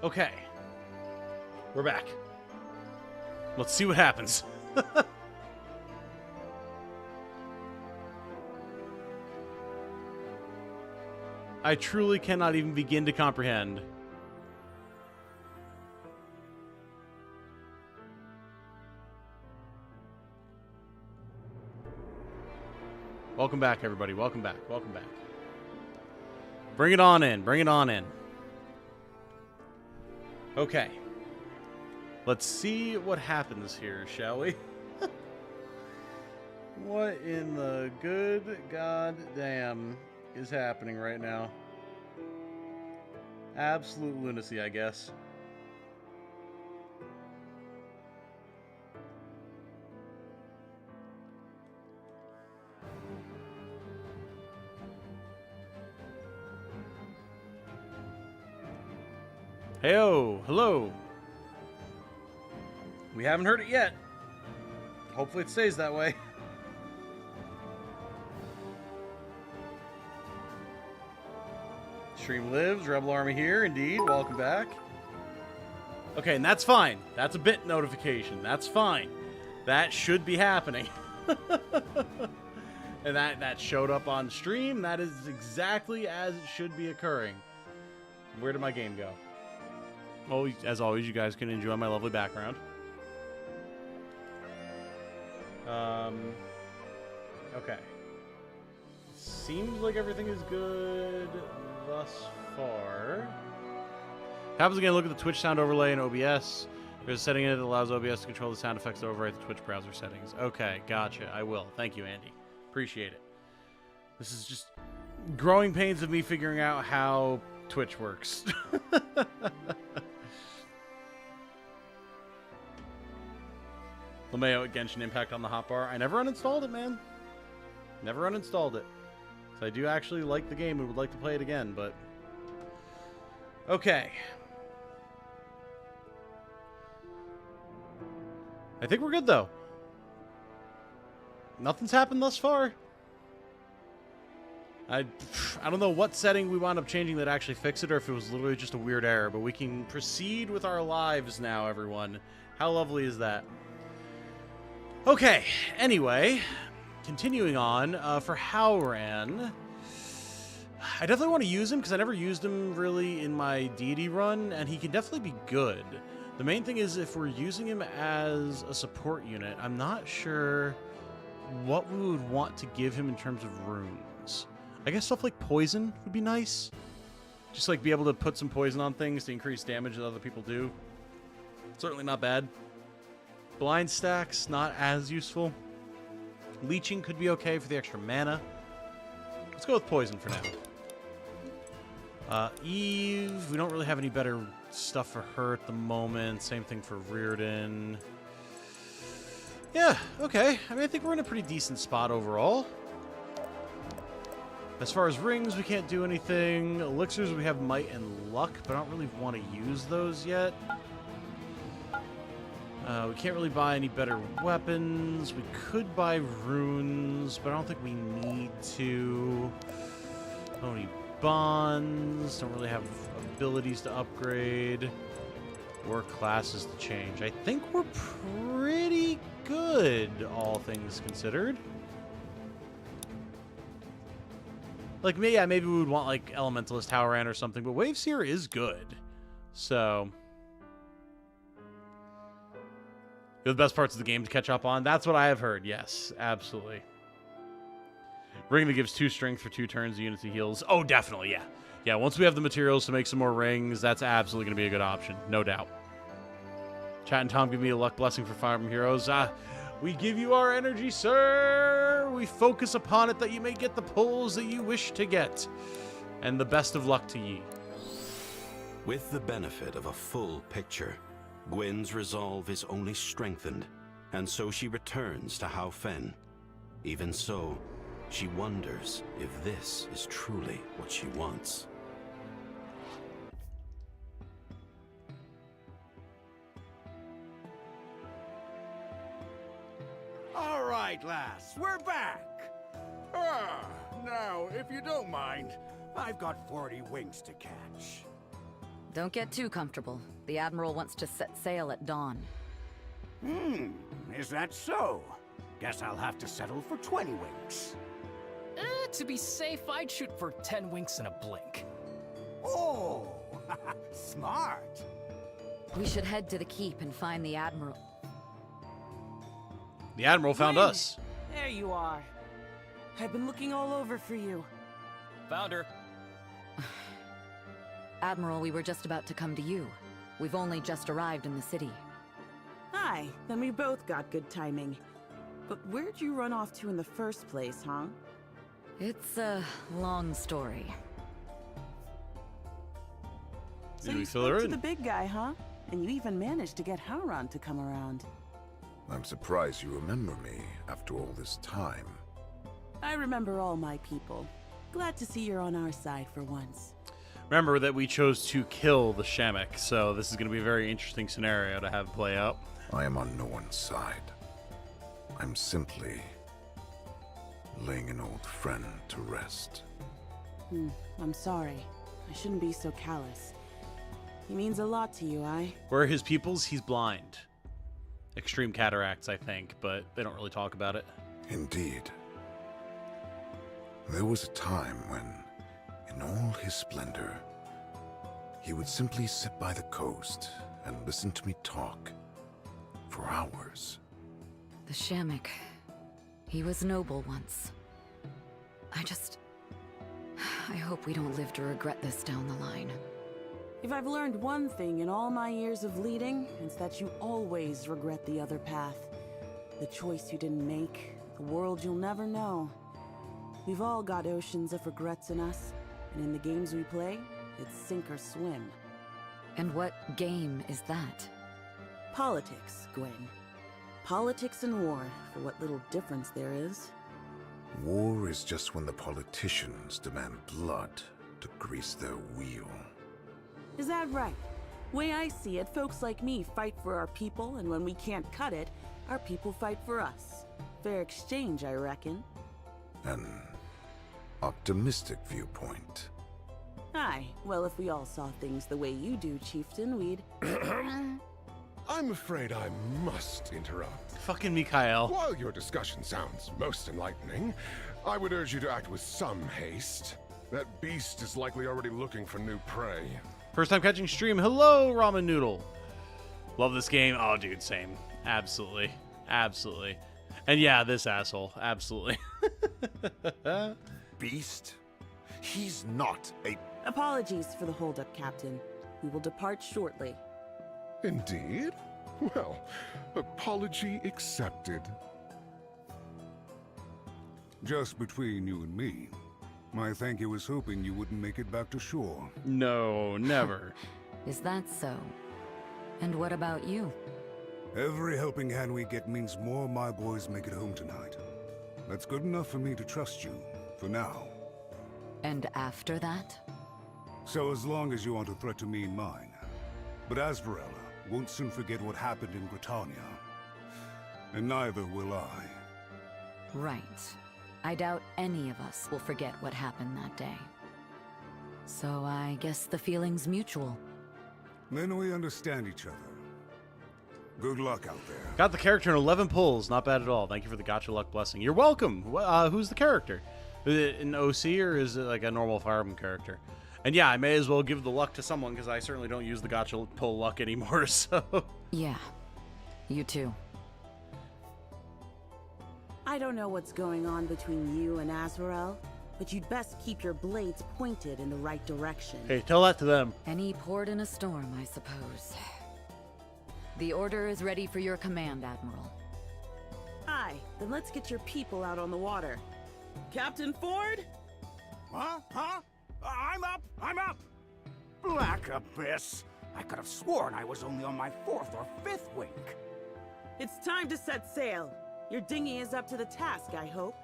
Okay. We're back. Let's see what happens. I truly cannot even begin to comprehend. Welcome back, everybody. Welcome back. Welcome back. Bring it on in. Bring it on in. Okay. Let's see what happens here, shall we? What in the good goddamn is happening right now? Absolute lunacy, I guess. Heyo, hello. We haven't heard it yet. Hopefully it stays that way. Stream lives, Rebel Army here, indeed. Welcome back. Okay, and that's fine. That's a bit notification. That's fine. That should be happening. And that showed up on stream. That is exactly as it should be occurring. Where did my game go? Oh, as always, you guys can enjoy my lovely background. Okay. Seems like everything is good thus far. Happens again, look at the Twitch sound overlay in OBS. There's a setting in it that allows OBS to control the sound effects to overwrite the Twitch browser settings. Okay, gotcha. I will. Thank you, Andy. Appreciate it. This is just growing pains of me figuring out how Twitch works. LeMayo at Genshin Impact on the hotbar. I never uninstalled it, man. Never uninstalled it. So I do actually like the game and would like to play it again, but... Okay. I think we're good, though. Nothing's happened thus far. I don't know what setting we wound up changing that actually fixed it, or if it was literally just a weird error, but we can proceed with our lives now, everyone. How lovely is that? Okay, anyway, continuing on, for Howran, I definitely want to use him because I never used him really in my Deity run, and he can definitely be good. The main thing is if we're using him as a support unit, I'm not sure what we would want to give him in terms of runes. I guess stuff like poison would be nice. Just like be able to put some poison on things to increase damage that other people do. Certainly not bad. Blind stacks, not as useful. Leeching could be okay for the extra mana. Let's go with poison for now. Eve, we don't really have any better stuff for her at the moment. Same thing for Reardon. Yeah, okay. I mean, I think we're in a pretty decent spot overall. As far as rings, we can't do anything. Elixirs, we have might and luck, but I don't really want to use those yet. We can't really buy any better weapons. We could buy runes, but I don't think we need to. Don't need bonds. Don't really have abilities to upgrade. Or classes to change. I think we're pretty good, all things considered. Like, yeah, maybe we would want, like, Elementalist Howran or something, but Waveseer is good. So... the best parts of the game to catch up on. That's what I have heard. Yes, absolutely. Ring that gives 2 strength for 2 turns. Unity heals. Oh, definitely, yeah. Yeah, once we have the materials to make some more rings, that's absolutely going to be a good option. No doubt. Chat and Tom give me a luck blessing for Fire Emblem Heroes. We give you our energy, sir. We focus upon it that you may get the pulls that you wish to get. And the best of luck to ye. With the benefit of a full picture, Gwen's resolve is only strengthened, and so she returns to Hao Fen. Even so, she wonders if this is truly what she wants. All right, lass, we're back. Now, if you don't mind, I've got 40 winks to catch. Don't get too comfortable. The Admiral wants to set sail at dawn. Is that so? Guess I'll have to settle for 20 winks. To be safe, I'd shoot for 10 winks and a blink. Oh, smart. We should head to the keep and find the Admiral. The Admiral found Gwyn, us. There you are. I've been looking all over for you. Found her. Admiral, we were just about to come to you. We've only just arrived in the city. Hi, then we both got good timing. But where'd you run off to in the first place, huh? It's a long story. So Did we you fill her spoke to in? the big guy, huh? And you even managed to get Howron to come around. I'm surprised you remember me after all this time. I remember all my people. Glad to see you're on our side for once. Remember that we chose to kill the Shamek, so this is going to be a very interesting scenario to have play out. I am on no one's side. I'm simply laying an old friend to rest. I'm sorry. I shouldn't be so callous. He means a lot to you, Where are his pupils? He's blind. Extreme cataracts, I think, but they don't really talk about it. Indeed. There was a time when, in all his splendor, he would simply sit by the coast and listen to me talk for hours. The Shamek. He was noble once. I hope we don't live to regret this down the line. If I've learned one thing in all my years of leading, it's that you always regret the other path. The choice you didn't make, the world you'll never know. We've all got oceans of regrets in us, and in the games we play, it's sink or swim. And what game is that? Politics, Gwen. Politics and war, for what little difference there is. War is just when the politicians demand blood to grease their wheel. Is that right? Way I see it, folks like me fight for our people, and when we can't cut it, our people fight for us. Fair exchange, I reckon. An optimistic viewpoint. Aye, well, if we all saw things the way you do, Chieftain, we'd... I'm afraid I must interrupt. Fucking Mikhail. While your discussion sounds most enlightening, I would urge you to act with some haste. That beast is likely already looking for new prey. First time catching stream. Hello, Ramen Noodle. Love this game. Oh, dude, same. Absolutely. Absolutely. And yeah, this asshole. Absolutely. Beast? He's not a... Apologies for the holdup, Captain. We will depart shortly. Indeed? Well, apology accepted. Just between you and me, I think he was hoping you wouldn't make it back to shore. No, never. Is that so? And what about you? Every helping hand we get means more of my boys make it home tonight. That's good enough for me to trust you, for now. And after that? So as long as you aren't a threat to me and mine. But Asvarella won't soon forget what happened in Britannia. And neither will I. Right. I doubt any of us will forget what happened that day. So I guess the feeling's mutual. Then we understand each other. Good luck out there. Got the character in 11 pulls. Not bad at all. Thank you for the gotcha luck blessing. You're welcome. Who's the character? Is it an OC or is it like a normal Fire Emblem character? And yeah, I may as well give the luck to someone because I certainly don't use the gotcha pull luck anymore, so... Yeah. You too. I don't know what's going on between you and Azrael, but you'd best keep your blades pointed in the right direction. Hey, tell that to them. Any port in a storm, I suppose. The order is ready for your command, Admiral. Aye, then let's get your people out on the water. Captain Ford? Huh? I'm up! I'm up! Black Abyss! I could have sworn I was only on my 4th or 5th wink. It's time to set sail. Your dinghy is up to the task, I hope.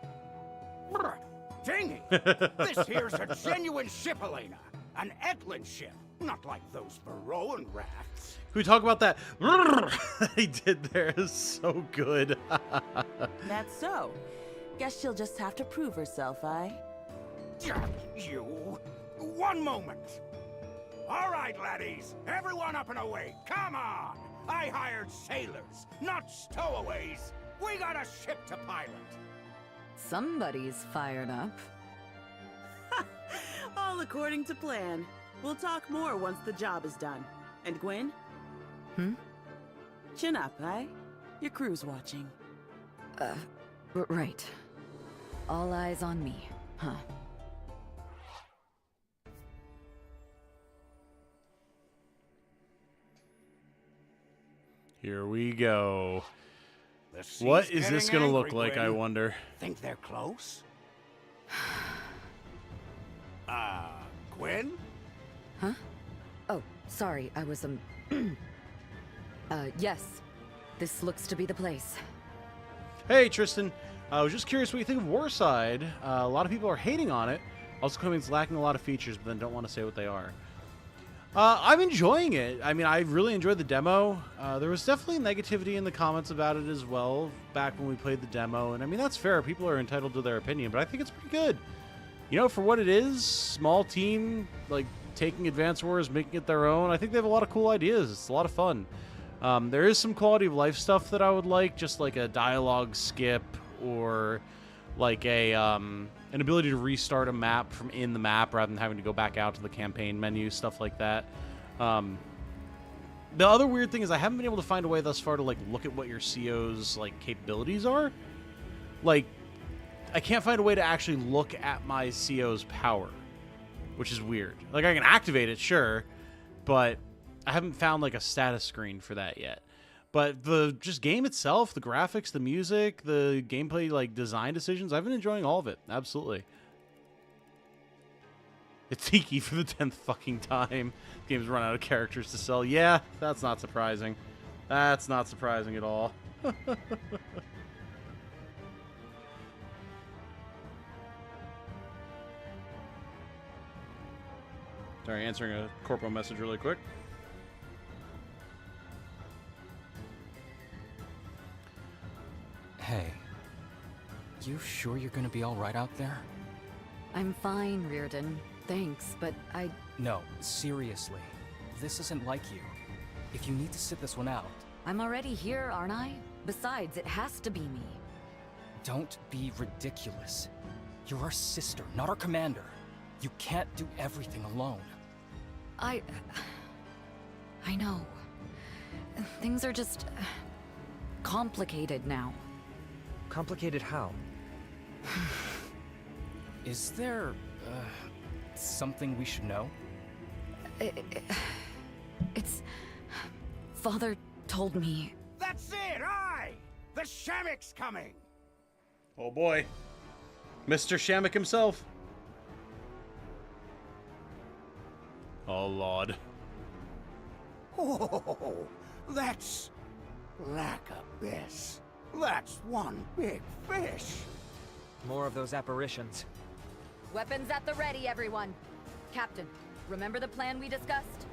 Brr, dinghy! This here's a genuine ship, Elena. An Etlin ship, not like those Baroan rafts. Can we talk about that? He did there is so good. That's so. Guess she'll just have to prove herself, aye? You... One moment. All right, laddies. Everyone up and away. Come on. I hired sailors, not stowaways. We got a ship to pilot. Somebody's fired up. All according to plan. We'll talk more once the job is done. And Gwyn? Chin up, eh? Your crew's watching. Right. All eyes on me, huh? Here we go. The sea's What is this getting gonna look angry, like, I Gwyn. wonder? Think they're close? Gwyn? Huh? Oh, sorry, I was, yes. This looks to be the place. Hey, Tristan. I was just curious what you think of Warside. A lot of people are hating on it. Also claiming it's lacking a lot of features, but then don't want to say what they are. I'm enjoying it. I mean, I really enjoyed the demo. There was definitely negativity in the comments about it as well back when we played the demo. And I mean, that's fair. People are entitled to their opinion, but I think it's pretty good. You know, for what it is, small team, like taking Advance Wars, making it their own. I think they have a lot of cool ideas. It's a lot of fun. There is some quality of life stuff that I would like, just like a dialogue skip or like a an ability to restart a map from in the map rather than having to go back out to the campaign menu, stuff like that. The other weird thing is I haven't been able to find a way thus far to like look at what your CO's like capabilities are. Like, I can't find a way to actually look at my CO's power, which is weird. Like, I can activate it, sure, but I haven't found like a status screen for that yet. But the just game itself, the graphics, the music, the gameplay, like design decisions, I've been enjoying all of it. Absolutely. It's Tiki for the 10th fucking time. The game's run out of characters to sell. Yeah, that's not surprising. That's not surprising at all. Sorry, answering a corporal message really quick. Hey, you sure you're gonna be all right out there? I'm fine, Reardon. Thanks, but No, seriously. This isn't like you. If you need to sit this one out, I'm already here, aren't I? Besides, it has to be me. don't be ridiculous. You're our sister, not our commander. You can't do everything alone. I know. Things are just complicated now. Complicated how? Is there, something we should know? It's... Father told me... That's it, aye! The Shamik's coming! Oh boy. Mr. Shamik himself. Oh lord. Oh, that's like abyss. That's one big fish. More of those apparitions. Weapons at the ready, everyone. Captain, remember the plan we discussed?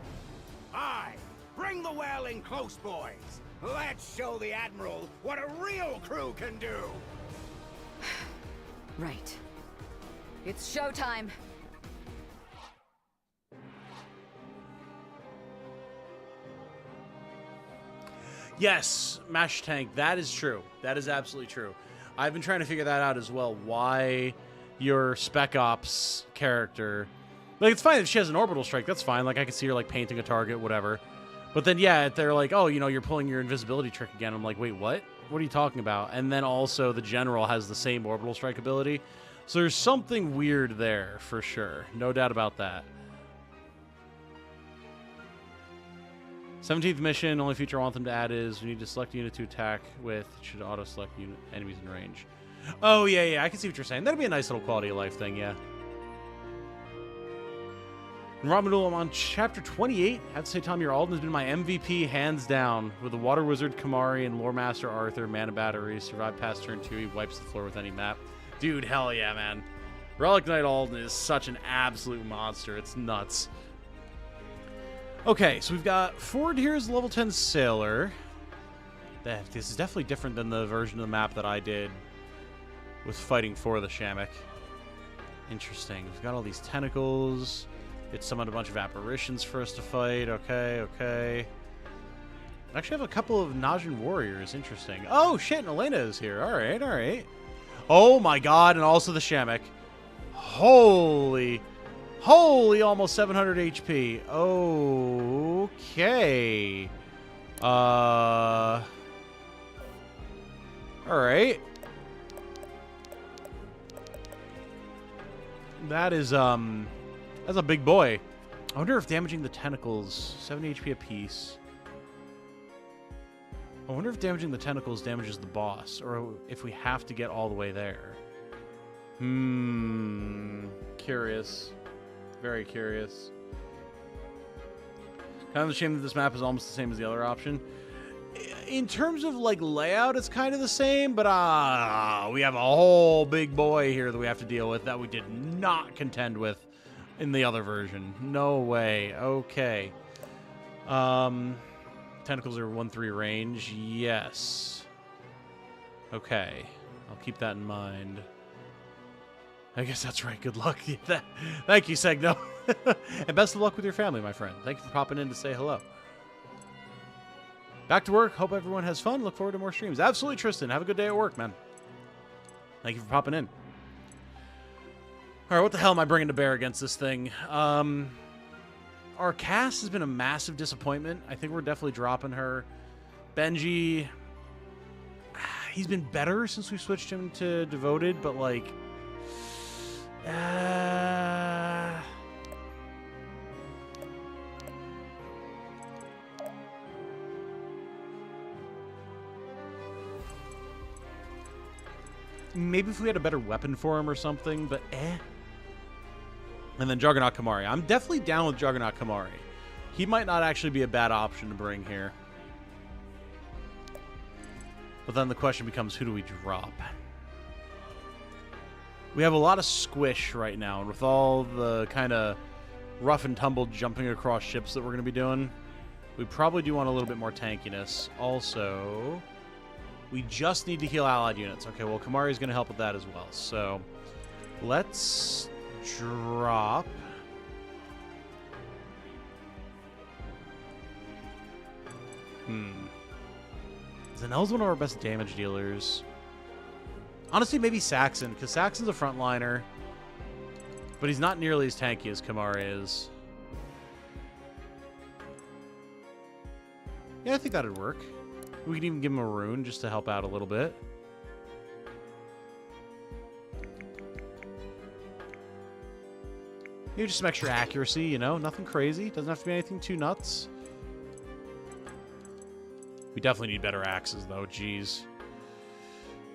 Aye, bring the well in close, boys. Let's show the Admiral what a real crew can do. Right. It's showtime. Yes, Mash Tank, that is true. That is absolutely true. I've been trying to figure that out as well. Why your Spec Ops character... Like, it's fine if she has an orbital strike. That's fine. Like, I can see her, like, painting a target, whatever. But then, yeah, they're like, oh, you know, you're pulling your invisibility trick again. I'm like, wait, what? What are you talking about? And then also the General has the same orbital strike ability. So there's something weird there, for sure. No doubt about that. 17th mission, only feature I want them to add is we need to select a unit to attack with. It should auto-select enemies in range. Oh, yeah, I can see what you're saying. That'd be a nice little quality of life thing, yeah. And Ramadul, I'm on chapter 28. I have to say, Tom, your Alden has been my MVP, hands down. With the Water Wizard Kamari and Lore Master Arthur, Mana Battery, survive past turn 2, he wipes the floor with any map. Dude, hell yeah, man. Relic Knight Alden is such an absolute monster. It's nuts. Okay, so we've got Ford here as level 10 sailor. This is definitely different than the version of the map that I did with fighting for the Shamik. Interesting. We've got all these tentacles. It summoned a bunch of apparitions for us to fight. Okay, okay. I actually have a couple of Najin warriors. Interesting. Oh, shit, and Elena is here. All right, all right. Oh, my God, and also the Shamek. Holy, almost 700 HP. Okay. All right. That is, that's a big boy. I wonder if damaging the tentacles, 70 HP apiece. I wonder if damaging the tentacles damages the boss, or if we have to get all the way there. Curious. Very curious. Kind of a shame that this map is almost the same as the other option. In terms of, like, layout, it's kind of the same, but, we have a whole big boy here that we have to deal with that we did not contend with in the other version. No way. Okay. Tentacles are 1-3 range. Yes. Okay. I'll keep that in mind. I guess that's right. Good luck. Thank you, Segno. And best of luck with your family, my friend. Thank you for popping in to say hello. Back to work. Hope everyone has fun. Look forward to more streams. Absolutely, Tristan. Have a good day at work, man. Thank you for popping in. All right, what the hell am I bringing to bear against this thing? Our cast has been a massive disappointment. I think we're definitely dropping her. Benji, he's been better since we switched him to Devoted, but, like... maybe if we had a better weapon for him or something, but And then Juggernaut Kamari. I'm definitely down with Juggernaut Kamari. He might not actually be a bad option to bring here. But then the question becomes, who do we drop? We have a lot of squish right now, and with all the kind of rough and tumble jumping across ships that we're going to be doing, we probably do want a little bit more tankiness. Also, we just need to heal allied units. Okay, well, Kamari's going to help with that as well. So, let's drop... Zanel's one of our best damage dealers. Honestly, maybe Saxon, because Saxon's a frontliner, but he's not nearly as tanky as Kamari is. Yeah, I think that'd work. We could even give him a rune just to help out a little bit. Maybe just some extra accuracy, you know? Nothing crazy. Doesn't have to be anything too nuts. We definitely need better axes, though. Jeez.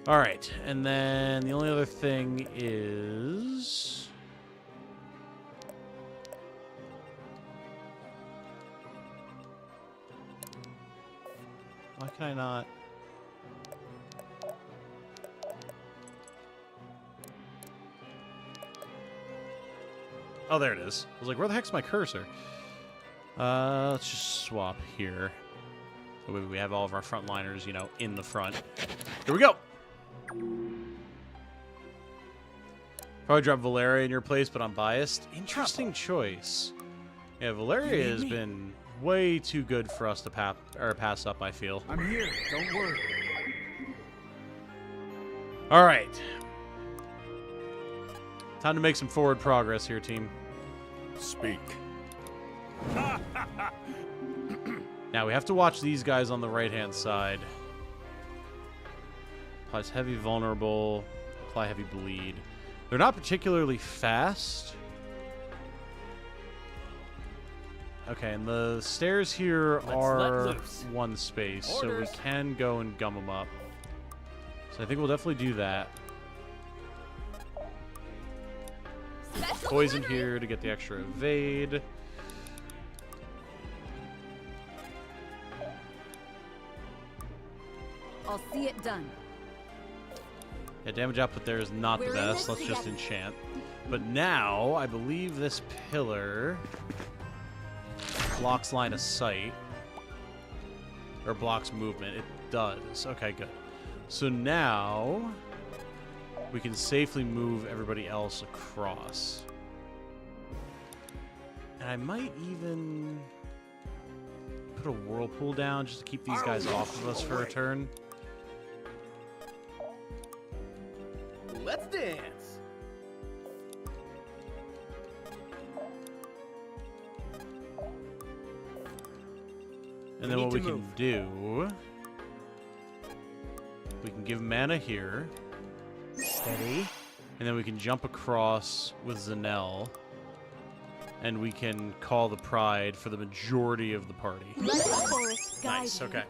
All right. And then the only other thing is... why can I not... oh, there it is. I was like, where the heck's my cursor? Let's just swap here. So we have all of our frontliners, you know, in the front. Here we go. Probably drop Valeria in your place, but I'm biased. Interesting choice. Yeah, Valeria has been way too good for us to pass up, I feel. I'm here. Don't worry. All right. Time to make some forward progress here, team. Speak. Now, we have to watch these guys on the right-hand side. Applies heavy vulnerable. Apply heavy bleed. They're not particularly fast. Okay, and the stairs here are one space, so we can go and gum them up. So I think we'll definitely do that. Poison here to get the extra evade. I'll see it done. Yeah, damage output there is not the best. Let's just enchant. But now, I believe this pillar blocks line of sight. Or blocks movement. It does. Okay, good. So now, we can safely move everybody else across. And I might even put a whirlpool down just to keep these guys off of us for a turn. Let's dance. And then what we can do, we can give mana here. Steady. And then we can jump across with Zanel. And we can call the Pride for the majority of the party. Nice, okay.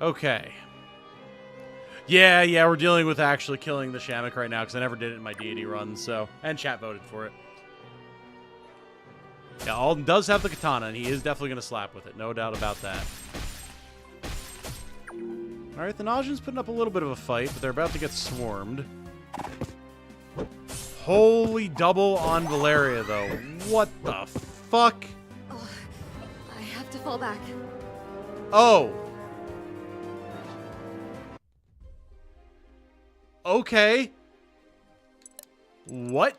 Okay. Yeah, we're dealing with actually killing the Shamrock right now because I never did it in my Deity run, so... And chat voted for it. Yeah, Alden does have the katana, and he is definitely going to slap with it. No doubt about that. Alright, the Najin's putting up a little bit of a fight, but they're about to get swarmed. Holy double on Valeria, though. What the fuck? Oh, I have to fall back. Oh. Okay. What?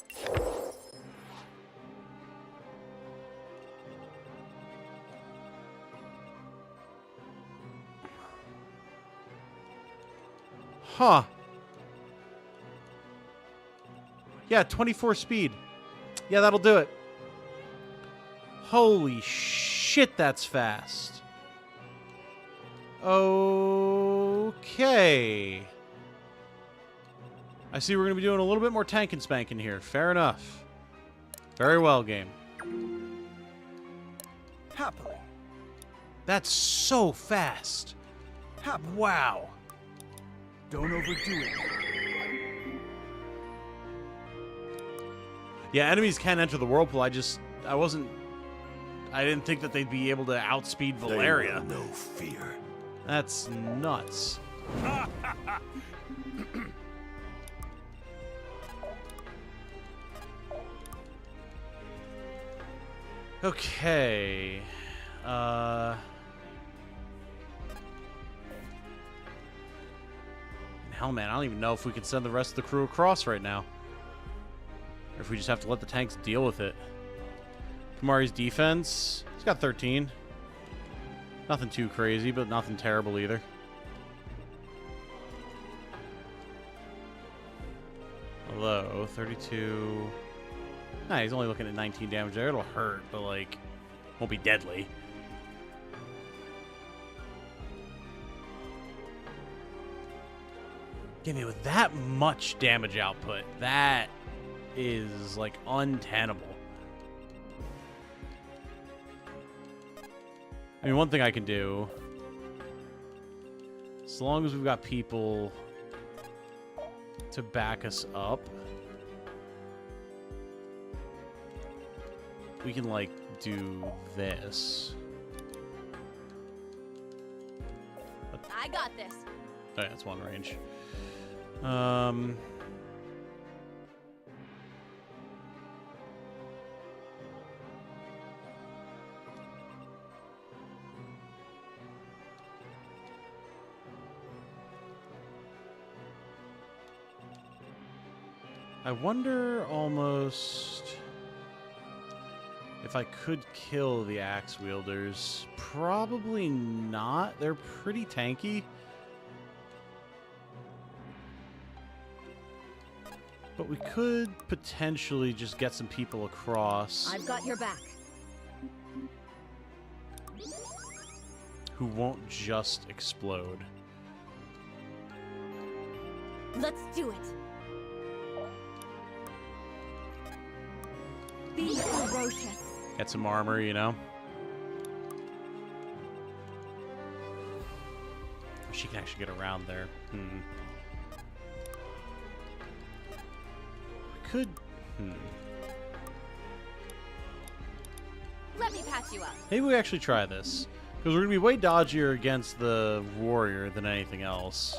Huh. Yeah, 24 speed. Yeah, that'll do it. Holy shit, that's fast. Okay. I see we're going to be doing a little bit more tank and spanking here. Fair enough. Very well, game. Happily. That's so fast. Wow. Don't overdo it. Yeah, enemies can enter the whirlpool. I didn't think that they'd be able to outspeed Valeria. No fear. That's nuts. Okay. Hell, man, I don't even know if we can send the rest of the crew across right now. Or if we just have to let the tanks deal with it. Kamari's defense, he's got 13. Nothing too crazy, but nothing terrible either. Although, 32... Nah, he's only looking at 19 damage there. It'll hurt, but, like, won't be deadly. Give me with that much damage output, that is, like, untenable. I mean, one thing I can do, as long as we've got people to back us up, we can, like, do this. I got this. Oh, yeah, that's one range. I wonder almost if I could kill the axe wielders. Probably not. They're pretty tanky. But we could potentially just get some people across. I've got your back. Who won't just explode. Let's do it. Be ferocious. Get some armor, you know? She can actually get around there. Could... Let me patch you up. Maybe we actually try this. Because we're going to be way dodgier against the warrior than anything else.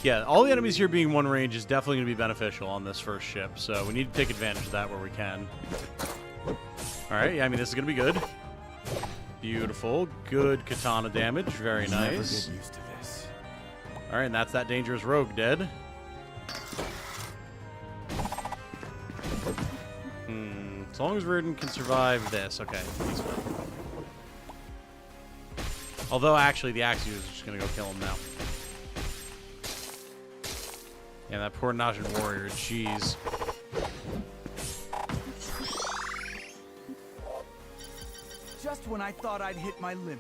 Yeah, all the enemies here being one range is definitely going to be beneficial on this first ship. So we need to take advantage of that where we can. Alright, yeah, I mean, this is going to be good. Beautiful. Good katana damage. Very nice. Never get used to this. Alright, and that's that dangerous rogue dead. As long as Reardon can survive this, okay, he's fine. Although, actually, the axe user is just going to go kill him now. Yeah, that poor Najin warrior, jeez. Just when I thought I'd hit my limit.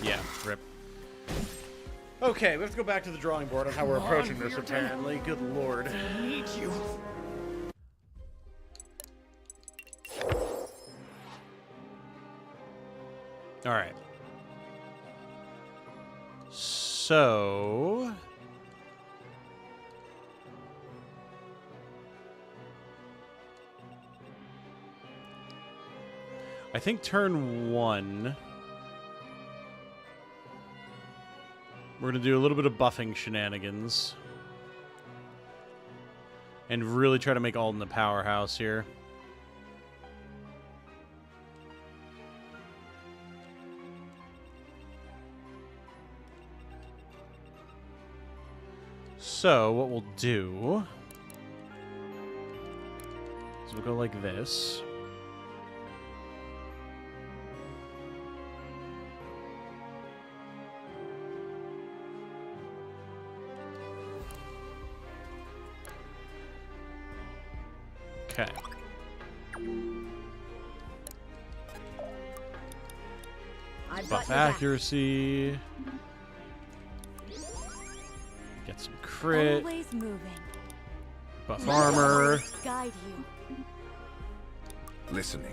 Yeah, rip. Okay, we have to go back to the drawing board on how we're approaching this, apparently. Good lord. I need you. Alright. So... I think turn 1... we're going to do a little bit of buffing shenanigans. And really try to make Alden a powerhouse here. So, what we'll do is we'll go like this. Okay. Buff accuracy. Get some crit. Always moving. Buff armor. Guide you. Listening.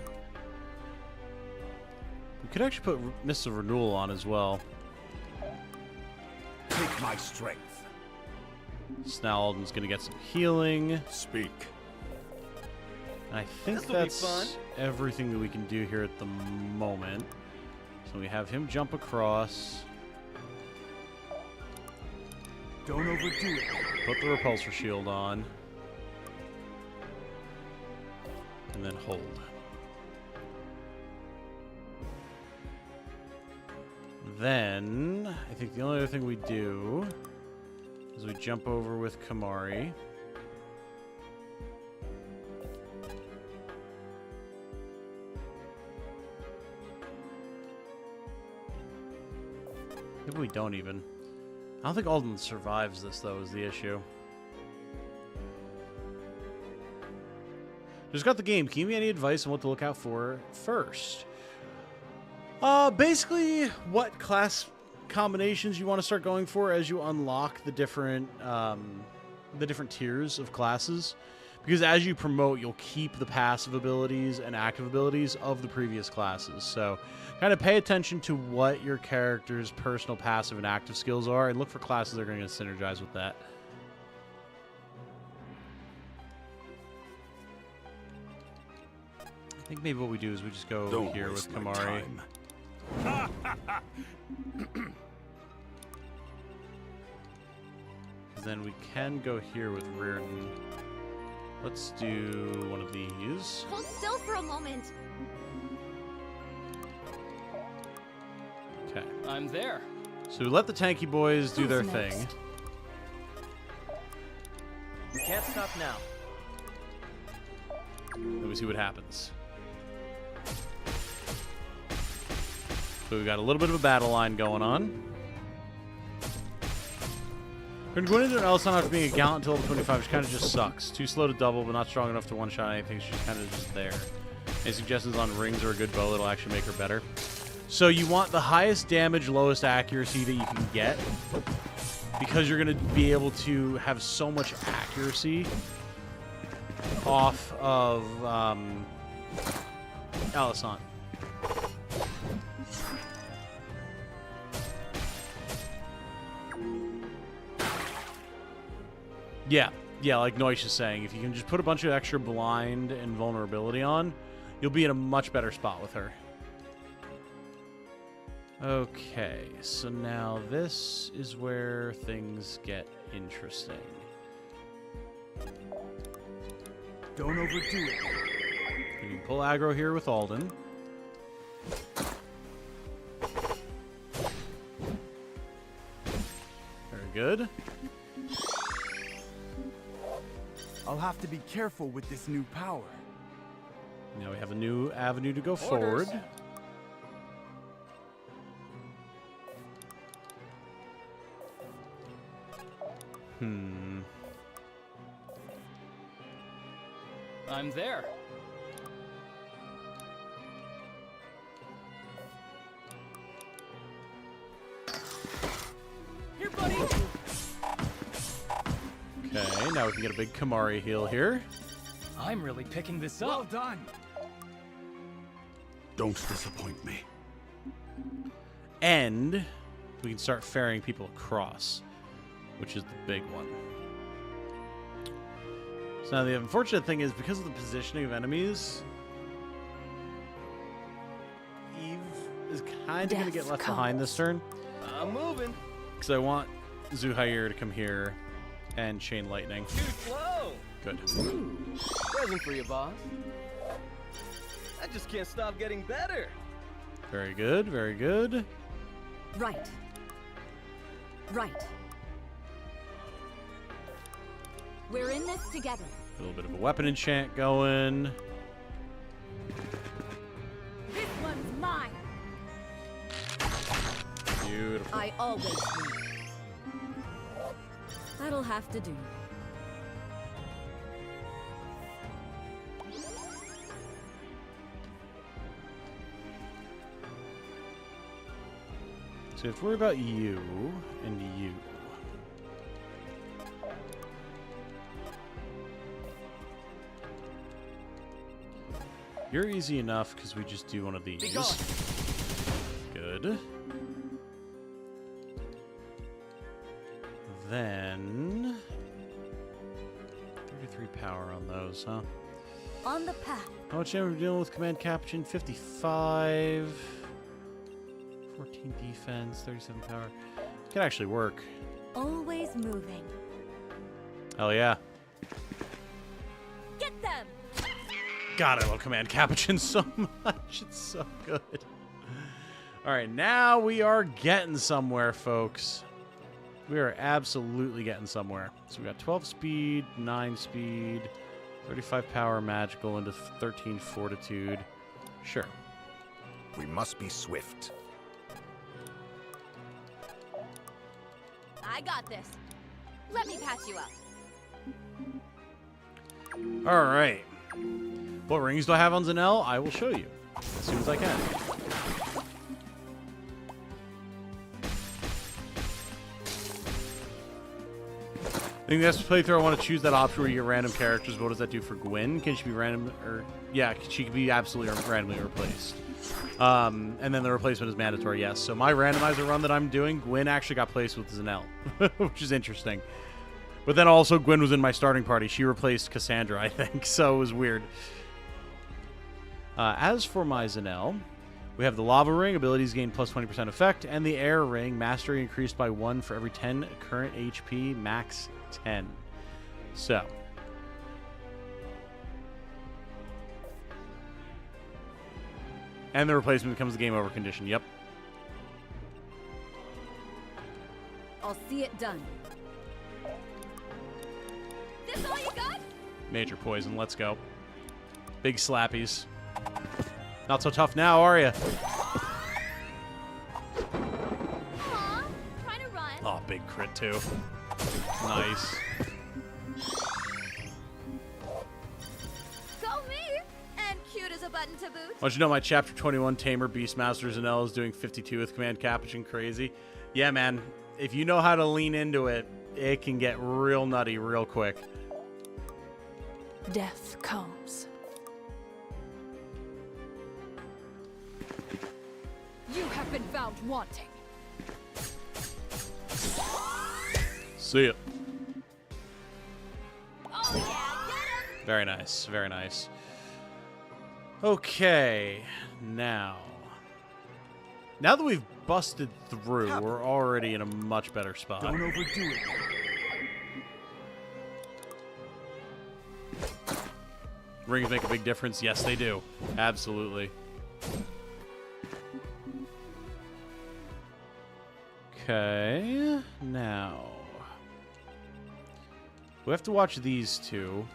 We could actually put Mists of Renewal on as well. Take my strength. So now Alden's gonna get some healing. Speak. And I think that's everything that we can do here at the moment. So we have him jump across. Don't overdo it. Put the repulsor shield on. And then hold. Then, I think the only other thing we do is we jump over with Kamari. Maybe we don't even. I don't think Alden survives this, though, is the issue. Just got the game. Can you give me any advice on what to look out for first? Basically, what class combinations you want to start going for as you unlock the different tiers of classes. Because as you promote, you'll keep the passive abilities and active abilities of the previous classes. So kind of pay attention to what your character's personal passive and active skills are, and look for classes that are going to synergize with that. I think maybe what we do is we just go over here with Kamari. Then we can go here with Reardon. Let's do one of these. Hold still for a moment. Okay. I'm there. So we let the tanky boys do their thing. You can't stop now. Then we see what happens. So we've got a little bit of a battle line going on. We're going into an Elson after being a gallant until level 25, which kind of just sucks. Too slow to double, but not strong enough to one-shot anything. She's kind of just there. Any suggestions on rings or a good bow that'll actually make her better? So you want the highest damage, lowest accuracy that you can get, because you're going to be able to have so much accuracy off of Alisant. Yeah, like Noish is saying, if you can just put a bunch of extra blind and vulnerability on, you'll be in a much better spot with her. Okay, so now this is where things get interesting. Don't overdo it. We can pull aggro here with Alden. Very good. I'll have to be careful with this new power. Now we have a new avenue to go forward. I'm there. Here, buddy. Okay, now we can get a big Kamari heal here. I'm really picking this up. Well done. Don't disappoint me. And we can start ferrying people across, which is the big one. So now the unfortunate thing is, because of the positioning of enemies, Eve is kind of going to get left behind this turn. I'm moving. Because I want Zuhair to come here and chain lightning. Too slow. Good. Present for you, boss. I just can't stop getting better. Very good, very good. Right. Right. We're in this together. A little bit of a weapon enchant going. This one's mine. Beautiful. I always win. That'll have to do. So you have to worry about you and you. You're easy enough because we just do one of these. Good. Then 33 power on those, huh? On the path. How much damage are we dealing with Command Capuchin? 55. 14 defense, 37 power. Could actually work. Always moving. Hell yeah. Get them! God, I love Command Capuchin so much. It's so good. All right, now we are getting somewhere, folks. We are absolutely getting somewhere. So we got 12 speed, 9 speed, 35 power magical into 13 fortitude. Sure. We must be swift. I got this. Let me patch you up. All right. What rings do I have on Zanelle? I will show you as soon as I can. I think that's the playthrough. I want to choose that option where you get random characters. What does that do for Gwen? Can she be random? Or yeah, she can be absolutely randomly replaced. And then the replacement is mandatory, yes. So my randomizer run that I'm doing, Gwen actually got placed with Zanelle, which is interesting. But then also Gwen was in my starting party. She replaced Cassandra, I think, so it was weird. As for my Zanelle, we have the Lava Ring, abilities gain plus 20% effect, and the Air Ring, mastery increased by 1 for every 10 current HP, max 10. So. And the replacement becomes the game over condition, yep. I'll see it done. This all you got? Major poison, let's go. Big slappies. Not so tough now, are you? Aw, trying to run. Oh, big crit too. Nice. Go me! And cute as a button to boot. I want you to know my Chapter 21 Tamer Beastmaster Zanelle is doing 52 with Command Capuchin crazy. Yeah, man. If you know how to lean into it, it can get real nutty real quick. Death comes. You have been found wanting. See ya. Oh yeah, get him! Very nice. Very nice. Okay. Now that we've busted through, we're already in a much better spot. Don't overdo it. Rings make a big difference. Yes, they do. Absolutely. Okay. Now. We have to watch these two.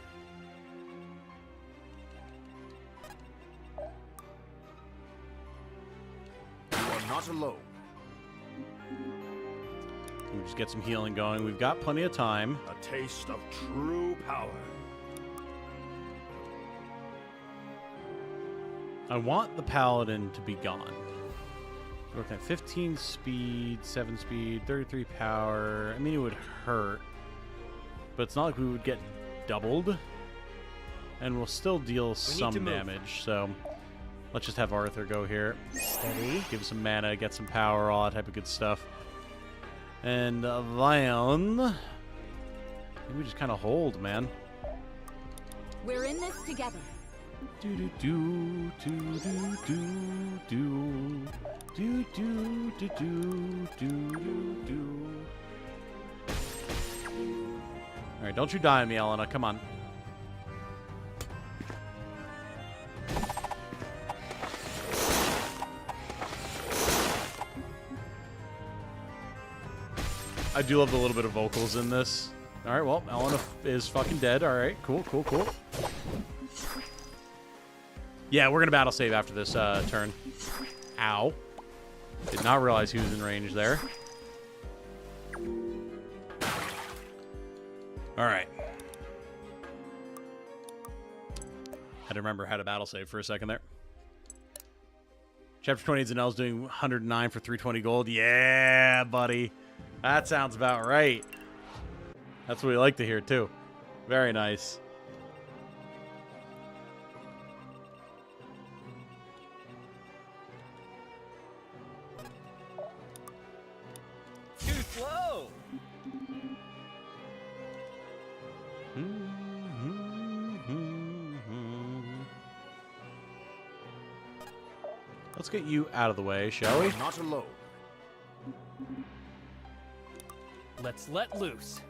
You are not alone. We just get some healing going. We've got plenty of time. A taste of true power. I want the paladin to be gone. We're looking at 15 speed, 7 speed, 33 power. I mean, it would hurt, but it's not like we would get doubled, and we'll still deal some damage. So let's just have Arthur go here. Steady. Give some mana, get some power, all that type of good stuff. And Lion, maybe we just kind of hold, man. We're in this together. Do do do do do do do do do do do do. All right, don't you die on me, Elena. Come on. I do love the little bit of vocals in this. All right, well, Elena is fucking dead. All right, cool, cool, cool. Yeah, we're going to battle save after this turn. Ow. Did not realize he was in range there. All right. Had to remember how to battle save for a second there. Chapter 28 Zanel's doing 109 for 320 gold. Yeah, buddy. That sounds about right. That's what we like to hear, too. Very nice. Too slow. Let's get you out of the way, shall we? Not alone. Let's let loose.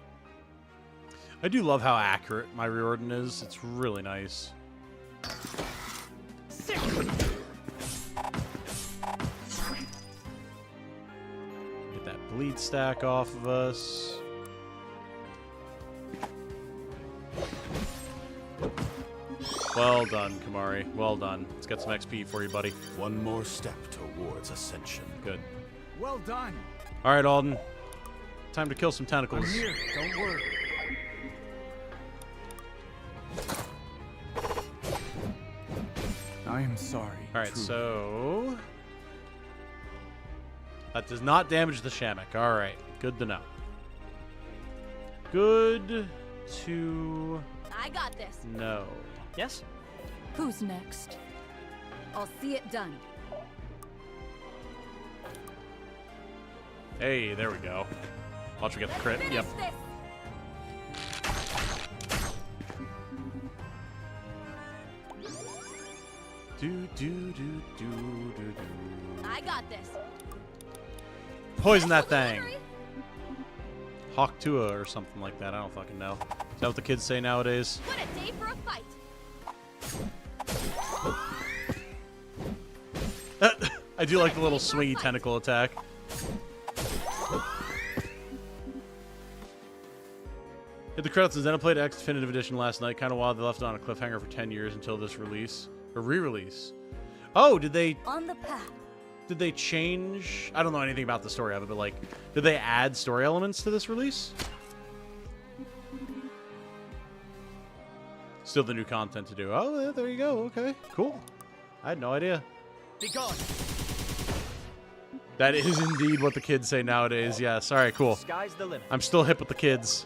I do love how accurate my reordin is. It's really nice. Sick. Get that bleed stack off of us. Well done, Kamari. Well done. Let's get some XP for you, buddy. One more step towards ascension. Good. Well done. All right, Alden. Time to kill some tentacles. I'm here. Don't worry. I am sorry. All right, truly. so that does not damage the Shamrock. All right, good to know. Good to I got this. know. Yes? Who's next? I'll see it done. Hey, there we go. Watch we get the crit. Finish Yep. this. Do do do do do do. I got this. Poison that Special thing. delivery? Hawk Tua or something like that. I don't fucking know. Is that what the kids say nowadays? What a day for a fight. I do like the little swingy tentacle attack. Hit the credits as Xenoblade X Definitive Edition last night. Kind of wild they left it on a cliffhanger for 10 years until this release. Or re-release. Oh, did they On the path. change? I don't know anything about the story of it, but like, did they add story elements to this release? Still the new content to do. Oh, yeah, there you go. Okay, cool. I had no idea. Be gone. That is indeed what the kids say nowadays. Yes. All right, cool. Sky's the limit. I'm still hip with the kids.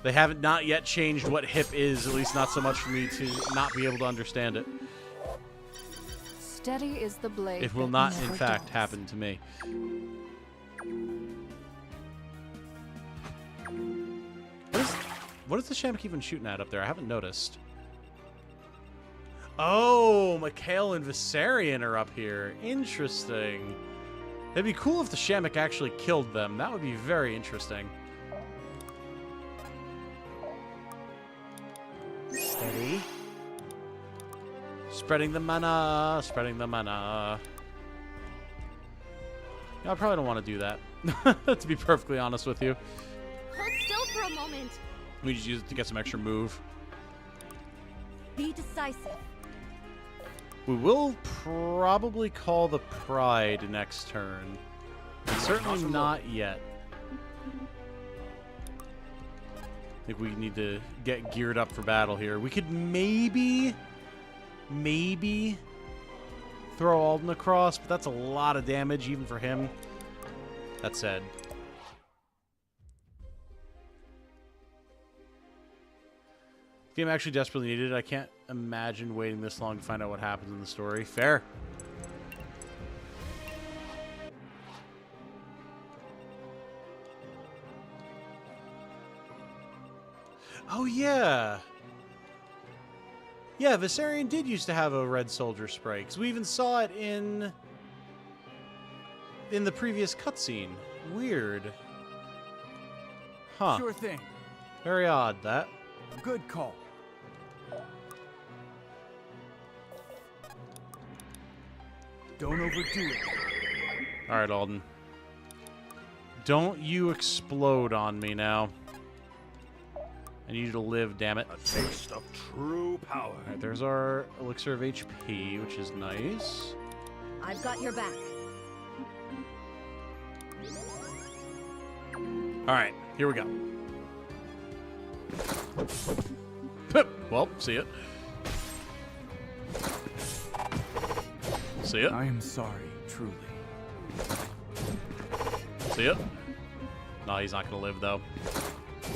They haven't not yet changed what hip is, at least not so much for me to not be able to understand it. Steady is the blade. It will that not, in never fact, dulls. happen to me. What is the Shamrock even shooting at up there? I haven't noticed. Oh, Mikhail and Viserion are up here. Interesting. It'd be cool if the Shamrock actually killed them. That would be very interesting. Steady. Spreading the mana. Spreading the mana. I probably don't want to do that, to be perfectly honest with you. Hold still for a moment. We just use it to get some extra move. Be decisive. We will probably call the Pride next turn. Certainly not yet. I think we need to get geared up for battle here. We could maybe throw Alden across, but that's a lot of damage even for him. That said, the game actually desperately needed it. I can't imagine waiting this long to find out what happens in the story. Fair. Oh, yeah. Yeah, Viserion did used to have a red soldier spray, because we even saw it in the previous cutscene. Weird. Huh. Sure thing. Very odd, that. Good call. Don't overdo it. All right, Alden. Don't you explode on me now. I need you to live, damn it. A taste of true power. All right, there's our elixir of HP, which is nice. I've got your back. All right, here we go. Well, see it. See it. I am sorry, truly. See it. No, he's not going to live, though.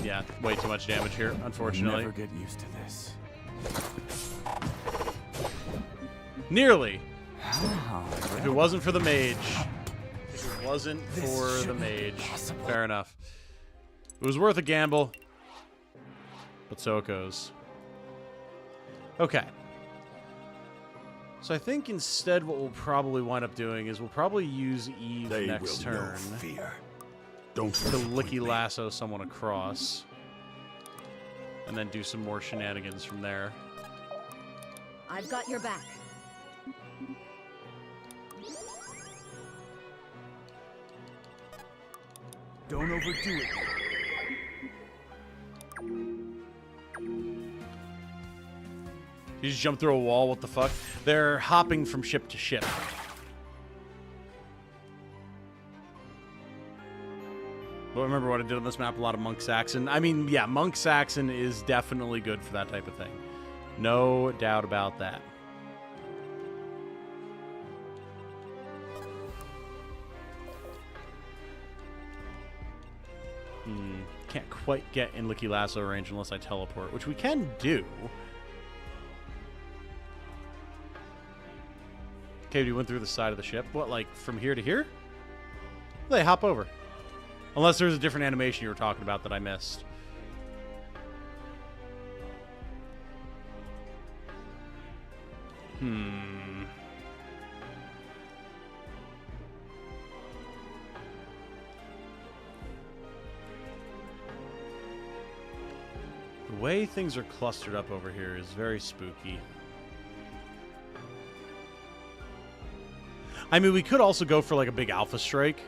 Yeah, way too much damage here, unfortunately. I'll never get used to this. Nearly. Oh, If it wasn't for the mage. If it wasn't for the mage. Fair enough. It was worth a gamble. But so it goes. Okay. So I think instead what we'll probably wind up doing is we'll probably use Eve next turn. Fear. Don't to licky lasso someone across. And then do some more shenanigans from there. I've got your back. Don't overdo it. You just jump through a wall, what the fuck? They're hopping from ship to ship. But remember what I did on this map? A lot of Monk Saxon. I mean, yeah, Monk Saxon is definitely good for that type of thing. No doubt about that. Can't quite get in Licky Lasso range unless I teleport, which we can do. Okay, we went through the side of the ship. What, like from here to here? They hop over. Unless there's a different animation you were talking about that I missed. The way things are clustered up over here is very spooky. I mean, we could also go for like a big alpha strike.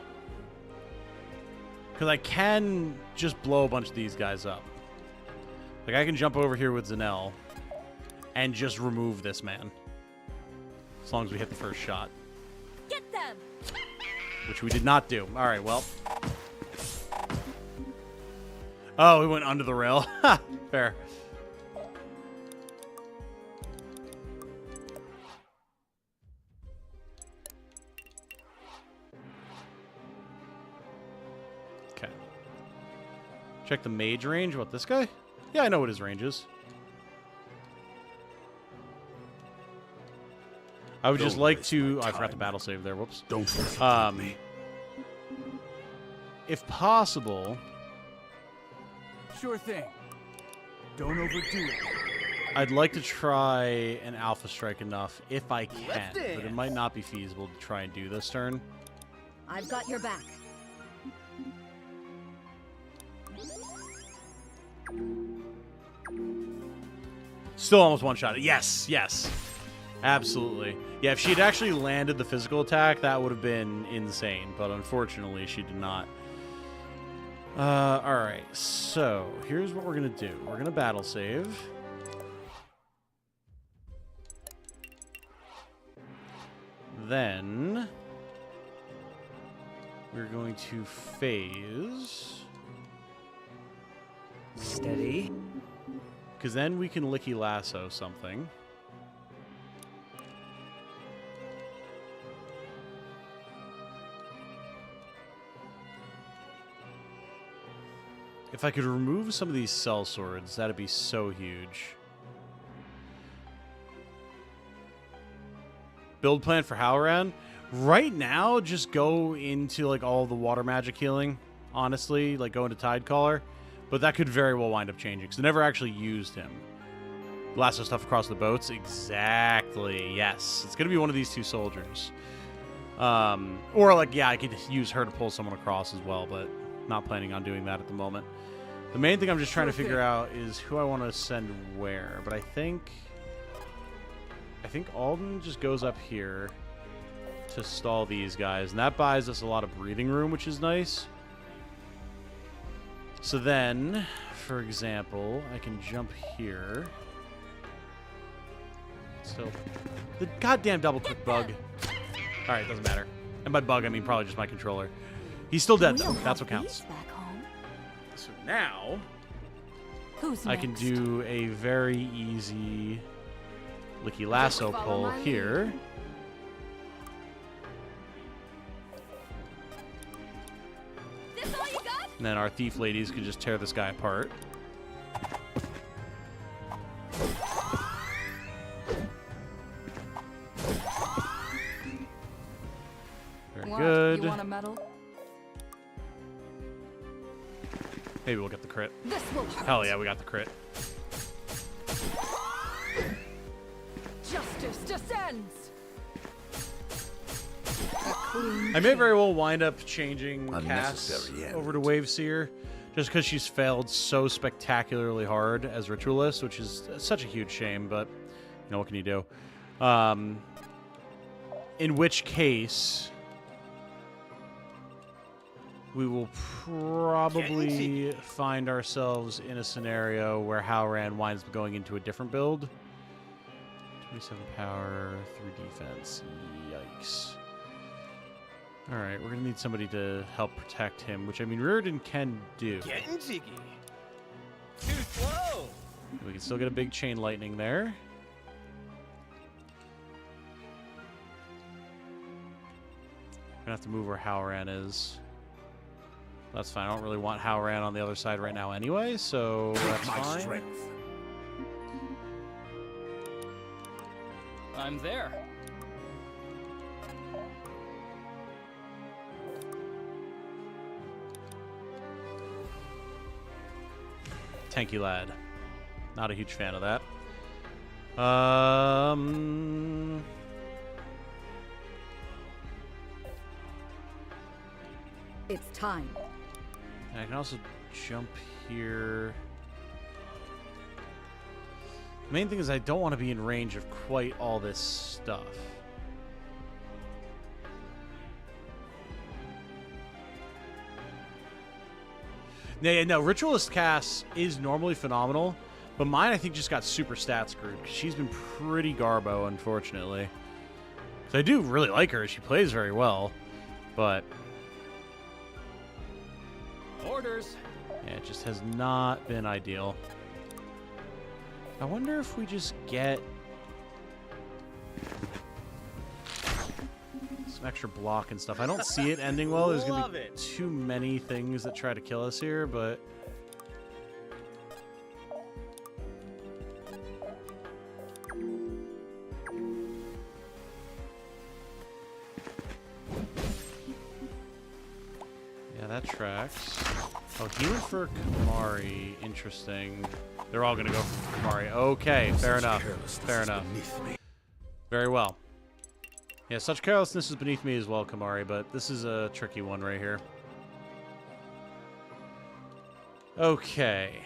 Because I can just blow a bunch of these guys up. Like, I can jump over here with Zanel and just remove this man. As long as we hit the first shot. Get them! Which we did not do. All right, well. Oh, we went under the rail. Ha! Fair. Okay. Check the mage range. What, this guy? Yeah, I know what his range is. I would just like to... Oh, I forgot to battle save there. Whoops. Don't me. If possible... Sure thing. Don't overdo it. I'd like to try an alpha strike enough if I can, Let's but it dance. might not be feasible to try and do this turn. I've got your back. Still almost one-shot it. Yes, yes. Absolutely. Yeah, if she had actually landed the physical attack, that would have been insane. But unfortunately, she did not. Alright, so here's what we're going to do. We're going to battle save. Then we're going to phase. Steady. Because then we can licky lasso something. If I could remove some of these cell swords, that'd be so huge. Build plan for Halloran? Right now, just go into like all the water magic healing, honestly. Like go into Tidecaller. But that could very well wind up changing, because I never actually used him. Lasso stuff across the boats? Exactly, yes. It's going to be one of these two soldiers. Or like, yeah, I could use her to pull someone across as well, but not planning on doing that at the moment. The main thing I'm just trying to figure out is who I want to send where. But I think Alden just goes up here to stall these guys. And that buys us a lot of breathing room, which is nice. So then, for example, I can jump here. So, the goddamn double-click bug. Alright, doesn't matter. And by bug, I mean probably just my controller. He's still dead, though. That's what counts. So now, I can do a very easy licky lasso pull here. And then our thief ladies could just tear this guy apart. Very good. You want a medal? Maybe we'll get the crit. This will hurt. Hell yeah, we got the crit. Justice descends. I may very well wind up changing Cass Unnecessary end. over to Waveseer, just because she's failed so spectacularly hard as Ritualist, which is such a huge shame, but, you know, what can you do? In which case, we will probably find ourselves in a scenario where Halloran winds up going into a different build. 27 power, 3 defense. Yikes. Alright, we're going to need somebody to help protect him, which, I mean, Reardon can do. Getting jiggy. Too slow. We can still get a big chain lightning there. We're going to have to move where Halloran is. That's fine. I don't really want Halloran on the other side right now anyway, so that's fine. Strength. I'm there. Tanky lad. Not a huge fan of that. It's time. And I can also jump here. The main thing is I don't want to be in range of quite all this stuff. No, Ritualist Cass is normally phenomenal, but mine I think just got super stat screwed because she's been pretty garbo, unfortunately. So I do really like her. She plays very well, but Orders. yeah, it just has not been ideal. I wonder if we just get some extra block and stuff. I don't see it ending well. There's going to be too many things that try to kill us here, but yeah, that tracks. Oh, he went for Kamari. Interesting. They're all going to go for Kamari. Okay, fair enough. Fair enough. Very well. Yeah, such carelessness is beneath me as well, Kamari, but this is a tricky one right here. Okay.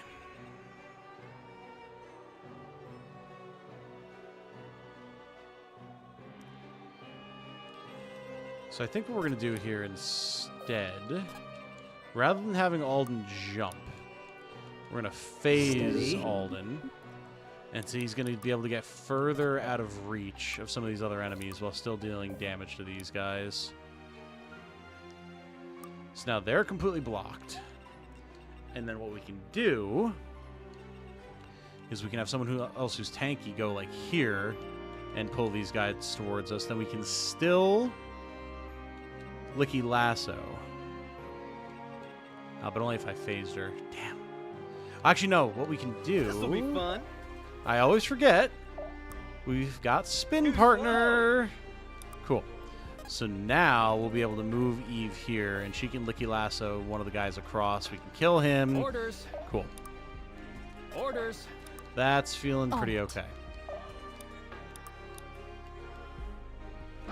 So I think what we're going to do here instead, rather than having Alden jump, we're going to phase Alden. And so he's going to be able to get further out of reach of some of these other enemies while still dealing damage to these guys. So now they're completely blocked. And then what we can do is we can have someone else who's tanky go like here and pull these guys towards us. Then we can still Licky Lasso. But only if I phased her. Damn. Actually, no. What we can do... This'll be fun. I always forget. We've got Spin Partner. Cool. So now we'll be able to move Eve here, and she can Licky Lasso one of the guys across. We can kill him. Orders. Cool. Orders. That's feeling pretty okay.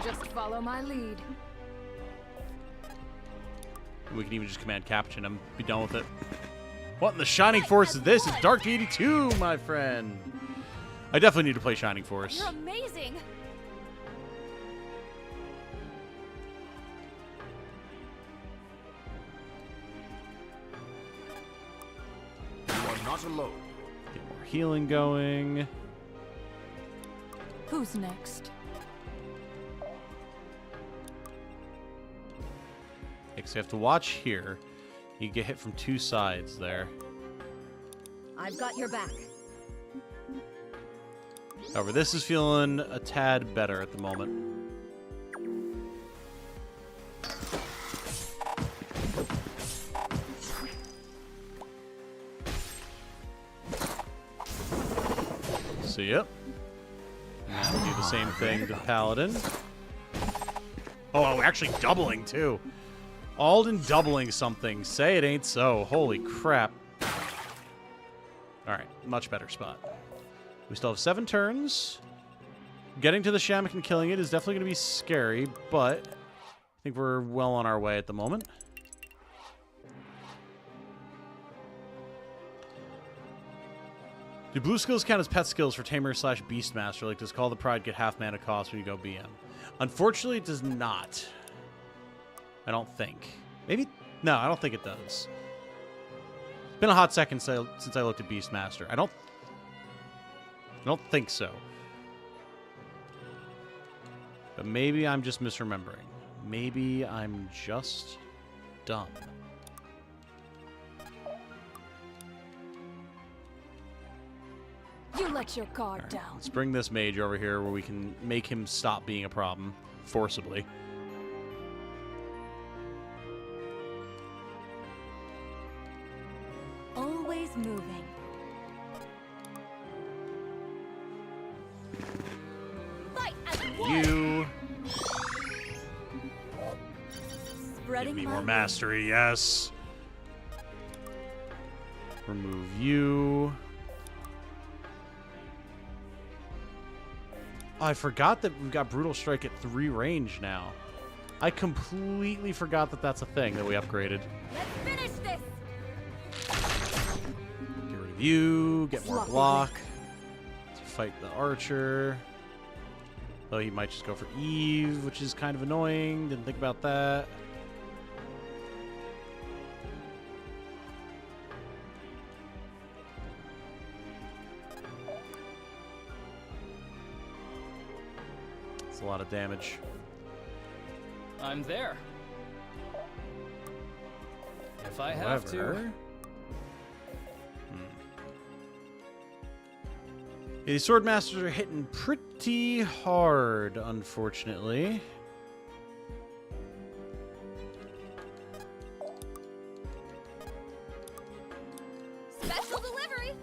Just follow my lead. We can even just command Captain him. Be done with it. What in the Shining Force is this? It's Dark Deity 2, my friend. I definitely need to play Shining Force. You're amazing. You are not alone. Get more healing going. Who's next? Okay, so you have to watch here. You get hit from two sides there. I've got your back. However, this is feeling a tad better at the moment. So, yep. Now we'll do the same thing to Paladin. Oh, actually doubling, too. Alden doubling something. Say it ain't so. Holy crap. Alright, much better spot. We still have 7 turns. Getting to the Shamrock and killing it is definitely going to be scary, but I think we're well on our way at the moment. Do blue skills count as pet skills for Tamer / Beastmaster? Like, does Call the Pride get half mana cost when you go BM? Unfortunately, it does not. I don't think. Maybe? No, I don't think it does. It's been a hot second since I looked at Beastmaster. I don't think so. But maybe I'm just misremembering. Maybe I'm just dumb. You let your guard Right, down. let's bring this mage over here where we can make him stop being a problem forcibly. Always moving. Fight as one. You Spreading give me my more wings. mastery, yes. Remove you. Oh, I forgot that we've got Brutal Strike at 3 range now. I completely forgot that that's a thing that we upgraded. Let's finish this. Get rid of you, get more Floppy block. To fight the archer. Though he might just go for Eve, which is kind of annoying. Didn't think about that. It's a lot of damage. I'm there. If I have to. However, yeah, these sword masters are hitting pretty hard, unfortunately. Special delivery.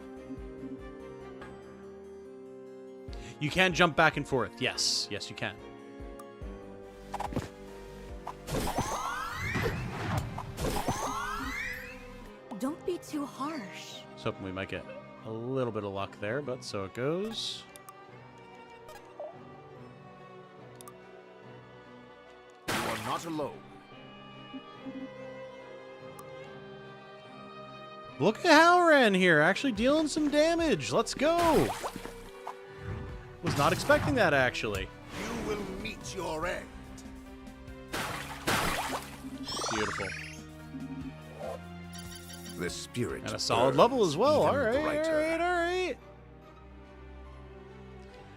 You can jump back and forth. Yes, yes, you can. Don't be too harsh. I was hoping we might get a little bit of luck there, but so it goes. You are not alone. Look at Halloran here, actually dealing some damage. Let's go. Was not expecting that, actually. You will meet your end. Beautiful. The spirit. And a solid level as well. even All right, brighter. all right, all right.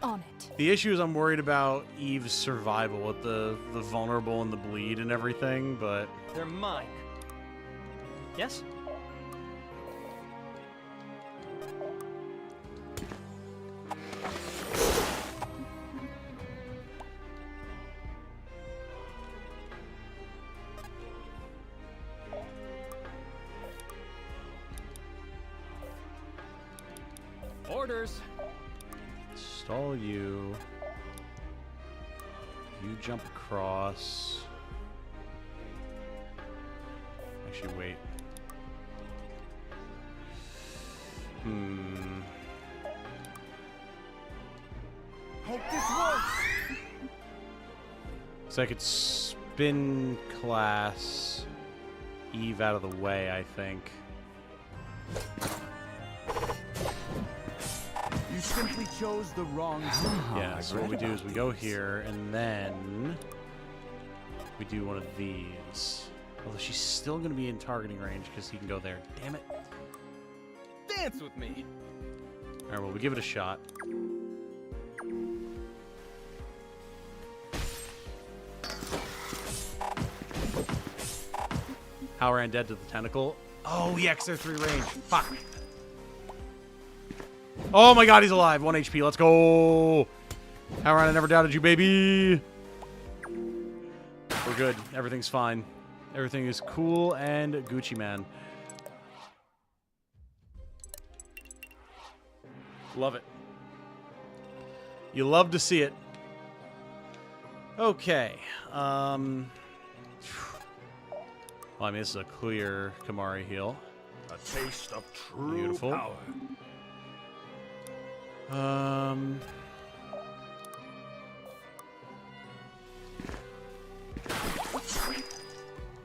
On it. The issue is I'm worried about Eve's survival with the vulnerable and the bleed and everything, but... They're mine. Yes? Orders. Stall you. You jump across. Actually, wait. Hope this works. So I could spin class Eve out of the way, I think. You simply chose the wrong zone. Yeah, so what we do is we go here, and then we do one of these. Although she's still going to be in targeting range because he can go there. Damn it. Dance with me. All right, well, we give it a shot. How ran dead to the tentacle? Oh, yeah, 'cause they're 3 range. Fuck. Oh my god, he's alive. 1 HP. Let's go. Howran, I never doubted you, baby. We're good. Everything's fine. Everything is cool and Gucci man. Love it. You love to see it. Okay. Well, I mean, this is a clear Kamari heal. A taste of true Beautiful. power.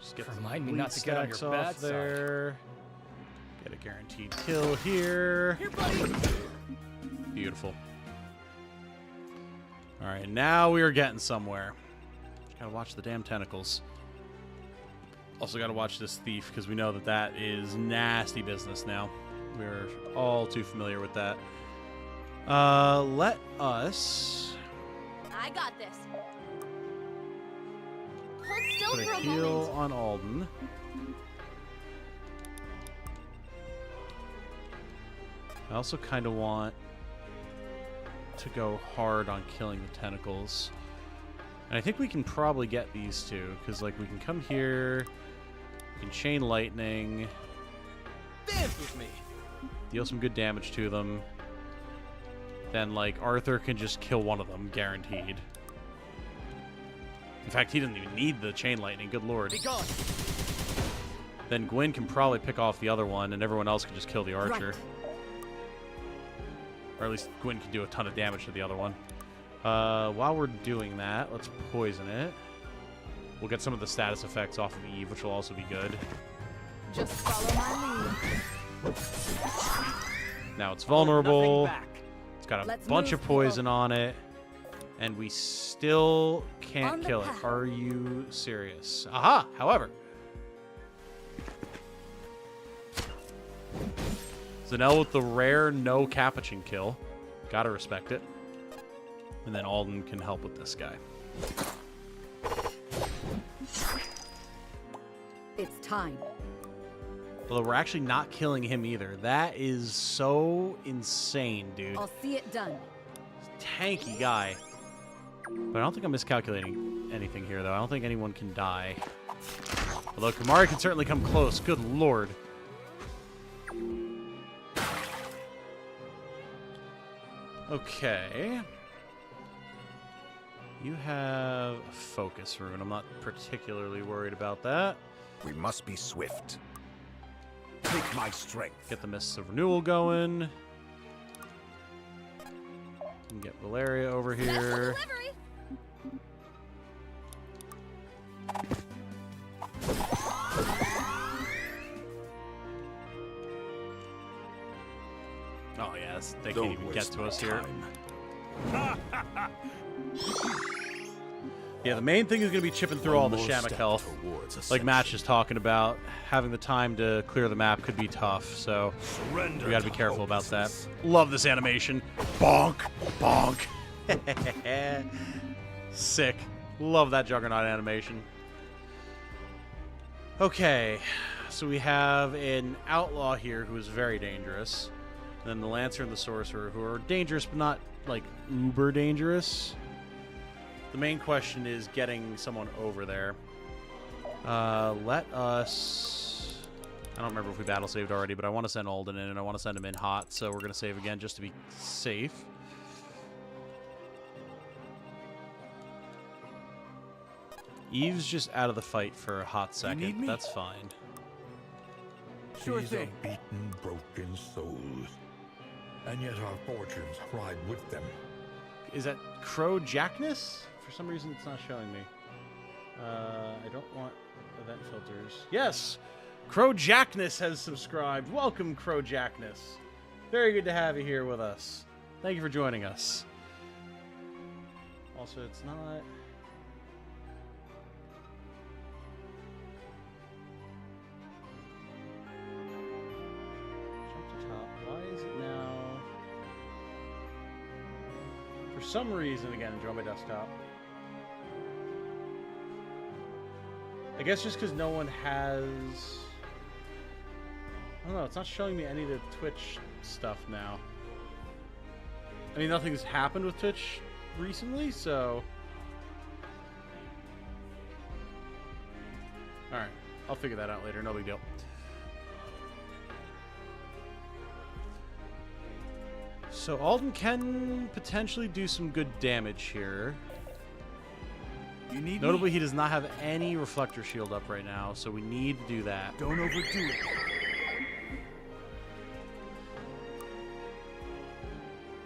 Just get Remind me the not to get on your stacks bad off side. there. Get a guaranteed kill here. Here, buddy. Beautiful. All right, now we are getting somewhere. Gotta watch the damn tentacles. Also gotta watch this thief because we know that that is nasty business now. We're all too familiar with that. Let us I got this. Hold still put for a a heal moment. on Alden. I also kind of want to go hard on killing the tentacles. And I think we can probably get these two, because like we can come here, we can chain lightning, Dance with me. deal some good damage to them. Then like Arthur can just kill one of them, guaranteed. In fact, he doesn't even need the chain lightning, good lord. Be gone. Then Gwyn can probably pick off the other one, and everyone else can just kill the archer. Right. Or at least Gwyn can do a ton of damage to the other one. While we're doing that, let's poison it. We'll get some of the status effects off of Eve, which will also be good. Just follow my lead. Now it's vulnerable. Nothing back. It's got a Let's bunch move, of poison on it. And we still can't On the kill it. path. Are you serious? Aha! However. Zanel with the rare no Capuchin kill. Gotta respect it. And then Alden can help with this guy. It's time. Although we're actually not killing him either. That is so insane, dude. I'll see it done. Tanky guy. But I don't think I'm miscalculating anything here, though. I don't think anyone can die. Although Kamari can certainly come close. Good lord. Okay. You have a focus rune. I'm not particularly worried about that. We must be swift. Take my strength. Get the Mists of Renewal going. And get Valeria over Special here. delivery. Oh, yes. They Don't can't even get waste to my us here. time. Yeah, the main thing is going to be chipping through all the One more Shamak step health. towards Like ascension. Matt's just talking about, having the time to clear the map could be tough, so Surrender we got to be to careful about that. hopelessness. Love this animation. Bonk, bonk. Sick. Love that Juggernaut animation. Okay, so we have an outlaw here who is very dangerous. And then the Lancer and the Sorcerer, who are dangerous, but not, like, uber dangerous. The main question is getting someone over there. Let us... I don't remember if we battle saved already, but I want to send Alden in, and I want to send him in hot, so we're going to save again just to be safe. Eve's just out of the fight for a hot second. need me? That's fine. Sure These thing. are beaten, broken souls. And yet our fortunes ride with them. Is that Crow Jackness? For some reason, it's not showing me. I don't want event filters. Yes! Crow Jackness has subscribed. Welcome, Crow Jackness. Very good to have you here with us. Thank you for joining us. Also, it's not... Jump to top. Why is it now... For some reason, again, enjoy my desktop. I guess just because no one has... I don't know, it's not showing me any of the Twitch stuff now. I mean, nothing's happened with Twitch recently, so... Alright, I'll figure that out later, no big deal. So Alden can potentially do some good damage here. You need Notably, me? he does not have any reflector shield up right now, so we need to do that. Don't overdo it.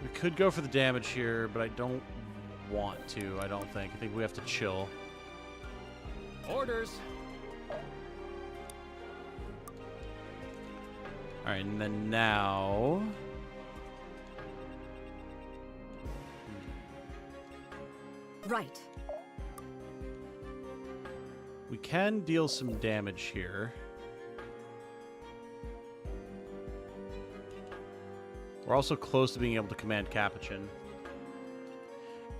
We could go for the damage here, but I don't want to, I don't think. I think we have to chill. Orders. Alright, and then now... Right. We can deal some damage here. We're also close to being able to command Capuchin.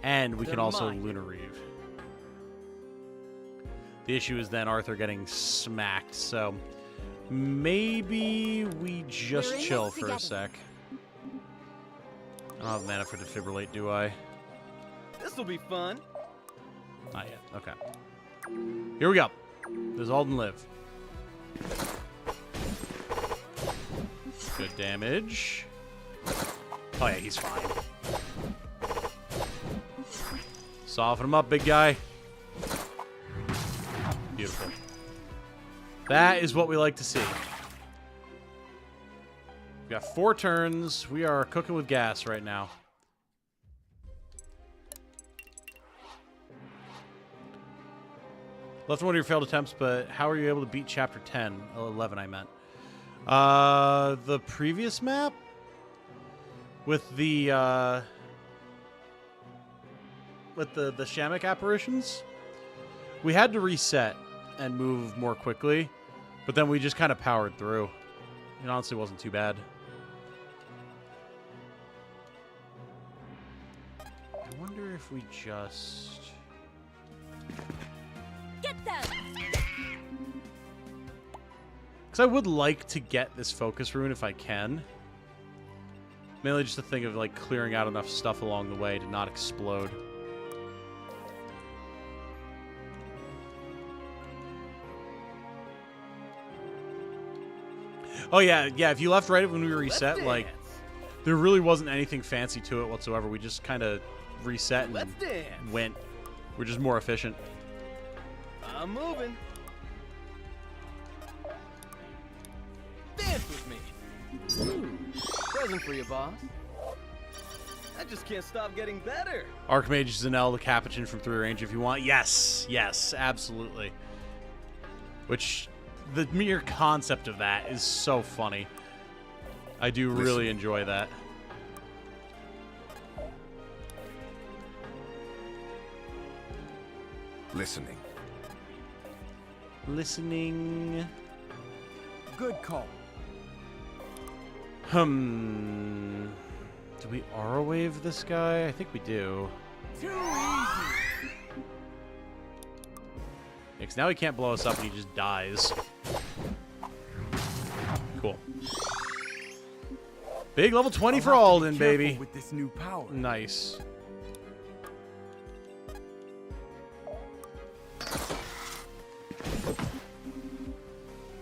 And we can also Lunar Reeve. The issue is then Arthur getting smacked, so maybe we just chill for a sec. I don't have mana for Defibrillate, do I? This'll be fun. Not yet. Okay. Here we go. Does Alden live? Good damage. Oh yeah, he's fine. Soften him up, big guy. Beautiful. That is what we like to see. We got 4 turns. We are cooking with gas right now. Left one of your failed attempts, but how are you able to beat Chapter 10? Oh, 11, I meant. The previous map? With the Shamak apparitions? We had to reset and move more quickly, but then we just kind of powered through. It honestly wasn't too bad. I wonder if we just... Get them! Because I would like to get this focus rune if I can. Mainly just to think of like clearing out enough stuff along the way to not explode. Oh yeah, if you left right when we reset, like there really wasn't anything fancy to it whatsoever. We just kind of reset and went. We're just more efficient. I'm moving. Dance with me. Present for you, boss. I just can't stop getting better. Archmage Zanel, the Capuchin from 3 range if you want. Yes, absolutely. Which, the mere concept of that is so funny. I do really enjoy that. Listening. Listening. Good call. Do we aura wave this guy? I think we do. Too easy. Because now he can't blow us up and he just dies. Cool. Big level 20 for Alden, baby. With this new power. Nice.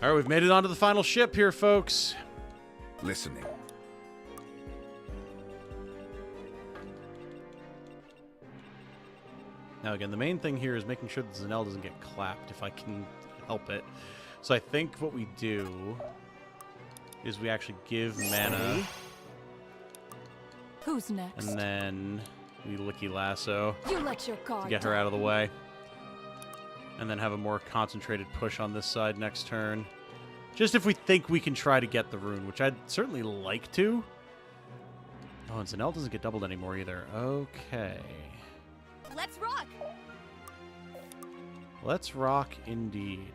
All right, we've made it onto the final ship here, folks. Listening. Now, again, the main thing here is making sure that Zanel doesn't get clapped if I can help it. So I think what we do is we actually give mana. Who's next? And then we Licky Lasso You let your guard to get her out of the way. And then have a more concentrated push on this side next turn. Just if we think we can try to get the rune, which I'd certainly like to. Oh, and Zanel doesn't get doubled anymore either. Okay. Let's rock. Let's rock indeed.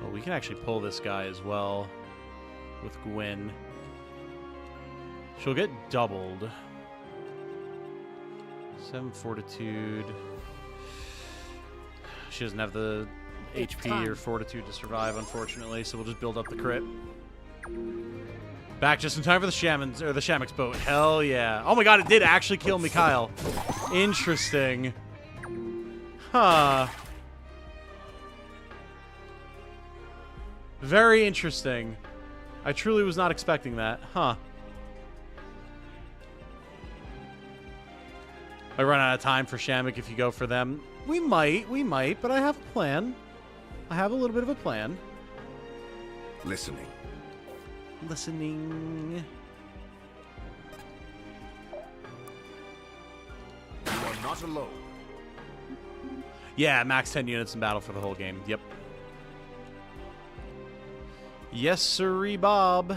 Well, we can actually pull this guy as well with Gwyn. She'll get doubled. 7 fortitude. She doesn't have the HP or fortitude to survive, unfortunately, so we'll just build up the crit. Back just in time for the Shaman's or the Shamek's boat. Hell yeah. Oh my god, it did actually kill Mikhail. Interesting. Huh. Very interesting. I truly was not expecting that. Huh. I run out of time for Shamek if you go for them. We might, but I have a plan. I have a little bit of a plan. Listening. Listening. You are not alone. Yeah, max 10 units in battle for the whole game. Yep. Yes, sirree, Bob.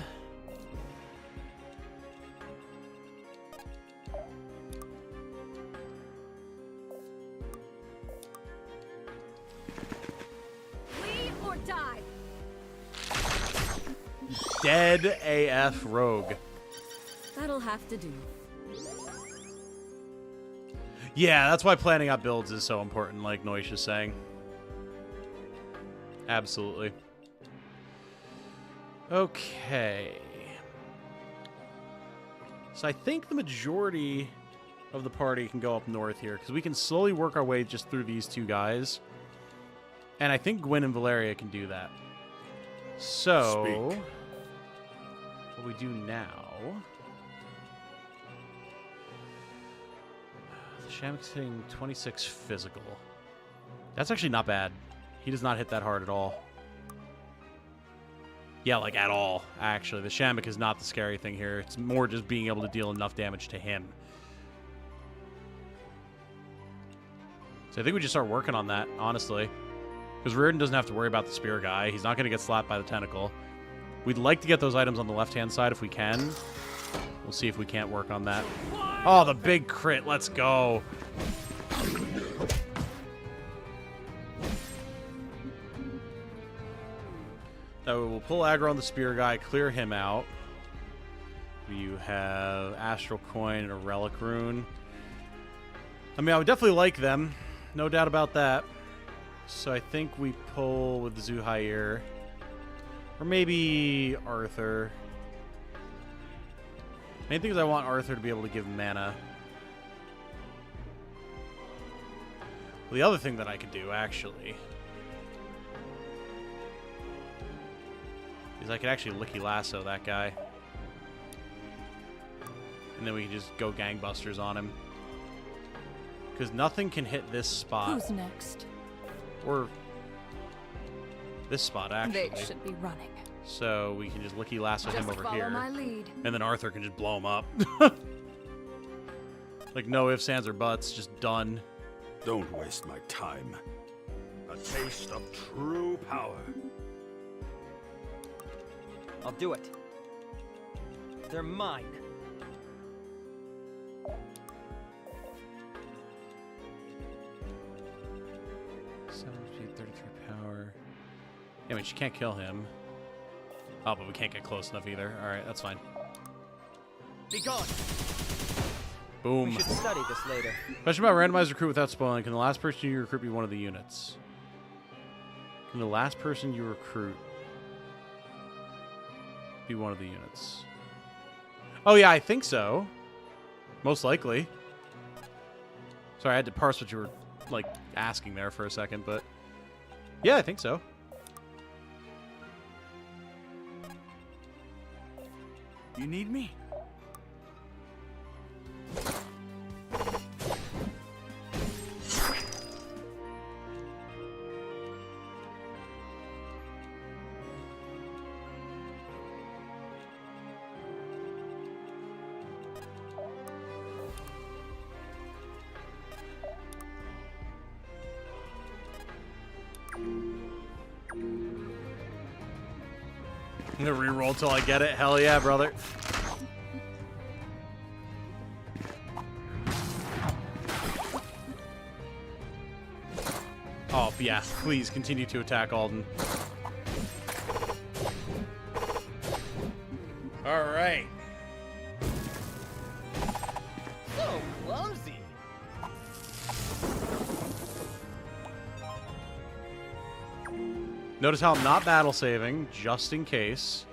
We or die. Dead AF rogue. That'll have to do. Yeah, that's why planning out builds is so important, like Noish is saying. Absolutely. Okay. So I think the majority of the party can go up north here, because we can slowly work our way just through these two guys. And I think Gwyn and Valeria can do that. So, Speak. what we do now... The Shamek's hitting 26 physical. That's actually not bad. He does not hit that hard at all. Yeah, like at all, actually. The Shamek is not the scary thing here. It's more just being able to deal enough damage to him. So I think we just start working on that, honestly. Because Reardon doesn't have to worry about the spear guy. He's not going to get slapped by the tentacle. We'd like to get those items on the left-hand side if we can. We'll see if we can't work on that. Oh, the big crit. Let's go. So we'll pull aggro on the spear guy, clear him out. You have Astral Coin and a Relic Rune. I mean, I would definitely like them. No doubt about that. So I think we pull with Zuhair. Or maybe Arthur. Main thing is I want Arthur to be able to give mana. Well, the other thing that I could do, actually, is I could actually Licky Lasso that guy. And then we can just go gangbusters on him. Because nothing can hit this spot. Who's next? Or this spot, actually. They should be running. So we can just Licky Lasso him over follow here. my lead. And then Arthur can just blow him up. Like no ifs, ands, or buts. Just done. Don't waste my time. A taste of true power. I'll do it. They're mine. Speed, 33 power. Yeah, I mean, she can't kill him. Oh, but we can't get close enough either. Alright, that's fine. Be gone. Boom. We should study this later. Question about randomized recruit without spoiling. Can the last person you recruit be one of the units? Can the last person you recruit be one of the units? Oh, yeah, I think so. Most likely. Sorry, I had to parse what you were, like, asking there for a second, but... Yeah, I think so. You need me? I'm gonna re-roll till I get it. Hell yeah, brother. Oh, yeah. Please continue to attack Alden. Alright. So clumsy. Notice how I'm not battle saving, just in case.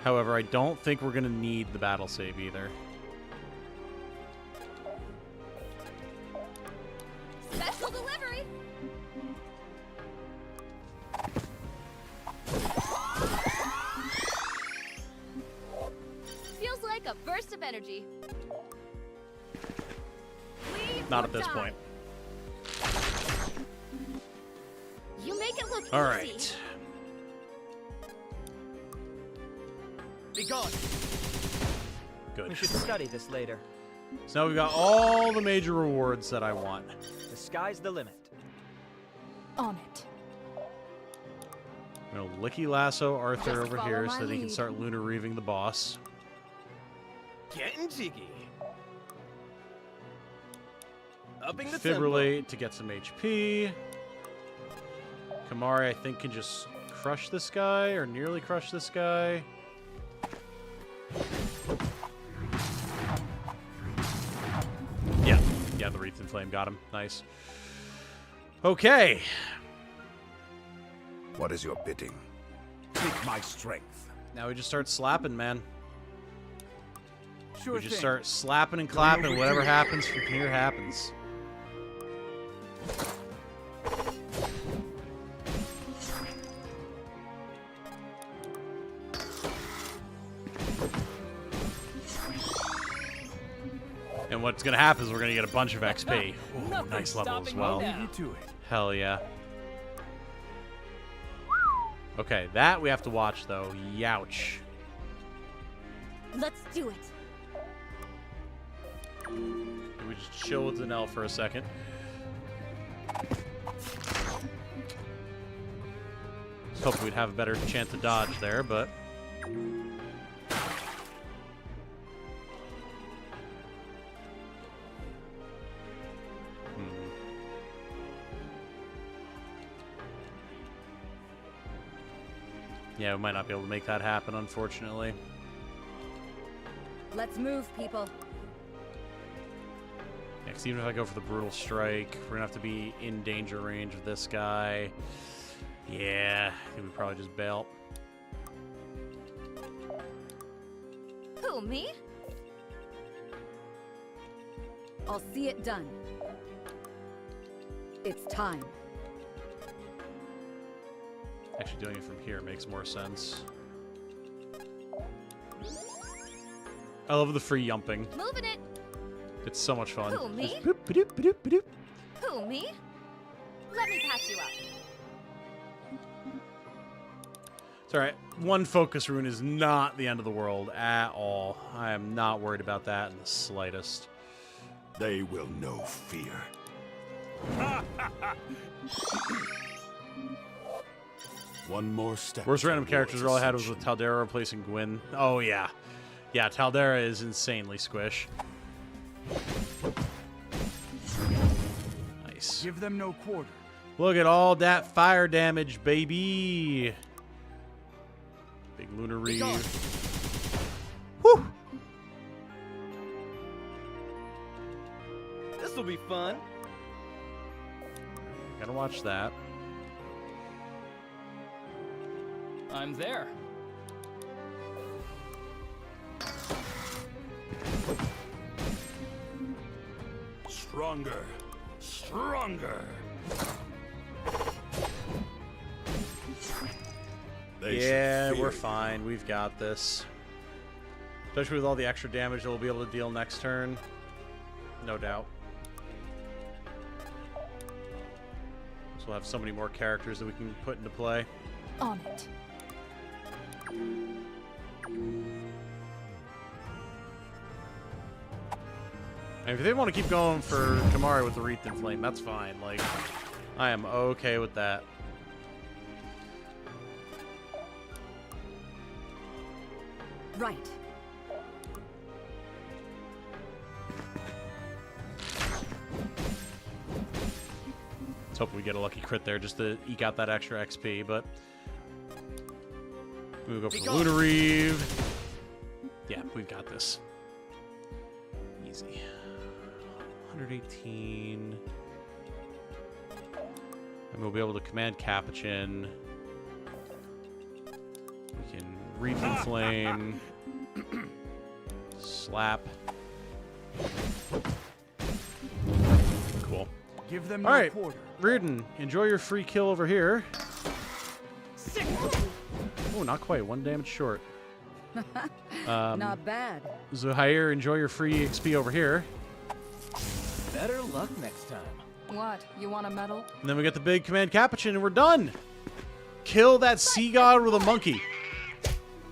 However, I don't think we're going to need the battle save either. Special delivery. Feels like a burst of energy. Not at this point. You make it look All easy. right. Be gone. Good. We should study this later. So now we've got all the major rewards that I want. The sky's the limit. On it. I'm gonna licky lasso Arthur Just over follow here my so that he can lead. start lunar reaving the boss. Getting jiggy. Upping the tempo. Fibrillate to get some HP. Kamari, I think, can just crush this guy, or nearly crush this guy. Yeah, the Wreath and Flame got him. Nice. Okay. What is your bidding? Seek my strength. Now we just start slapping, man. Sure We just thing. start slapping and clapping. Whatever happens from here happens. And what's going to happen is we're going to get a bunch of XP. Ooh, Nothing's nice level as stopping me well. now. Leave you to it. Hell yeah. Okay, that we have to watch, though. Youch. Let's do it. We just chill with Zanel for a second. Just hoping we'd have a better chance to dodge there, but... Yeah, we might not be able to make that happen, unfortunately. Let's move, people. Yeah, 'cause even if I go for the Brutal Strike, we're going to have to be in danger range of this guy. Yeah, I think we probably just bail. Who, me? I'll see it done. It's time. Actually, doing it from here makes more sense. I love the free yumping. Moving it. It's so much fun. Who, me? Just boop, ba-doop, ba-doop, ba-doop. Who, me? Let me patch you up. It's alright. One focus rune is not the end of the world at all. I am not worried about that in the slightest. They will know fear. One more step. Worst random characters towards all I had was with ascension. Taldera replacing Gwyn. Oh, yeah. Yeah, Taldera is insanely squish. Nice. Give them no quarter. Look at all that fire damage, baby. Big Lunar Reeve. Whew! This'll be fun. Gotta watch that. I'm there. Stronger. Stronger. Yeah, we're fine. We've got this. Especially with all the extra damage that we'll be able to deal next turn. No doubt. So we'll have so many more characters that we can put into play. On it. And if they want to keep going for Kamari with the Wreath and Flame, that's fine. Like, I am okay with that. Right. Let's hope we get a lucky crit there just to eke out that extra XP, but we'll go for the Lunar Reeve. Yeah, we've got this. Easy. 118. And we'll be able to command Capuchin. We can Wreath and Flame. Slap. Cool. Give them All no right, quarter. Reardon, enjoy your free kill over here. Oh, not quite. 1 damage short. Not bad. Zuhair, enjoy your free XP over here. Better luck next time. What? You want a medal? And then we get the big command Capuchin, and we're done. Kill that sea god with a monkey.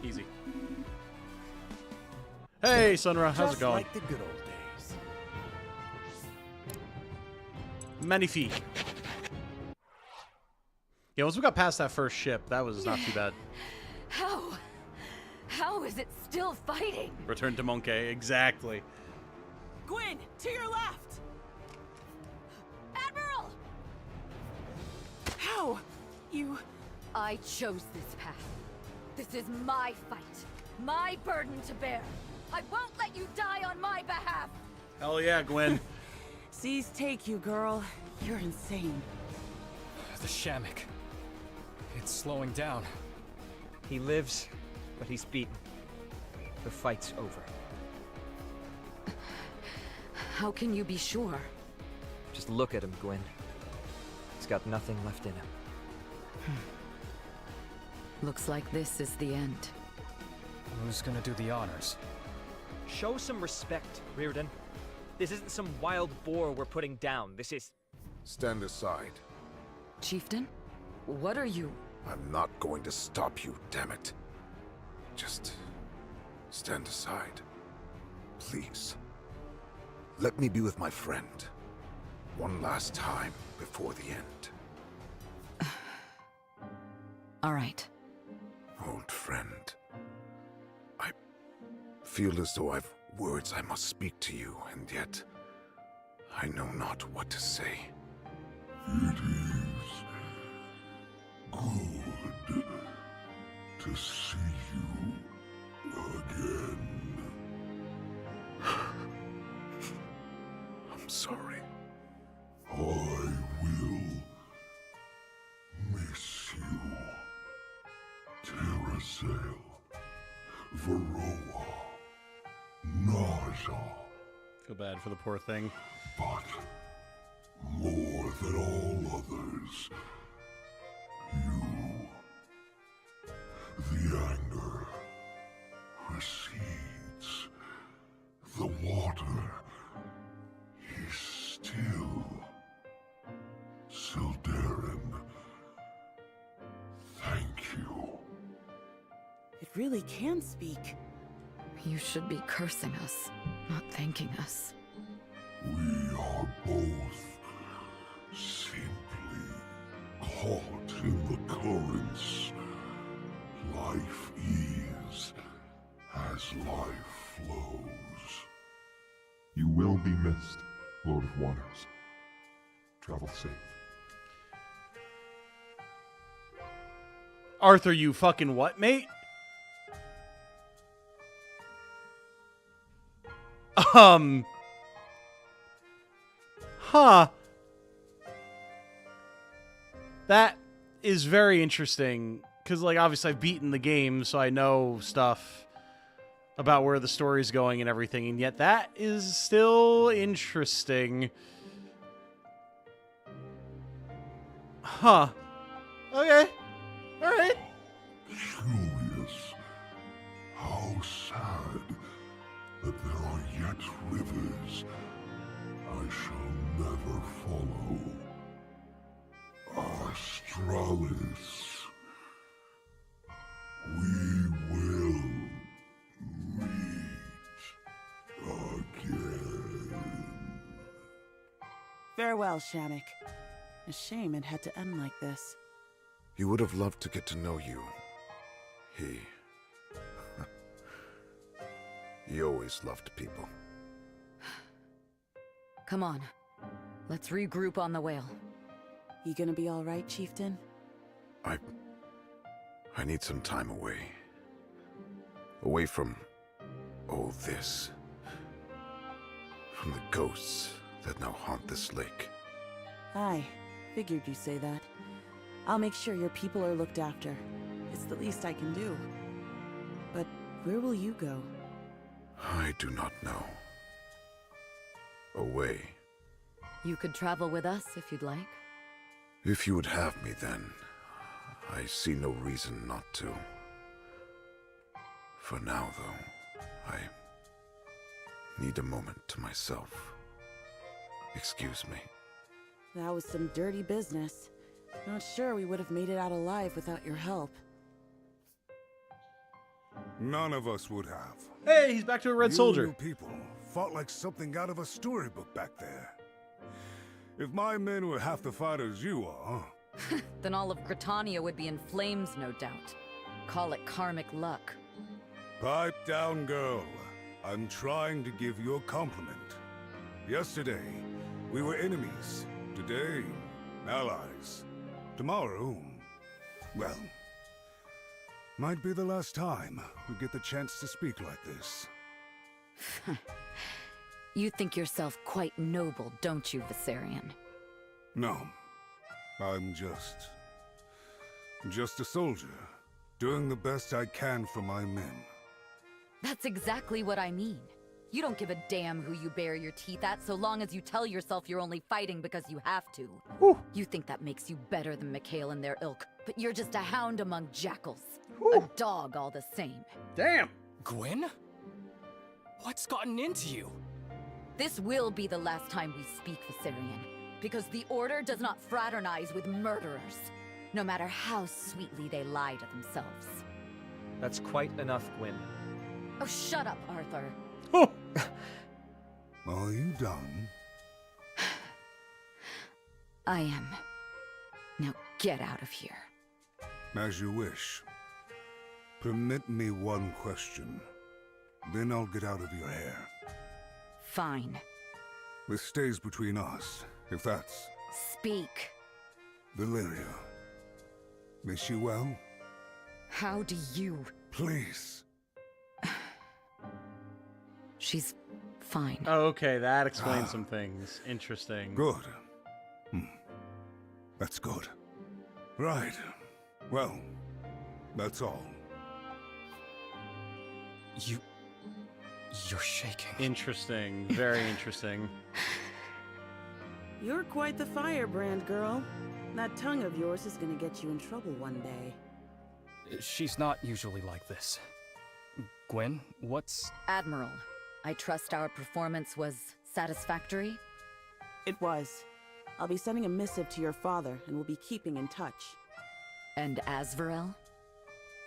Easy. Hey, Sunra, how's it going? Like the good old days. Magnifique. Yeah, once we got past that first ship, that was not too bad. How is it still fighting? Return to Monkey, exactly. Gwyn, to your left! Admiral! How? You... I chose this path. This is my fight. My burden to bear. I won't let you die on my behalf. Hell yeah, Gwen. Seas take you, girl. You're insane. The Shamik. It's slowing down. He lives, but he's beaten. The fight's over. How can you be sure? Just look at him, Gwyn. He's got nothing left in him. Looks like this is the end. Who's gonna do the honors? Show some respect, Reardon. This isn't some wild boar we're putting down. This is... Stand aside. Chieftain? What are you? I'm not going to stop you, damn it. Just stand aside. Please. Let me be with my friend. One last time before the end. All right. Old friend. I feel as though I've words I must speak to you, and yet I know not what to say. It is good to see you again. I'm sorry. I will miss you. Terrasail, Varroa, Naja. Feel bad for the poor thing. But more than all others, you. The anger recedes. The water is still. Sildarin, thank you. It really can speak. You should be cursing us, not thanking us. We are both simply caught in the currents life is as life flows. You will be missed, Lord of Waters. Travel safe. Arthur, you fucking what, mate? Huh. That is very interesting, because, like, obviously I've beaten the game, so I know stuff about where the story's going and everything, and yet that is still interesting. Huh. Okay. Alright. Curious. How sad that there are yet rivers I shall never follow. Australis. We will meet again. Farewell, Shamik. A shame it had to end like this. He would have loved to get to know you. He always loved people. Come on. Let's regroup on the whale. You gonna be alright, Chieftain? I need some time away. Away from all this. From the ghosts that now haunt this lake. Aye, figured you'd say that. I'll make sure your people are looked after. It's the least I can do. But where will you go? I do not know. Away. You could travel with us if you'd like. If you would have me, then I see no reason not to. For now, though, I need a moment to myself. Excuse me. That was some dirty business. Not sure we would have made it out alive without your help. None of us would have. Hey, he's back to a red soldier. You people fought like something out of a storybook back there. If my men were half the fighters you are... Then all of Gritania would be in flames, no doubt. Call it karmic luck. Pipe down, girl. I'm trying to give you a compliment. Yesterday, we were enemies. Today, allies. Tomorrow, well, might be the last time we get the chance to speak like this. You think yourself quite noble, don't you, Viserion? No. I'm just a soldier, doing the best I can for my men. That's exactly what I mean. You don't give a damn who you bare your teeth at so long as you tell yourself you're only fighting because you have to. Whew. You think that makes you better than Mikhail and their ilk, but you're just a hound among jackals. Whew. A dog all the same. Damn! Gwen? What's gotten into you? This will be the last time we speak, Viserion, because the Order does not fraternize with murderers, no matter how sweetly they lie to themselves. That's quite enough, Gwen. Oh, shut up, Arthur. Oh. Are you done? I am. Now get out of here. As you wish. Permit me one question. Then I'll get out of your hair. Fine. This stays between us, if that's... Speak. Valeria. Is she well? How do you... Please. She's fine. Oh, okay, that explains some things. Interesting. Good. That's good. Right. Well, that's all. You're shaking. Interesting. Very interesting. You're quite the firebrand, girl. That tongue of yours is gonna get you in trouble one day. She's not usually like this. Gwen, what's... Admiral, I trust our performance was satisfactory? It was. I'll be sending a missive to your father, and we'll be keeping in touch. And Asvarel?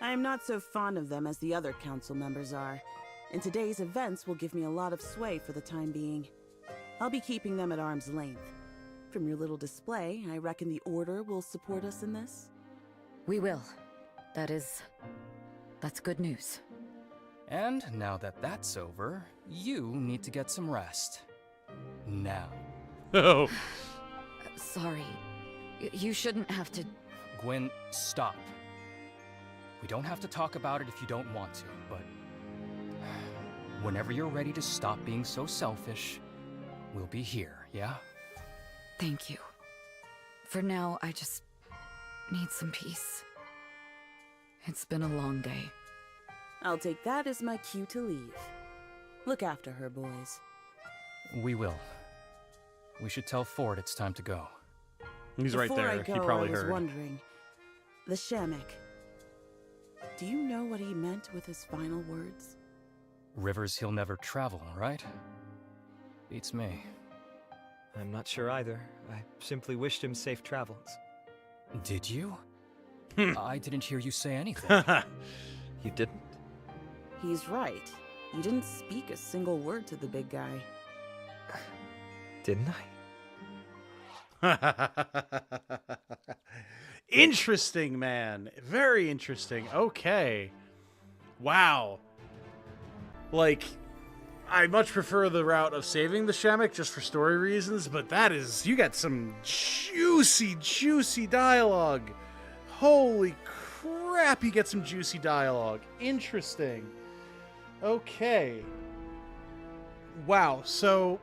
I am not so fond of them as the other council members are, and today's events will give me a lot of sway for the time being. I'll be keeping them at arm's length. From your little display, I reckon the Order will support us in this? We will. That is That's good news. And now that that's over, you need to get some rest. Now. Oh. Sorry. You shouldn't have to... Gwen, stop. We don't have to talk about it if you don't want to, but... whenever you're ready to stop being so selfish, we'll be here, yeah? Thank you. For now, I just need some peace. It's been a long day. I'll take that as my cue to leave. Look after her, boys. We will. We should tell Ford it's time to go. He's right Before there. I go, He probably I was heard. wondering, the Shamek. Do you know what he meant with his final words? Rivers he'll never travel, right? Beats me. I'm not sure either. I simply wished him safe travels. Did you? I didn't hear you say anything. You didn't? He's right. You didn't speak a single word to the big guy. Didn't I? Interesting, man. Very interesting. Okay. Wow. Like, I much prefer the route of saving the Shamek just for story reasons, but that is, you got some juicy, juicy dialogue. Holy crap, you get some juicy dialogue. Interesting. Okay. Wow, so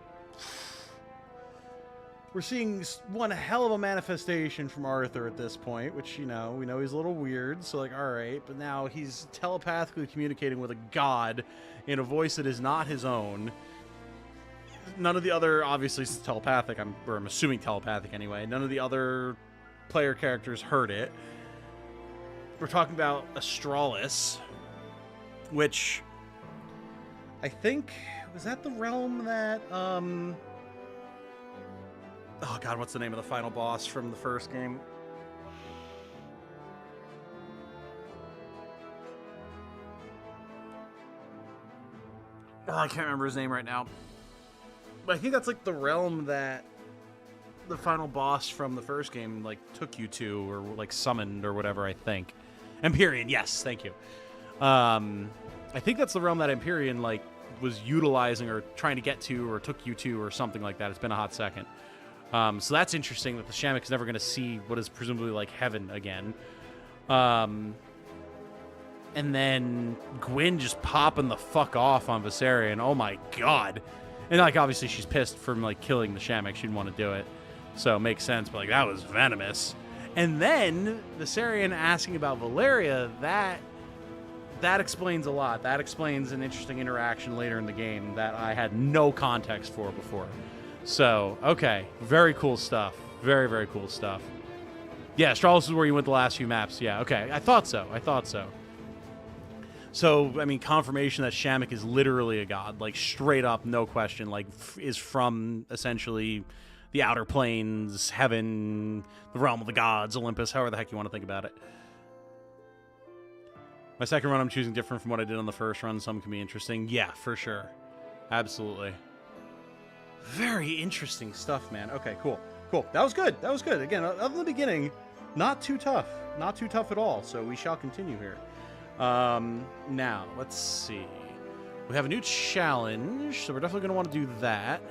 we're seeing one hell of a manifestation from Arthur at this point, which, you know, we know he's a little weird, so like, all right, but now he's telepathically communicating with a god in a voice that is not his own. None of the other, obviously it's telepathic, I'm assuming telepathic anyway, none of the other player characters heard it. We're talking about Astralis, which I think, was that the realm that, oh god, what's the name of the final boss from the first game? Oh, I can't remember his name right now. But I think that's like the realm that the final boss from the first game like took you to, or like summoned or whatever, I think. Empyrean, yes, thank you. I think that's the realm that Empyrean like was utilizing or trying to get to or took you to or something like that. It's been a hot second. So that's interesting that the Shamek is never going to see what is presumably like heaven again. And then Gwen just popping the fuck off on Viserion. Oh my god. And like obviously she's pissed from like killing the Shamek. She didn't want to do it. So it makes sense, but like that was venomous. And then Viserion asking about Valeria, that explains a lot. That explains an interesting interaction later in the game that I had no context for before. So, okay. Very cool stuff. Very, very cool stuff. Yeah, Astralis is where you went the last few maps. Yeah, okay. I thought so. So, I mean, confirmation that Shamek is literally a god. Like, straight up, no question. Like, is from, essentially, the Outer Planes, heaven, the realm of the gods, Olympus, however the heck you want to think about it. My second run, I'm choosing different from what I did on the first run. Some can be interesting. Yeah, for sure. Absolutely. Very interesting stuff, man. Okay, cool. Cool. That was good. That was good. Again, other than the beginning, not too tough. Not too tough at all. So we shall continue here. Now, let's see. We have a new challenge, so we're definitely going to want to do that.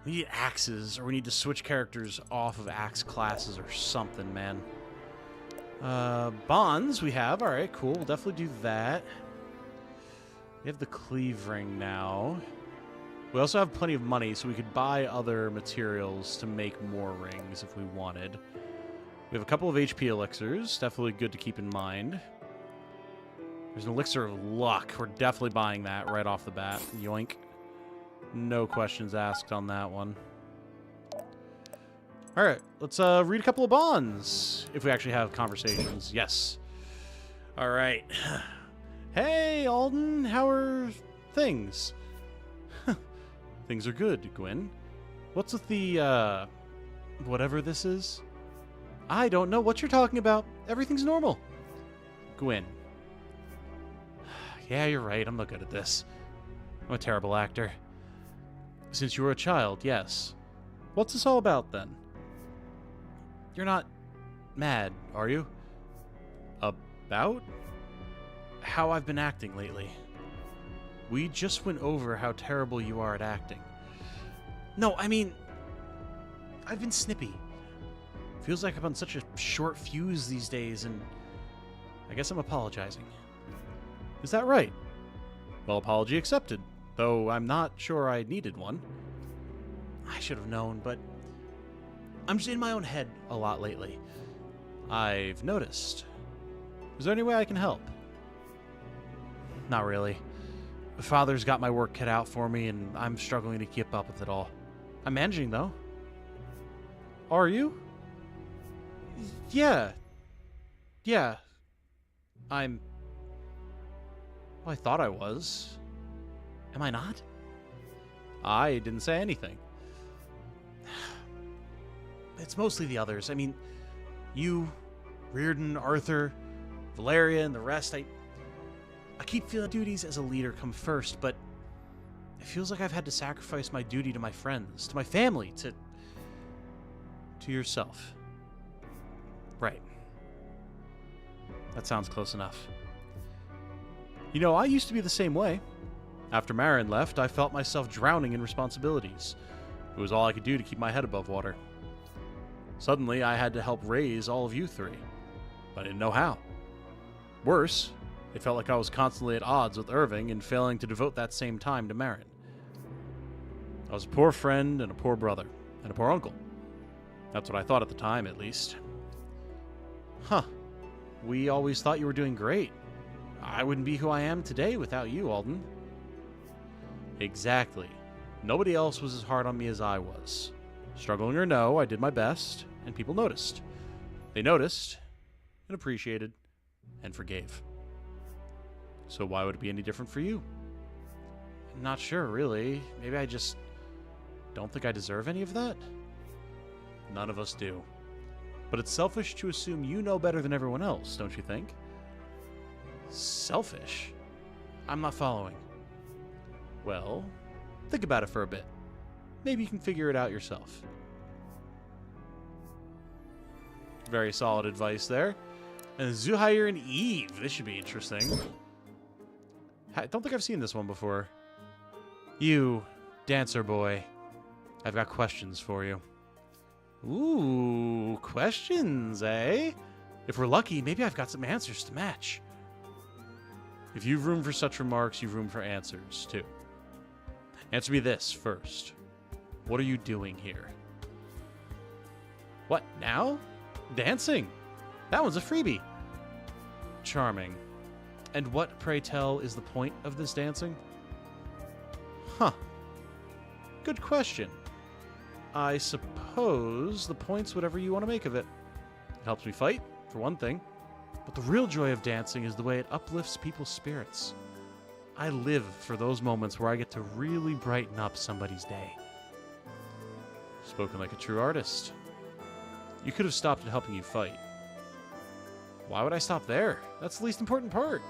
We need axes, or we need to switch characters off of axe classes or something, man. Bonds we have. All right, cool. We'll definitely do that. We have the cleave ring now. We also have plenty of money, so we could buy other materials to make more rings if we wanted. We have a couple of HP elixirs. Definitely good to keep in mind. There's an elixir of luck. We're definitely buying that right off the bat. Yoink. No questions asked on that one. All right, let's read a couple of bonds, if we actually have conversations. Yes. All right. Hey, Alden, how are things? Things are good, Gwen. What's with the, whatever this is? I don't know what you're talking about. Everything's normal. Gwen. Yeah, you're right. I'm not good at this. I'm a terrible actor. Since you were a child, yes. What's this all about, then? You're not mad, are you? About how I've been acting lately. We just went over how terrible you are at acting. No, I mean, I've been snippy. Feels like I'm on such a short fuse these days, and I guess I'm apologizing. Is that right? Well, apology accepted, though I'm not sure I needed one. I should have known, but I'm just in my own head a lot lately. I've noticed. Is there any way I can help? Not really. Father's got my work cut out for me, and I'm struggling to keep up with it all. I'm managing, though. Are you? Yeah. Yeah. Well, I thought I was. Am I not? I didn't say anything. It's mostly the others. I mean, you, Reardon, Arthur, Valeria, and the rest. I keep feeling duties as a leader come first, but it feels like I've had to sacrifice my duty to my friends, to my family, to yourself. Right. That sounds close enough. You know, I used to be the same way. After Marin left, I felt myself drowning in responsibilities. It was all I could do to keep my head above water. Suddenly, I had to help raise all of you three. But I didn't know how. Worse, it felt like I was constantly at odds with Irving and failing to devote that same time to Marin. I was a poor friend and a poor brother, and a poor uncle. That's what I thought at the time, at least. Huh. We always thought you were doing great. I wouldn't be who I am today without you, Alden. Exactly. Nobody else was as hard on me as I was. Struggling or no, I did my best, and people noticed. They noticed, and appreciated, and forgave. So why would it be any different for you? I'm not sure, really. Maybe I just don't think I deserve any of that? None of us do. But it's selfish to assume you know better than everyone else, don't you think? Selfish? I'm not following. Well, think about it for a bit. Maybe you can figure it out yourself. Very solid advice there. And Zuhair and Eve. This should be interesting. I don't think I've seen this one before. You, dancer boy. I've got questions for you. Ooh, questions, eh? If we're lucky, maybe I've got some answers to match. If you've room for such remarks, you've room for answers, too. Answer me this first. What are you doing here? What, now? Dancing? That one's a freebie. Charming. And what, pray tell, is the point of this dancing? Huh. Good question. I suppose the point's whatever you want to make of it. It helps me fight, for one thing. But the real joy of dancing is the way it uplifts people's spirits. I live for those moments where I get to really brighten up somebody's day. Spoken like a true artist. You could have stopped at helping you fight. Why would I stop there? That's the least important part.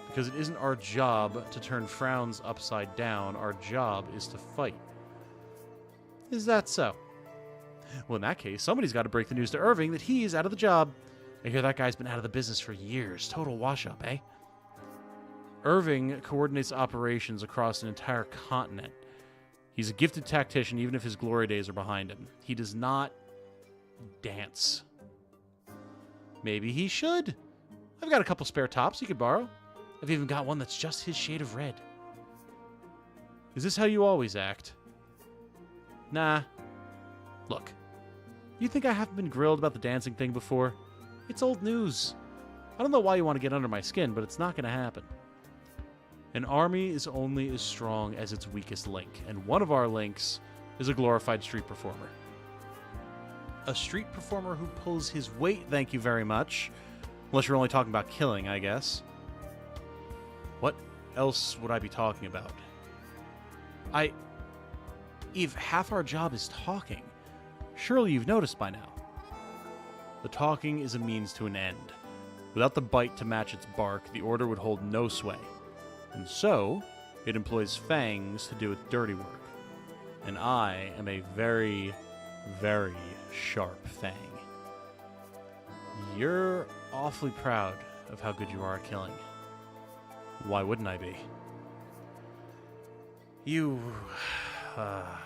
Because it isn't our job to turn frowns upside down. Our job is to fight. Is that so? Well, in that case, somebody's got to break the news to Irving that he is out of the job. I hear that guy's been out of the business for years. Total wash-up, eh? Irving coordinates operations across an entire continent. He's a gifted tactician, even if his glory days are behind him. He does not dance. Maybe he should. I've got a couple spare tops you could borrow. I've even got one that's just his shade of red. Is this how you always act? Nah. Look, you think I haven't been grilled about the dancing thing before? It's old news. I don't know why you want to get under my skin, but it's not going to happen. An army is only as strong as its weakest link, and one of our links is a glorified street performer. A street performer who pulls his weight, thank you very much. Unless you're only talking about killing, I guess. What else would I be talking about? If half our job is talking, surely you've noticed by now. The talking is a means to an end. Without the bite to match its bark, the Order would hold no sway. And so, it employs fangs to do its dirty work. And I am a very, very sharp fang. You're awfully proud of how good you are at killing. Why wouldn't I be? You... are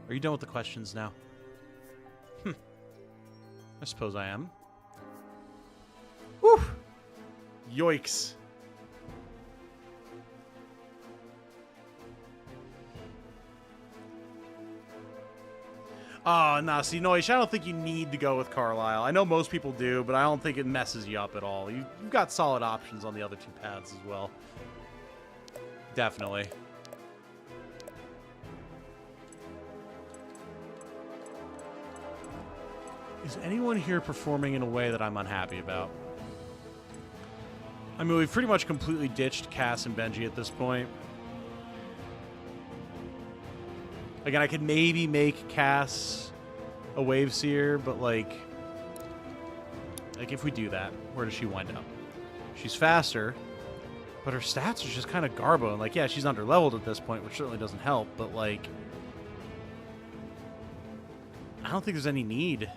you done with the questions now? I suppose I am. Whew! Yoicks. Oh, nah, see, Noish, I don't think you need to go with Carlisle. I know most people do, but I don't think it messes you up at all. You've got solid options on the other two paths as well. Definitely. Is anyone here performing in a way that I'm unhappy about? I mean, we've pretty much completely ditched Cass and Benji at this point. Again, I could maybe make Cass a Wave Seer, but like if we do that, where does she wind up? She's faster, but her stats are just kind of garbo. And like, yeah, she's under-leveled at this point, which certainly doesn't help, but like, I don't think there's any need.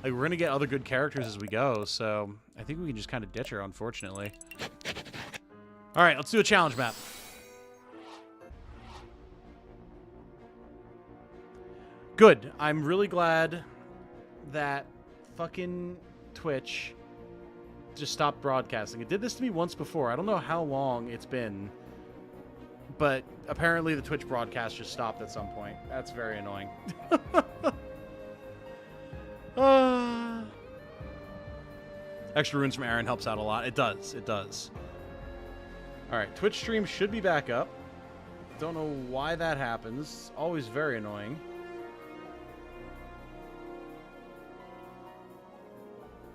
Like, we're going to get other good characters as we go, so I think we can just kind of ditch her, unfortunately. All right, let's do a challenge map. Good. I'm really glad that fucking Twitch just stopped broadcasting. It did this to me once before. I don't know how long it's been, but apparently the Twitch broadcast just stopped at some point. That's very annoying. Extra runes from Aaron helps out a lot. It does. It does. All right. Twitch stream should be back up. Don't know why that happens. Always very annoying.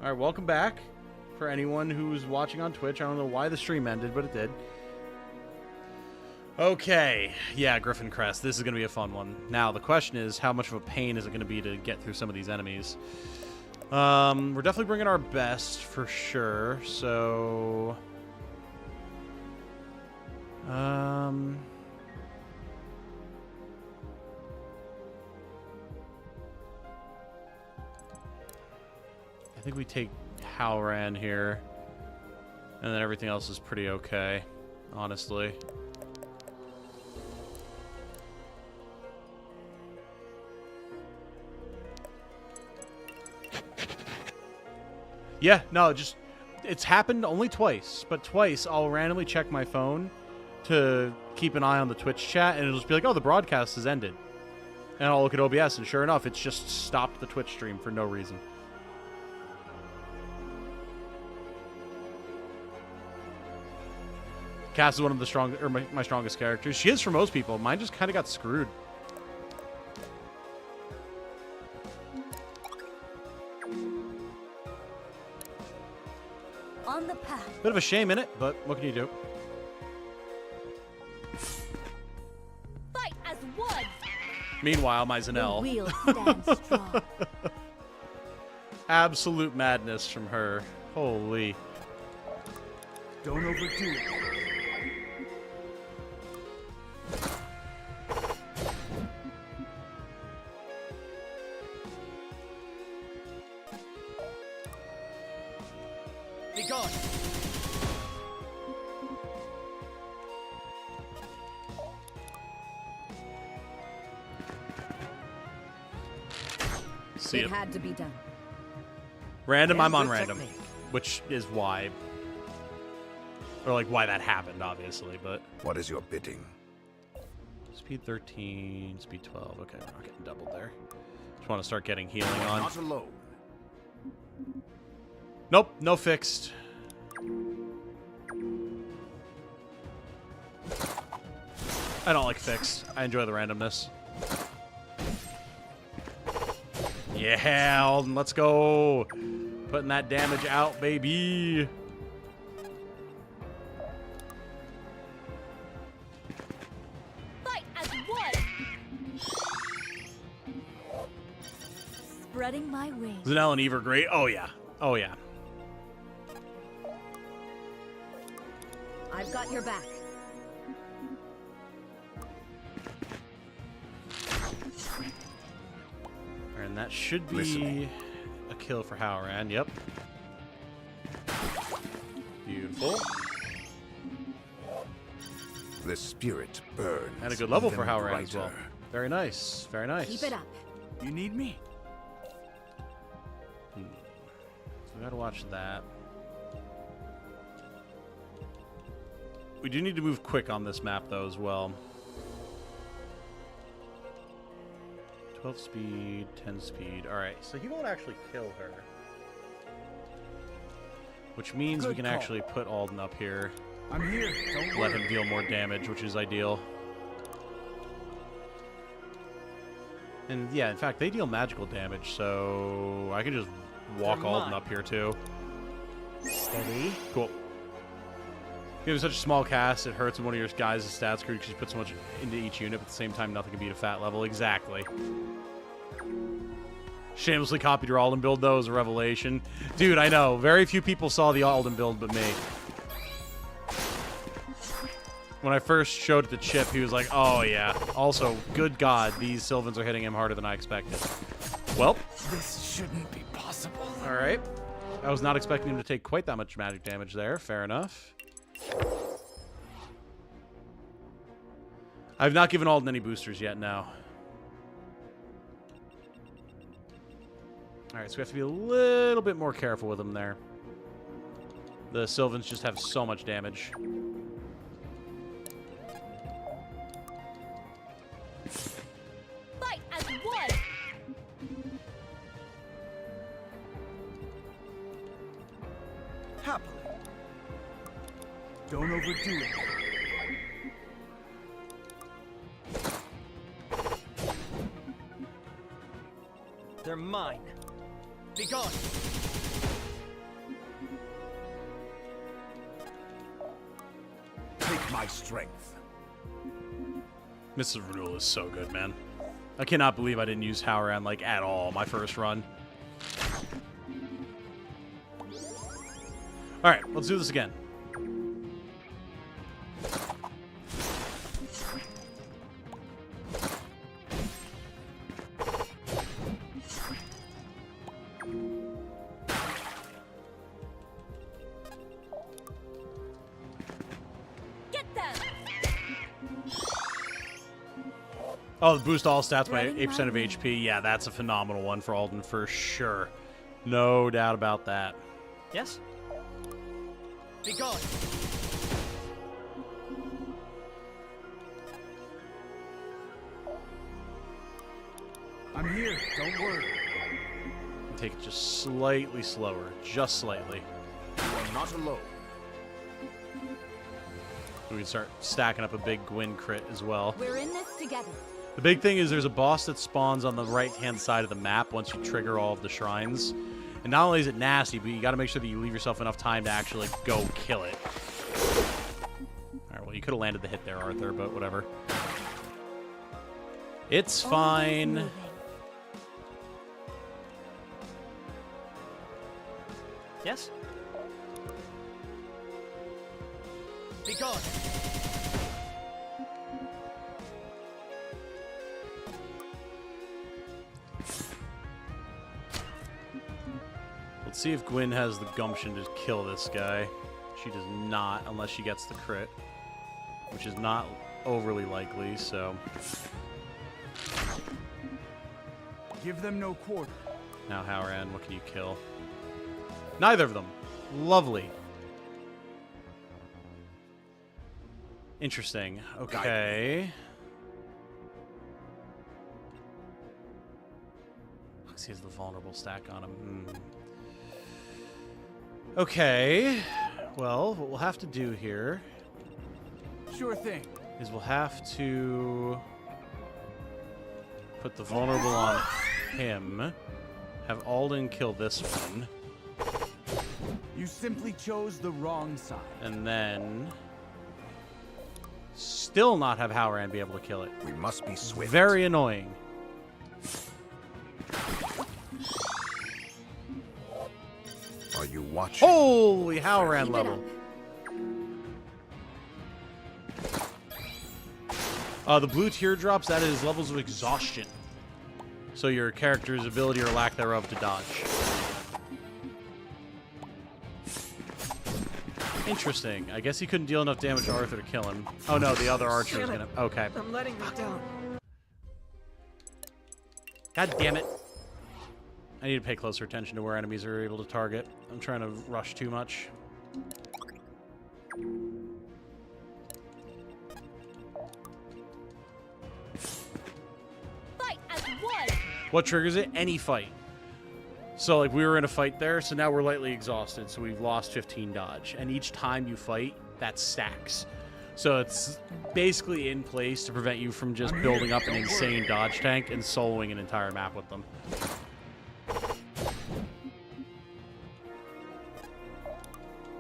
All right. Welcome back for anyone who's watching on Twitch. I don't know why the stream ended, but it did. Okay. Yeah, Griffin Crest. This is going to be a fun one. Now, the question is, how much of a pain is it going to be to get through some of these enemies? We're definitely bringing our best for sure. So, I think we take Halran here, and then everything else is pretty okay, honestly. Yeah, no, just, it's happened only twice, but twice I'll randomly check my phone to keep an eye on the Twitch chat, and it'll just be like, oh, the broadcast has ended. And I'll look at OBS, and sure enough, it's just stopped the Twitch stream for no reason. Cass is one of the strongest, or my strongest characters. She is for most people. Mine just kind of got screwed. On the path. Bit of a shame in it, but what can you do? Fight as one. Meanwhile, my Zanelle. The wheel stands strong. Absolute madness from her. Holy. Don't overdo it. Be gone. See It it. had to be done. Random, I'm on Good random. technique. Which is why. Or like why that happened, obviously, but. What is your bidding? Speed 13, speed 12. Okay, we're not getting doubled there. Just want to start getting healing on. Not alone. Nope, no fixed. I don't like fixed. I enjoy the randomness. Yeah, Alden, let's go. Putting that damage out, baby. Fight as one. Spreading my wings. Zanelle and Eve are great. Oh, yeah. Oh, yeah. I've got your back. And that should be Listen. a kill for Howran. Yep. Beautiful. The spirit burns. And a good level even for Howran as well. brighter. Very nice. Very nice. Keep it up. You need me? So we gotta watch that. We do need to move quick on this map, though, as well. 12 speed, 10 speed. Alright, so he won't actually kill her. Which means we Good can call. actually put Alden up here. I'm here. Don't Let worry. him deal more damage, which is ideal. And yeah, in fact, they deal magical damage, so I can just walk They're Alden mine. up here, too. Steady. Cool. It was such a small cast, it hurts when one of your guys' stats screwed because you put so much into each unit, but at the same time, nothing can beat a fat level. Exactly. Shamelessly copied your Alden build, though, as a revelation. Dude, I know. Very few people saw the Alden build but me. When I first showed it to Chip, he was like, oh, yeah. Also, good God, these Sylvans are hitting him harder than I expected. Well. This shouldn't be possible. All right. I was not expecting him to take quite that much magic damage there. Fair enough. I've not given Alden any boosters yet, no. Alright, so we have to be a little bit more careful with him there. The Sylvans just have so much damage. Fight as one! Happily. Don't overdo it. They're mine. Be gone. Take my strength. Mrs. Renewal is so good, man. I cannot believe I didn't use Howran, like, at all my first run. Alright, let's do this again. Get them! Oh, the boost all stats by 8% of HP. Yeah, that's a phenomenal one for Alden for sure. No doubt about that. Yes? Be gone. I'm here. Don't worry. Take it just slightly slower. Just slightly. You are not alone. We can start stacking up a big Gwyn crit as well. We're in this together. The big thing is there's a boss that spawns on the right-hand side of the map once you trigger all of the shrines. And not only is it nasty, but you got to make sure that you leave yourself enough time to actually go kill it. Alright, well, you could have landed the hit there, Arthur, but whatever. It's fine. Yes? Be gone. Let's see if Gwyn has the gumption to kill this guy. She does not, unless she gets the crit, which is not overly likely, so... Give them no quarter. Now, Howran, what can you kill? Neither of them. Lovely. Interesting. Okay. Let's see, has the vulnerable stack on him. Okay. Well, what we'll have to do here Sure thing. is we'll have to put the vulnerable on him. Have Alden kill this one. You simply chose the wrong side. And then still not have Howran be able to kill it. We must be swift. Very annoying. Are you watching? Holy Howran level. The blue teardrops, that is levels of exhaustion. So your character's ability or lack thereof to dodge. Interesting. I guess he couldn't deal enough damage to Arthur to kill him. Oh no, the other archer is gonna... Okay. I'm letting them down. God damn it. I need to pay closer attention to where enemies are able to target. I'm trying to rush too much. Fight as one. What triggers it? Any fight. So, like, we were in a fight there, so now we're lightly exhausted, so we've lost 15 dodge. And each time you fight, that stacks. So it's basically in place to prevent you from just building up an insane dodge tank and soloing an entire map with them.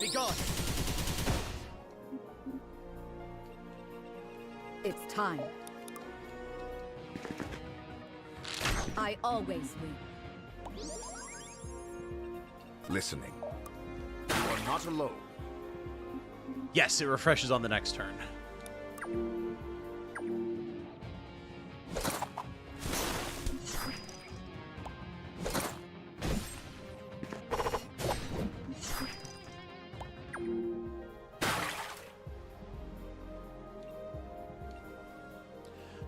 Be gone. It's time. I always win. Listening. You are not alone. Yes, it refreshes on the next turn.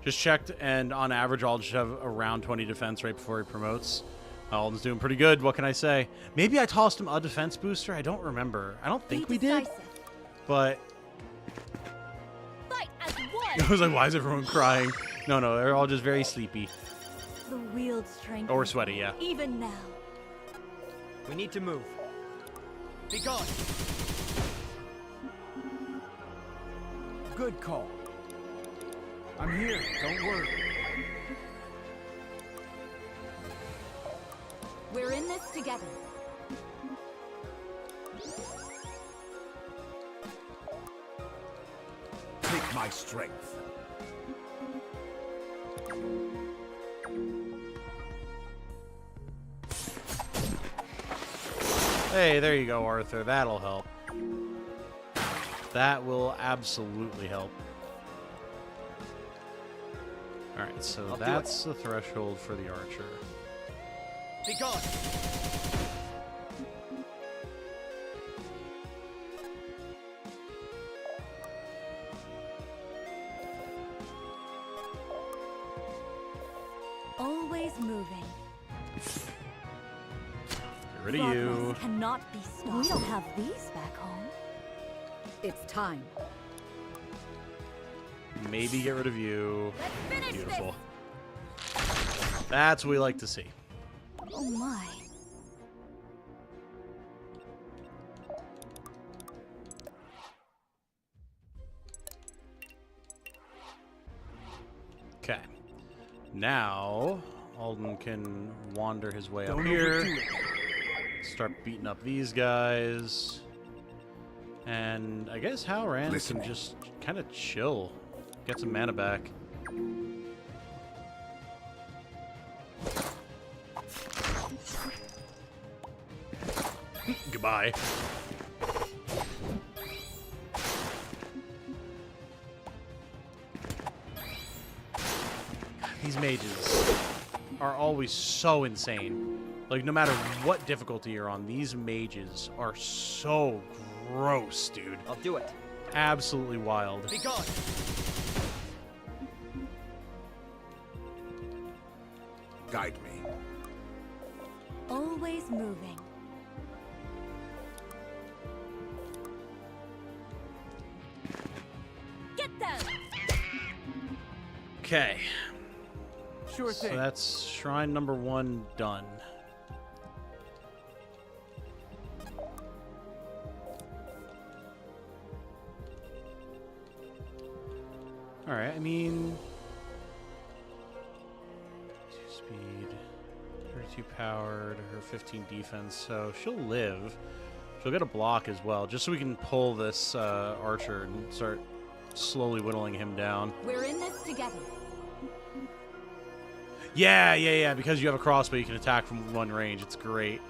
Just checked, and on average, I'll just have around 20 defense right before he promotes. Alden's doing pretty good. What can I say? Maybe I tossed him a defense booster. I don't remember. I don't think we did. But Fight as one. I was like, why is everyone crying? No, they're all just very sleepy. The wield strength. Or sweaty, yeah. Even now. We need to move. Be gone. Good call. I'm here, don't worry. We're in this together. Take my strength. Hey, there you go, Arthur. That'll help. That will absolutely help. Alright, so that's the threshold for the archer. Be gone. Always moving. Get rid of you. Cannot be stopped. We don't have these back home. It's time. Maybe get rid of you. Let's finish Beautiful. That's what we like to see. this. Oh my. Okay. Now, Alden can wander his way up Don't here. overdo it. Start beating up these guys. And I guess Halran can just kind of chill. Get some mana back. Goodbye. These mages are always so insane. Like, no matter what difficulty you're on, these mages are so gross, dude. I'll do it. Absolutely wild. Be gone. Guide me. Always moving. Get them. Okay. Sure So thing. that's shrine number 1 done. Alright, I mean... 2 speed, 32 power to her 15 defense, so she'll live. She'll get a block as well, just so we can pull this archer and start slowly whittling him down. We're in this together. Yeah, because you have a crossbow, you can attack from one range. It's great.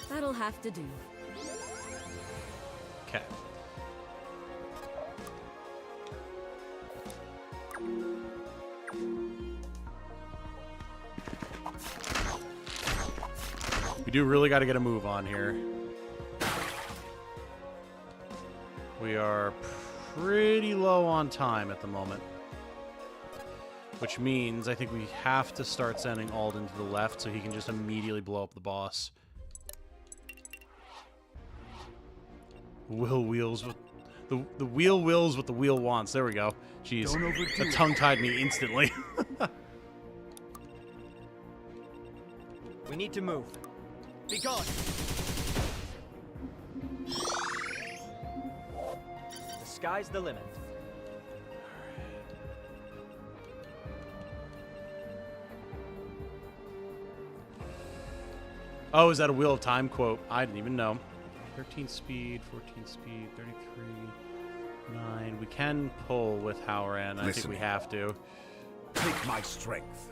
That'll have to do. Okay. We do really got to get a move on here. We are pretty low on time at the moment. Which means I think we have to start sending Alden to the left so he can just immediately blow up the boss. Will wheels with... The wheel wills what the wheel wants. There we go. Jeez. That tongue-tied me instantly. We need to move. Be gone! The sky's the limit. Oh, is that a Wheel of Time quote? I didn't even know. 13 speed, 14 speed, 33, 9. We can pull with Howran. I think we have to. Take my strength.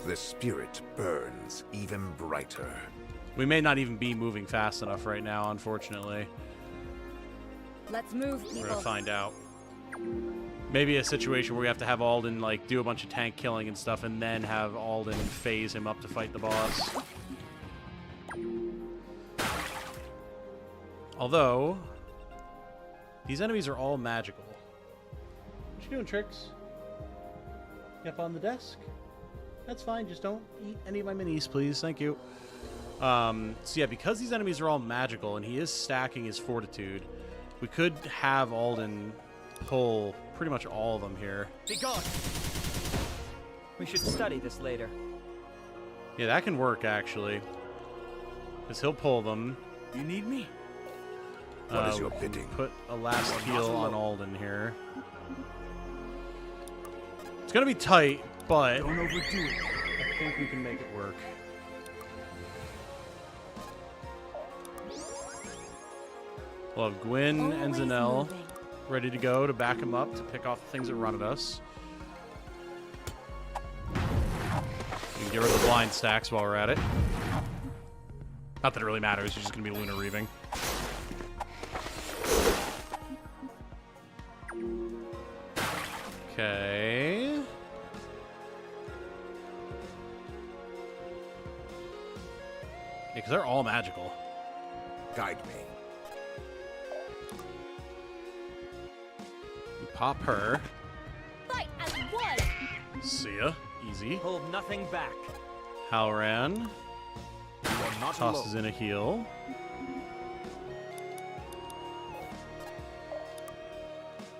The spirit burns even brighter. We may not even be moving fast enough right now, unfortunately. Let's move, people. We're gonna find out. Maybe a situation where we have to have Alden like do a bunch of tank killing and stuff, and then have Alden phase him up to fight the boss. Although these enemies are all magical. What you doing, Tricks? You up on the desk? That's fine. Just don't eat any of my minis, please. Thank you. So yeah, because these enemies are all magical, and he is stacking his fortitude, we could have Alden pull pretty much all of them here. Be gone! We should study this later. Yeah, that can work, actually. Because he'll pull them. You need me? What is your bidding? Put a last heal on Alden here. It's going to be tight, but Don't overdo it. I think we can make it work. We'll have Gwyn and Zanelle ready to go to back him up to pick off the things that run at us. We can get rid of the blind stacks while we're at it. Not that it really matters, you're just going to be Lunar Reaving. Okay. Yeah, because they're all magical. Guide me. We pop her. Fight as one! See ya. Easy. Hold nothing back. Halran tosses in a heal.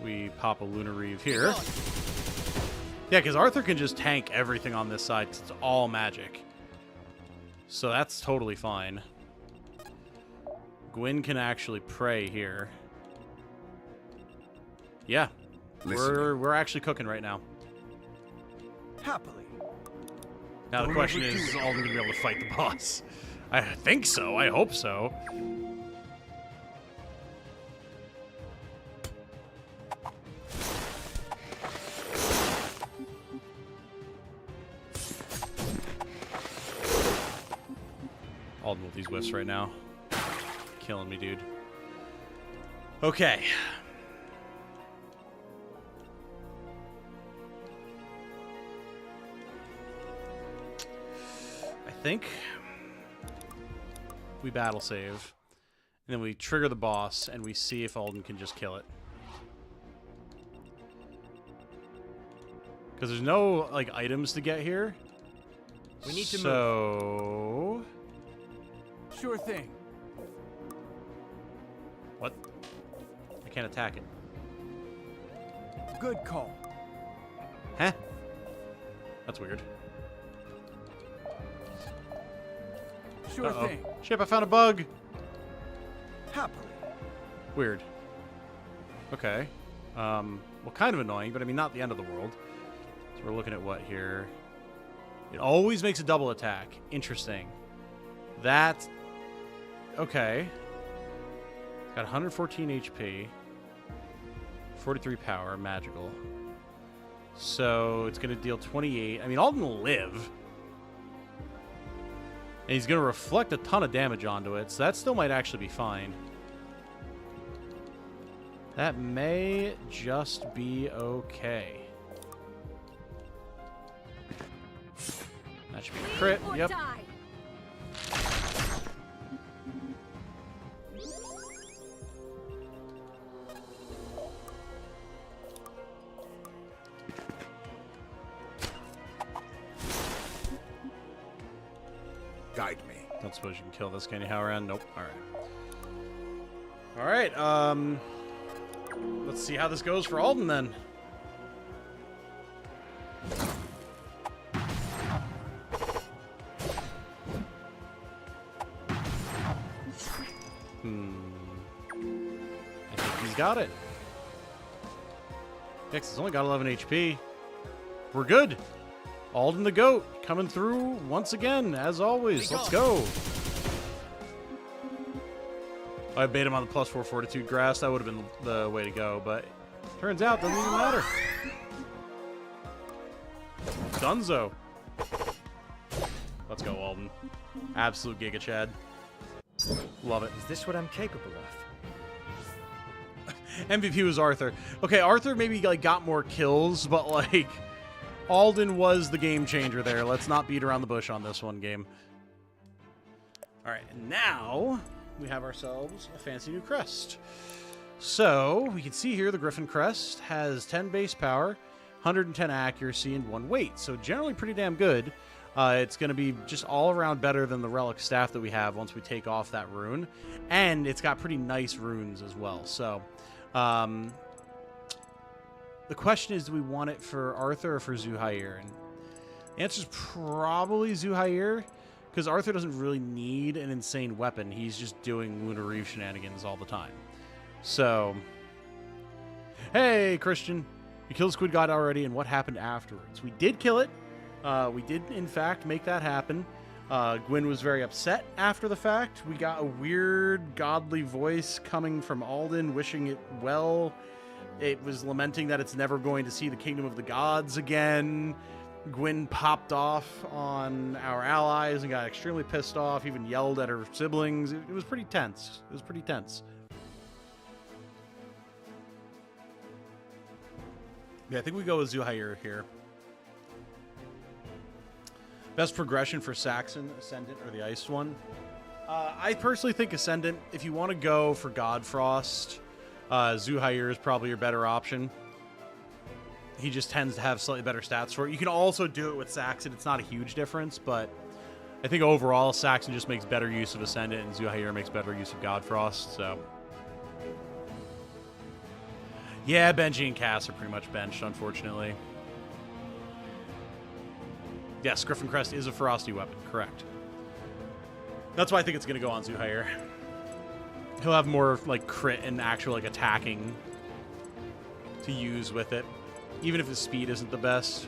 We pop a Lunar Reave here. Yeah, because Arthur can just tank everything on this side because it's all magic. So that's totally fine. Gwyn can actually pray here. Yeah. We're actually cooking right now. Happily. Now the question is Alden going to be able to fight the boss? I think so. I hope so. Alden with these whiffs right now. Killing me, dude. Okay. I think we battle save, and then we trigger the boss, and we see if Alden can just kill it. Because there's no, like, items to get here. We need to move. So... Sure thing. What? I can't attack it. Good call. Huh? That's weird. Sure thing. Shit, I found a bug! Happily. Weird. Okay. Well, kind of annoying, but I mean, not the end of the world. So we're looking at what here? It always makes a double attack. Interesting. That... Okay. It's got 114 HP. 43 power, magical. So it's going to deal 28. I mean, Alden will live. And he's going to reflect a ton of damage onto it, so that still might actually be fine. That may just be okay. That should be a crit. Yep. Guide me. Don't suppose you can kill this, can you, Howran? Nope. All right. All right. Let's see how this goes for Alden then. I think he's got it. Next, he's only got 11 HP. We're good. Alden the Goat coming through once again, as always. Let's go. I bait him on the +4 Fortitude Grass. That would have been the way to go, but turns out doesn't even matter. Dunzo. Let's go, Alden. Absolute Giga Chad. Love it. Is this what I'm capable of? MVP was Arthur. Okay, Arthur maybe like got more kills, but like Alden was the game changer there. Let's not beat around the bush on this one game. All right, and now we have ourselves a fancy new crest. So we can see here the Griffin Crest has 10 base power, 110 accuracy, and 1 weight. So generally pretty damn good. It's going to be just all around better than the relic staff that we have once we take off that rune. And it's got pretty nice runes as well. So the question is, do we want it for Arthur or for Zuhair? And the answer is probably Zuhair, because Arthur doesn't really need an insane weapon. He's just doing Lunar Reef shenanigans all the time. So, hey, Christian. You killed Squid God already, and what happened afterwards? We did kill it. We did, in fact, make that happen. Gwyn was very upset after the fact. We got a weird, godly voice coming from Alden, wishing it well. It was lamenting that it's never going to see the kingdom of the gods again. Gwyn popped off on our allies and got extremely pissed off, even yelled at her siblings. It was pretty tense. It was pretty tense. Yeah, I think we go with Zuhair here. Best progression for Saxon, Ascendant, or the Ice one? I personally think Ascendant. If you want to go for Godfrost, Zuhair is probably your better option. He just tends to have slightly better stats for it. You can also do it with Saxon. It's not a huge difference, but I think overall Saxon just makes better use of Ascendant, and Zuhair makes better use of Godfrost, so... Yeah, Benji and Cass are pretty much benched, unfortunately. Yes, Griffin Crest is a frosty weapon, correct. That's why I think it's going to go on Zuhair. He'll have more like crit and actual like attacking to use with it, even if his speed isn't the best.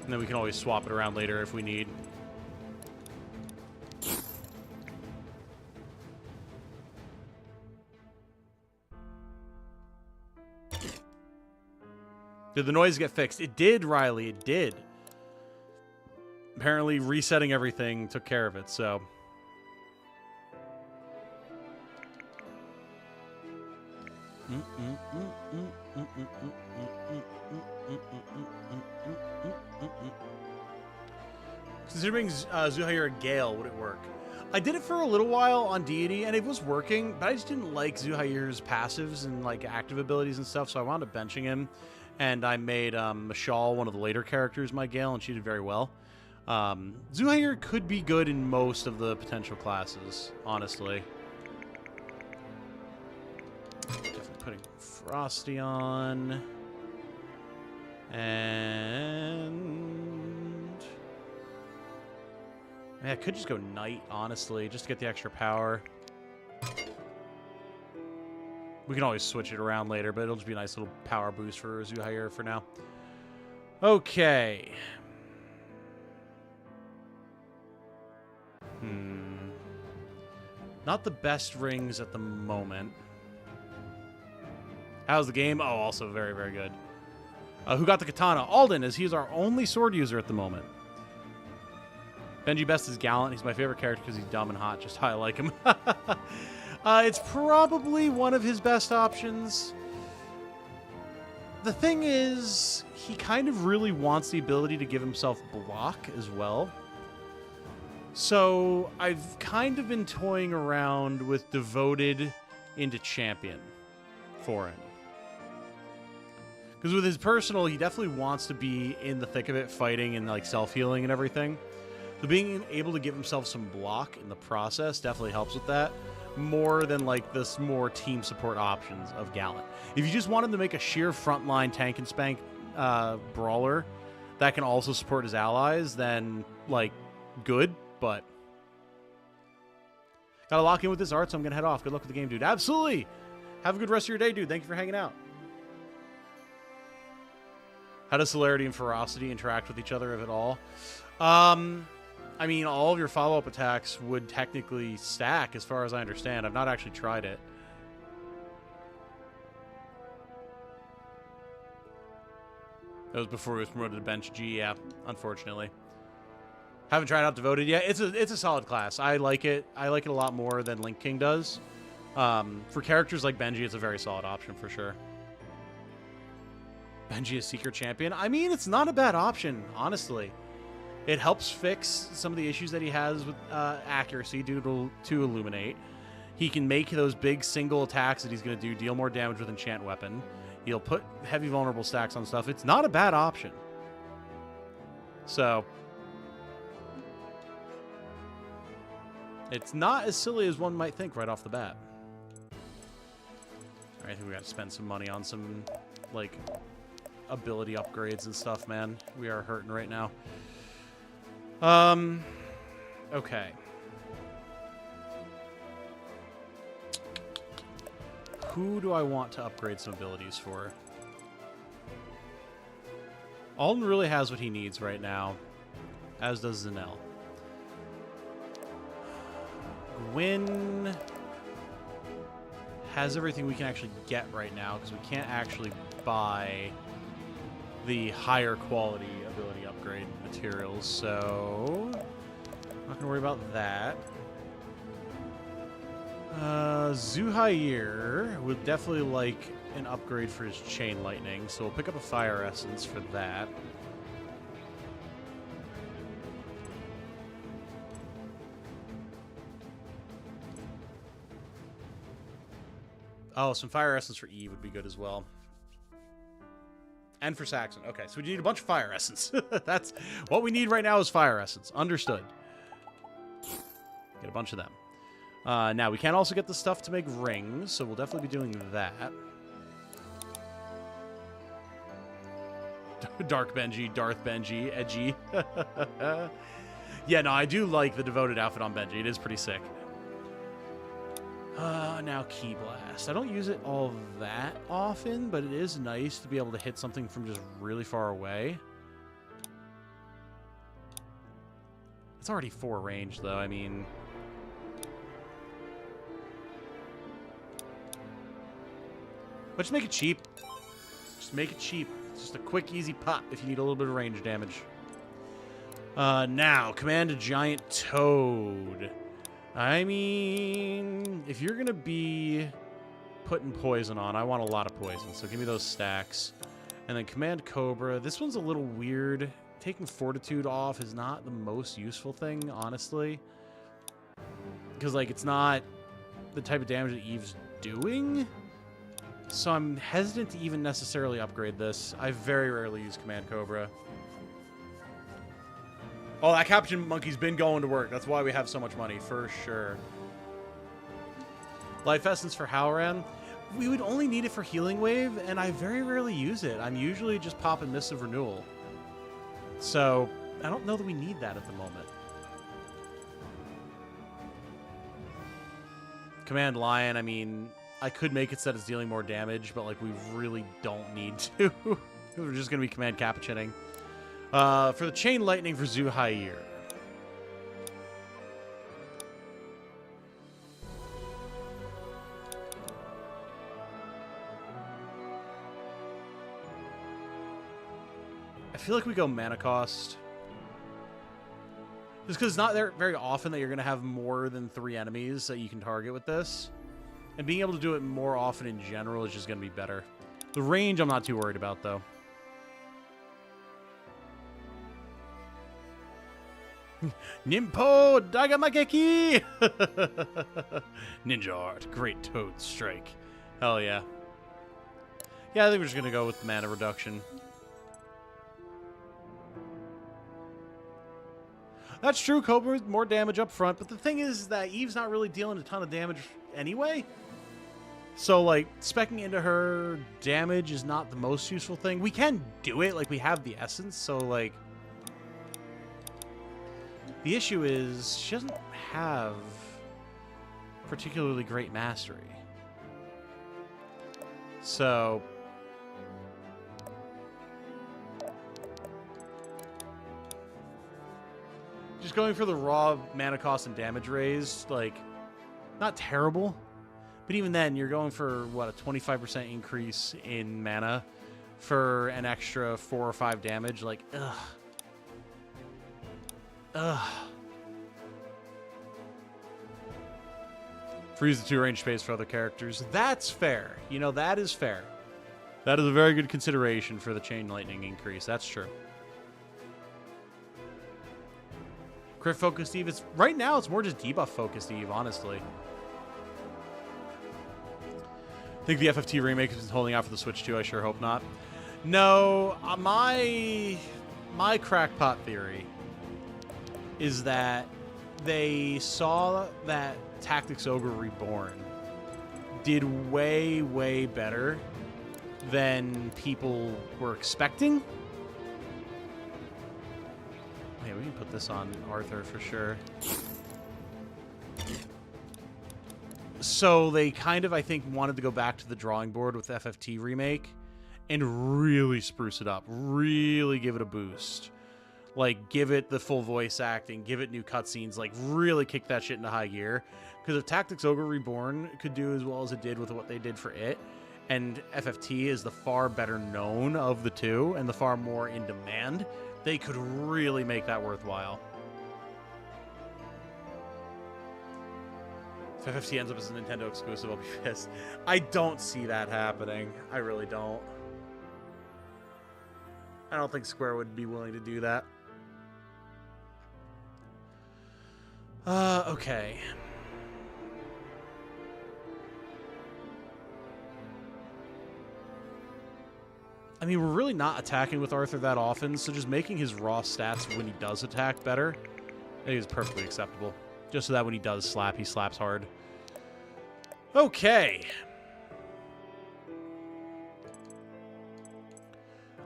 And then we can always swap it around later if we need. Did the noise get fixed? It did, Riley. It did. Apparently resetting everything took care of it, so... Considering Zuhair a Gale, would it work? I did it for a little while on Deity, and it was working, but I just didn't like Zuhair's passives and like active abilities and stuff, so I wound up benching him. And I made Mashal, one of the later characters, my Gale, and she did very well. Zuhair could be good in most of the potential classes, honestly. Definitely putting Frosty on. And... yeah, I could just go Knight, honestly, just to get the extra power. We can always switch it around later, but it'll just be a nice little power boost for Zuhair for now. Okay. Not the best rings at the moment. How's the game? Oh, also very, very good. Who got the katana? Alden, as he's our only sword user at the moment. Benji Best is Gallant. He's my favorite character because he's dumb and hot, just how I like him. It's probably one of his best options. The thing is, he kind of really wants the ability to give himself block as well. So I've kind of been toying around with devoted into champion for him. Because with his personal, he definitely wants to be in the thick of it, fighting and like self-healing and everything. So being able to give himself some block in the process definitely helps with that. More than like this more team support options of Gallant. If you just want him to make a sheer frontline tank and spank brawler that can also support his allies, then like good, but gotta lock in with this art, so I'm gonna head off. Good luck with the game, dude. Absolutely. Have a good rest of your day, dude. Thank you for hanging out. How does celerity and ferocity interact with each other, if at all? I mean, all of your follow-up attacks would technically stack, as far as I understand. I've not actually tried it. That was before he was promoted to bench G, yeah, unfortunately. Haven't tried out Devoted yet. It's a solid class. I like it. I like it a lot more than Link King does. For characters like Benji, it's a very solid option for sure. Benji is Secret Champion. I mean, it's not a bad option, honestly. It helps fix some of the issues that he has with accuracy due to Illuminate. He can make those big single attacks that he's going to do deal more damage with Enchant Weapon. He'll put heavy vulnerable stacks on stuff. It's not a bad option. So, it's not as silly as one might think right off the bat. All right, I think we got to spend some money on some, like, ability upgrades and stuff, man. We are hurting right now. Okay. Who do I want to upgrade some abilities for? Alden really has what he needs right now, as does Zanelle. Gwyn has everything we can actually get right now, because we can't actually buy the higher quality ability upgrade materials, so I'm not gonna worry about that. Zuhair would definitely like an upgrade for his Chain Lightning, so we'll pick up a Fire Essence for that. Oh, some Fire Essence for Eve would be good as well. And for Saxon. Okay, so we need a bunch of Fire Essence. That's what we need right now is Fire Essence. Understood. Get a bunch of them. Now, we can also get the stuff to make rings, so we'll definitely be doing that. Dark Benji, Darth Benji, edgy. Yeah, no, I do like the devoted outfit on Benji. It is pretty sick. Now Key Blast. I don't use it all that often, but it is nice to be able to hit something from just really far away. It's already 4 range, though. I mean... But just make it cheap. Just make it cheap. It's just a quick, easy pop if you need a little bit of range damage. Now, command a giant toad. I mean, if you're going to be putting poison on, I want a lot of poison, so give me those stacks. And then command Cobra. This one's a little weird. Taking Fortitude off is not the most useful thing, honestly. Because, like, it's not the type of damage that Eve's doing. So I'm hesitant to even necessarily upgrade this. I very rarely use command Cobra. Oh, that Capuchin Monkey's been going to work. That's why we have so much money, for sure. Life Essence for Halran. We would only need it for Healing Wave, and I very rarely use it. I'm usually just popping Mists of Renewal. So, I don't know that we need that at the moment. Command Lion, I mean, I could make it so that it's dealing more damage, but, like, we really don't need to. We're just going to be Command Capuchining. For the Chain Lightning for Zuhair. I feel like we go Mana Cost. Just because it's not very often that you're going to have more than 3 enemies that you can target with this. And being able to do it more often in general is just going to be better. The range I'm not too worried about, though. Nimpo Dagamageki! Ninja art. Great Toad Strike. Hell yeah. Yeah, I think we're just going to go with the mana reduction. That's true, Cobra, more damage up front, but the thing is that Eve's not really dealing a ton of damage anyway. So, like, speccing into her damage is not the most useful thing. We can do it, like, we have the essence, so, like... The issue is, she doesn't have particularly great mastery. So... Just going for the raw mana cost and damage raise, like, not terrible. But even then, you're going for, what, a 25% increase in mana for an extra 4 or 5 damage? Like, ugh. Ugh. Freeze the 2 range space for other characters. That's fair. You know, that is fair. That is a very good consideration for the Chain Lightning increase. That's true. Crit focused Eve. Right now, it's more just debuff focused Eve, honestly. I think the FFT remake has been holding out for the Switch too. I sure hope not. No, my crackpot theory is that they saw that Tactics Ogre Reborn did way, way better than people were expecting. Yeah, we can put this on Arthur for sure. So they kind of, I think, wanted to go back to the drawing board with FFT Remake and really spruce it up. Really give it a boost. Like, give it the full voice acting, give it new cutscenes, like, really kick that shit into high gear. Because if Tactics Ogre Reborn could do as well as it did with what they did for it, and FFT is the far better known of the two and the far more in demand, they could really make that worthwhile. If FFT ends up as a Nintendo exclusive, I'll be pissed. I don't see that happening. I really don't. I don't think Square would be willing to do that. Okay. I mean, we're really not attacking with Arthur that often, so just making his raw stats when he does attack better, I think is perfectly acceptable. Just so that when he does slap, he slaps hard. Okay.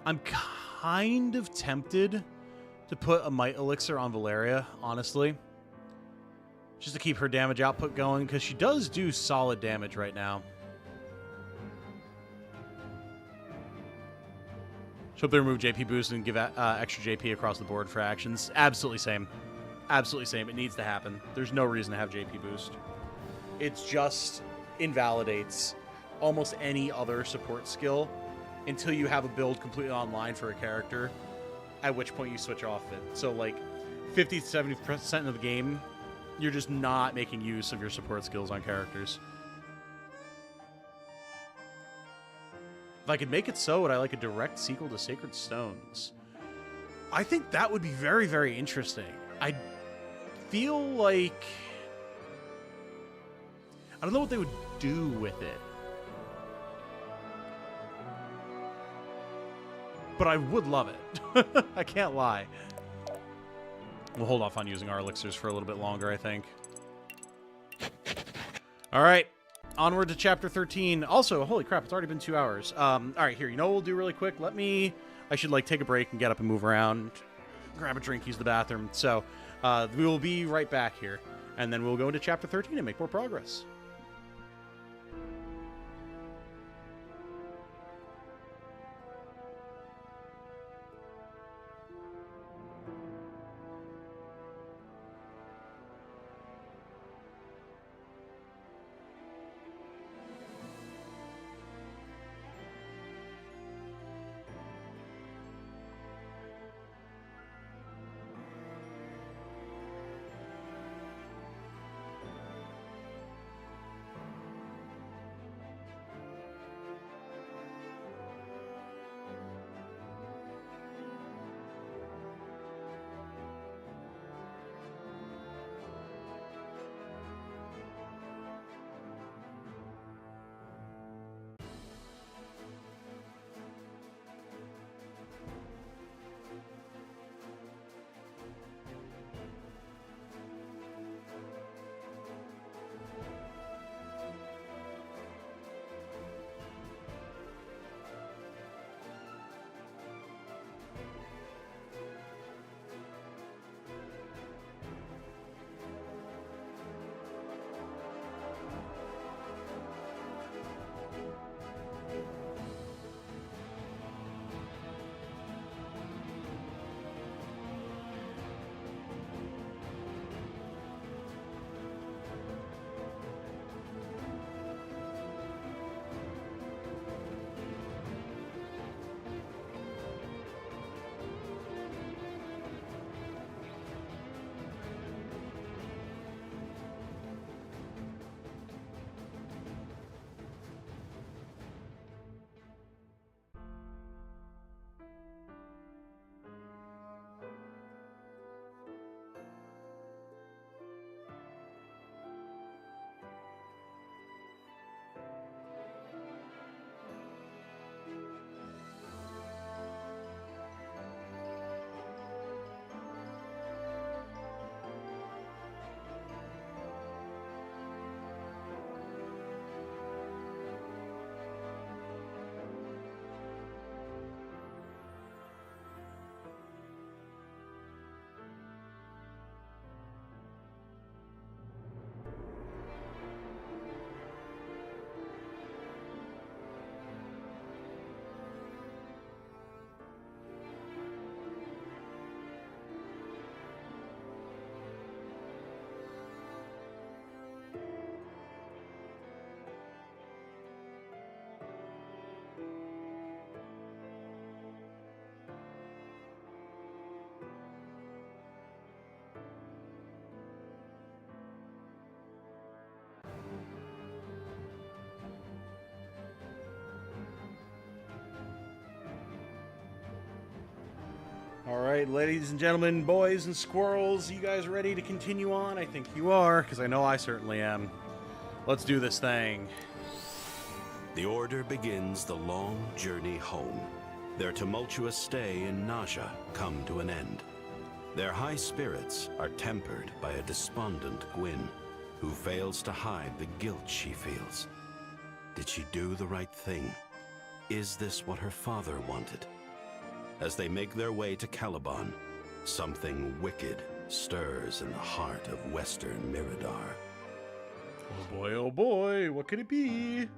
I'm kind of tempted to put a Might Elixir on Valeria, honestly. Just to keep her damage output going, because she does do solid damage right now. She'll be remove JP boost and give extra JP across the board for actions. Absolutely same. Absolutely same. It needs to happen. There's no reason to have JP boost. It just invalidates almost any other support skill until you have a build completely online for a character, at which point you switch off it. So like 50 to 70% of the game, you're just not making use of your support skills on characters. If I could make it so, would I like a direct sequel to Sacred Stones? I think that would be very, very interesting. I feel like... I don't know what they would do with it. But I would love it. I can't lie. We'll hold off on using our elixirs for a little bit longer, I think. Alright. Onward to Chapter 13. Also, holy crap, it's already been 2 hours. Alright, here, you know what we'll do really quick? I should, like, take a break and get up and move around. Grab a drink, use the bathroom. So, we will be right back here. And then we'll go into Chapter 13 and make more progress. All right, ladies and gentlemen, boys and squirrels, you guys ready to continue on? I think you are, because I know I certainly am. Let's do this thing. The Order begins the long journey home. Their tumultuous stay in Naja come to an end. Their high spirits are tempered by a despondent Gwyn, who fails to hide the guilt she feels. Did she do the right thing? Is this what her father wanted? As they make their way to Caliban, something wicked stirs in the heart of Western Mirador. Oh boy, what could it be?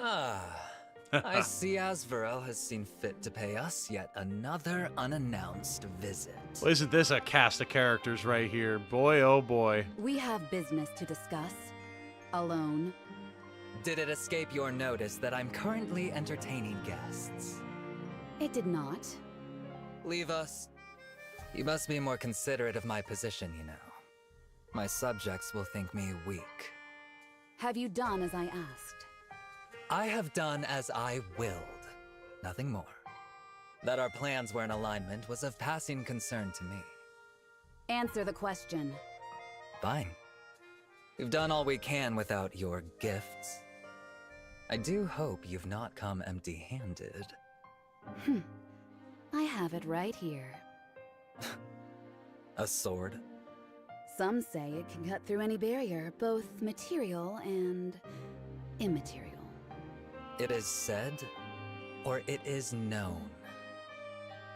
I see Asvarel has seen fit to pay us yet another unannounced visit. Well, isn't this a cast of characters right here? Boy, oh boy. We have business to discuss. Alone. Did it escape your notice that I'm currently entertaining guests? It did not. Leave us. You must be more considerate of my position, you know. My subjects will think me weak. Have you done as I asked? I have done as I willed. Nothing more. That our plans were in alignment was of passing concern to me. Answer the question. Fine. We've done all we can without your gifts. I do hope you've not come empty-handed. I have it right here. A sword? Some say it can cut through any barrier, both material and immaterial. It is said, or it is known?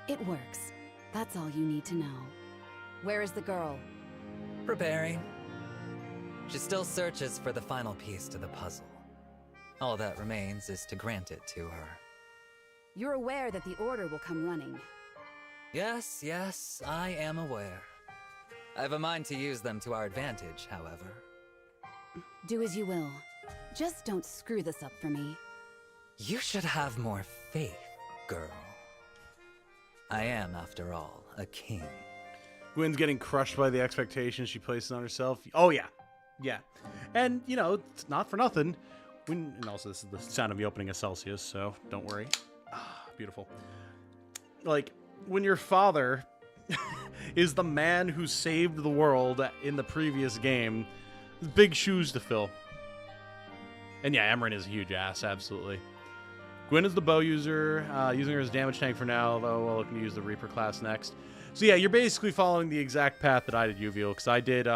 It works. That's all you need to know. Where is the girl? Preparing. She still searches for the final piece to the puzzle. All that remains is to grant it to her. You're aware that the Order will come running. Yes, I am aware. I have a mind to use them to our advantage, however. Do as you will. Just don't screw this up for me. You should have more faith, girl. I am, after all, a king. Gwyn's getting crushed by the expectations she places on herself. Oh, yeah. Yeah. And, you know, it's not for nothing. And also, this is the sound of me opening a Celsius, so don't worry. Ah, beautiful. Like, when your father is the man who saved the world in the previous game, big shoes to fill. And yeah, Emran is a huge ass, absolutely. Gwyn is the bow user, using her as damage tank for now, though we're looking to use the Reaper class next. So yeah, you're basically following the exact path that I did, Uviel, because I did,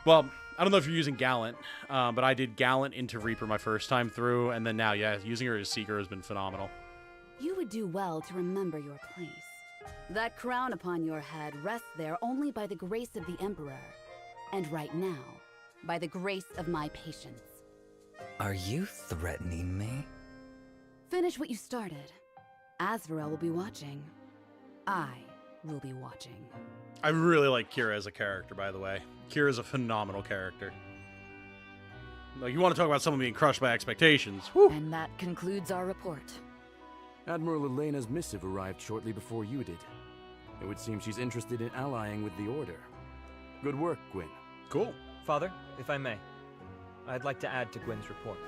well, I don't know if you're using Gallant, but I did Gallant into Reaper my first time through, and then now, yeah, using her as Seeker has been phenomenal. You would do well to remember your place. That crown upon your head rests there only by the grace of the Emperor, and right now, by the grace of my patience. Are you threatening me? Finish what you started. Asvarel will be watching. I will be watching. I really like Kira as a character, by the way. Kira's a phenomenal character. Like, you want to talk about someone being crushed by expectations. Whew. And that concludes our report. Admiral Elena's missive arrived shortly before you did. It would seem she's interested in allying with the Order. Good work, Gwyn. Cool. Father, if I may, I'd like to add to Gwyn's report.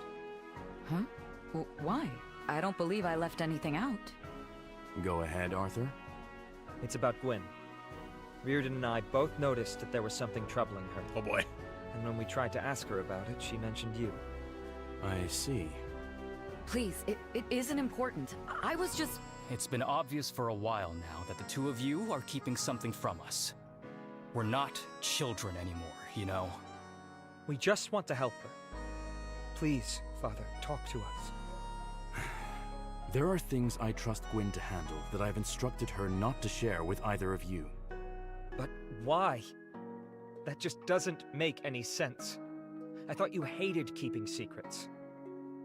Huh? Why? I don't believe I left anything out. Go ahead, Arthur. It's about Gwyn. Reardon and I both noticed that there was something troubling her. Oh boy. And when we tried to ask her about it, she mentioned you. I see. Please, it isn't important. I was just... It's been obvious for a while now that the two of you are keeping something from us. We're not children anymore, you know? We just want to help her. Please, Father, talk to us. There are things I trust Gwyn to handle that I've instructed her not to share with either of you. But why? That just doesn't make any sense. I thought you hated keeping secrets.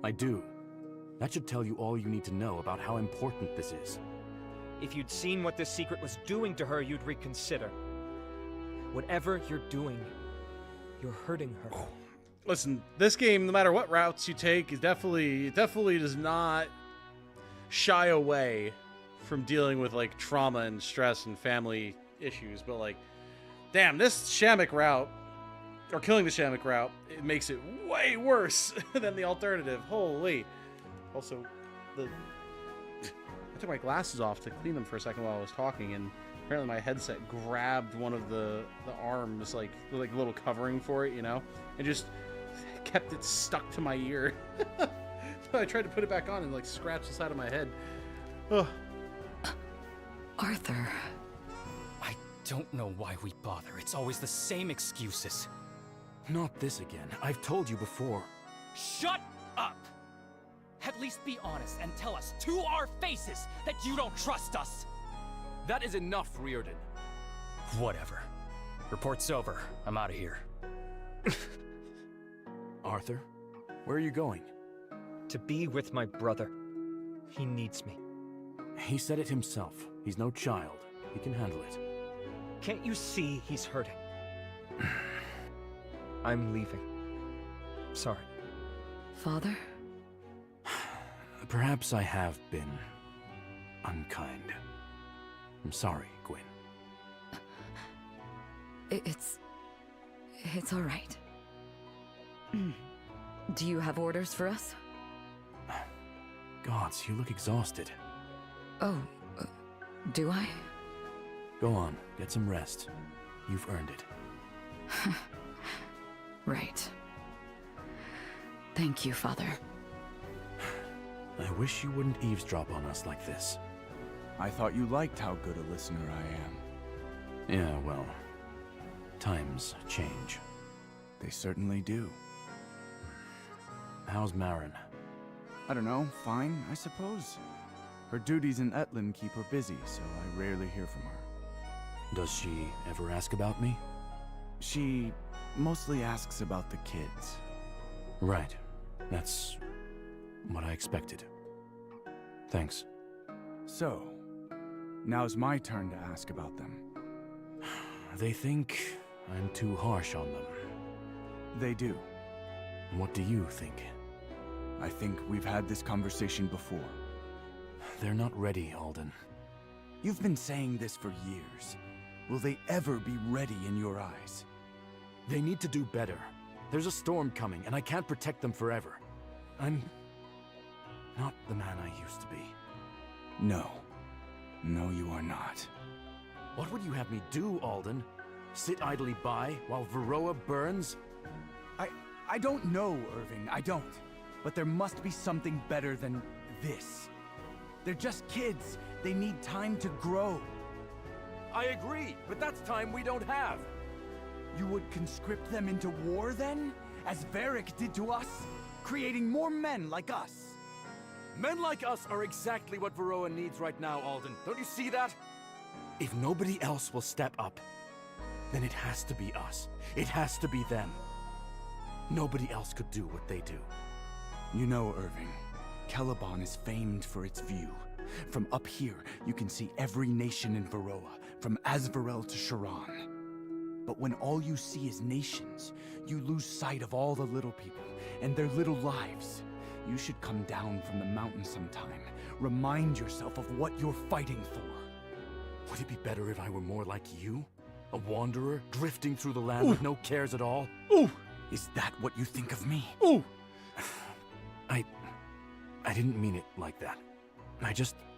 I do. That should tell you all you need to know about how important this is. If you'd seen what this secret was doing to her, you'd reconsider. Whatever you're doing, you're hurting her. Listen, this game, no matter what routes you take, is definitely does not shy away from dealing with, like, trauma and stress and family issues. But, like, damn, this Shamik route, or killing the Shamik route, it makes it way worse than the alternative. Holy. Also, I took my glasses off to clean them for a second while I was talking, and apparently my headset grabbed one of the arms, like a little covering for it, you know, and just kept it stuck to my ear. So I tried to put it back on and like scratch the side of my head. Ugh. Arthur. I don't know why we bother. It's always the same excuses. Not this again. I've told you before. Shut up! At least be honest and tell us to our faces that you don't trust us! That is enough, Riordan. Whatever. Report's over. I'm out of here. Arthur, where are you going? To be with my brother. He needs me. He said it himself. He's no child. He can handle it. Can't you see he's hurting? I'm leaving. Sorry. Father? Perhaps I have been unkind. I'm sorry, Gwyn. It's all right. Do you have orders for us? Gods, you look exhausted. Oh, do I? Go on, get some rest. You've earned it. Right. Thank you, Father. I wish you wouldn't eavesdrop on us like this. I thought you liked how good a listener I am. Yeah, well, times change. They certainly do. How's Marin? I don't know, fine, I suppose. Her duties in Etlin keep her busy, so I rarely hear from her. Does she ever ask about me? She mostly asks about the kids. Right. That's what I expected. Thanks. So, now's my turn to ask about them. They think I'm too harsh on them. They do. What do you think? I think we've had this conversation before. They're not ready, Alden. You've been saying this for years. Will they ever be ready in your eyes? They need to do better. There's a storm coming, and I can't protect them forever. I'm not the man I used to be. No. No, you are not. What would you have me do, Alden? Sit idly by while Varroa burns? I don't know, Irving, I don't. But there must be something better than this. They're just kids. They need time to grow. I agree, but that's time we don't have. You would conscript them into war then? As Varric did to us? Creating more men like us? Men like us are exactly what Varroa needs right now, Alden. Don't you see that? If nobody else will step up, then it has to be us. It has to be them. Nobody else could do what they do. You know, Irving, Celeborn is famed for its view. From up here, you can see every nation in Varroa, from Azvarel to Sharan. But when all you see is nations, you lose sight of all the little people and their little lives. You should come down from the mountain sometime. Remind yourself of what you're fighting for. Would it be better if I were more like you? A wanderer, drifting through the land with no cares at all? Ooh! Is that what you think of me? Ooh! I didn't mean it like that.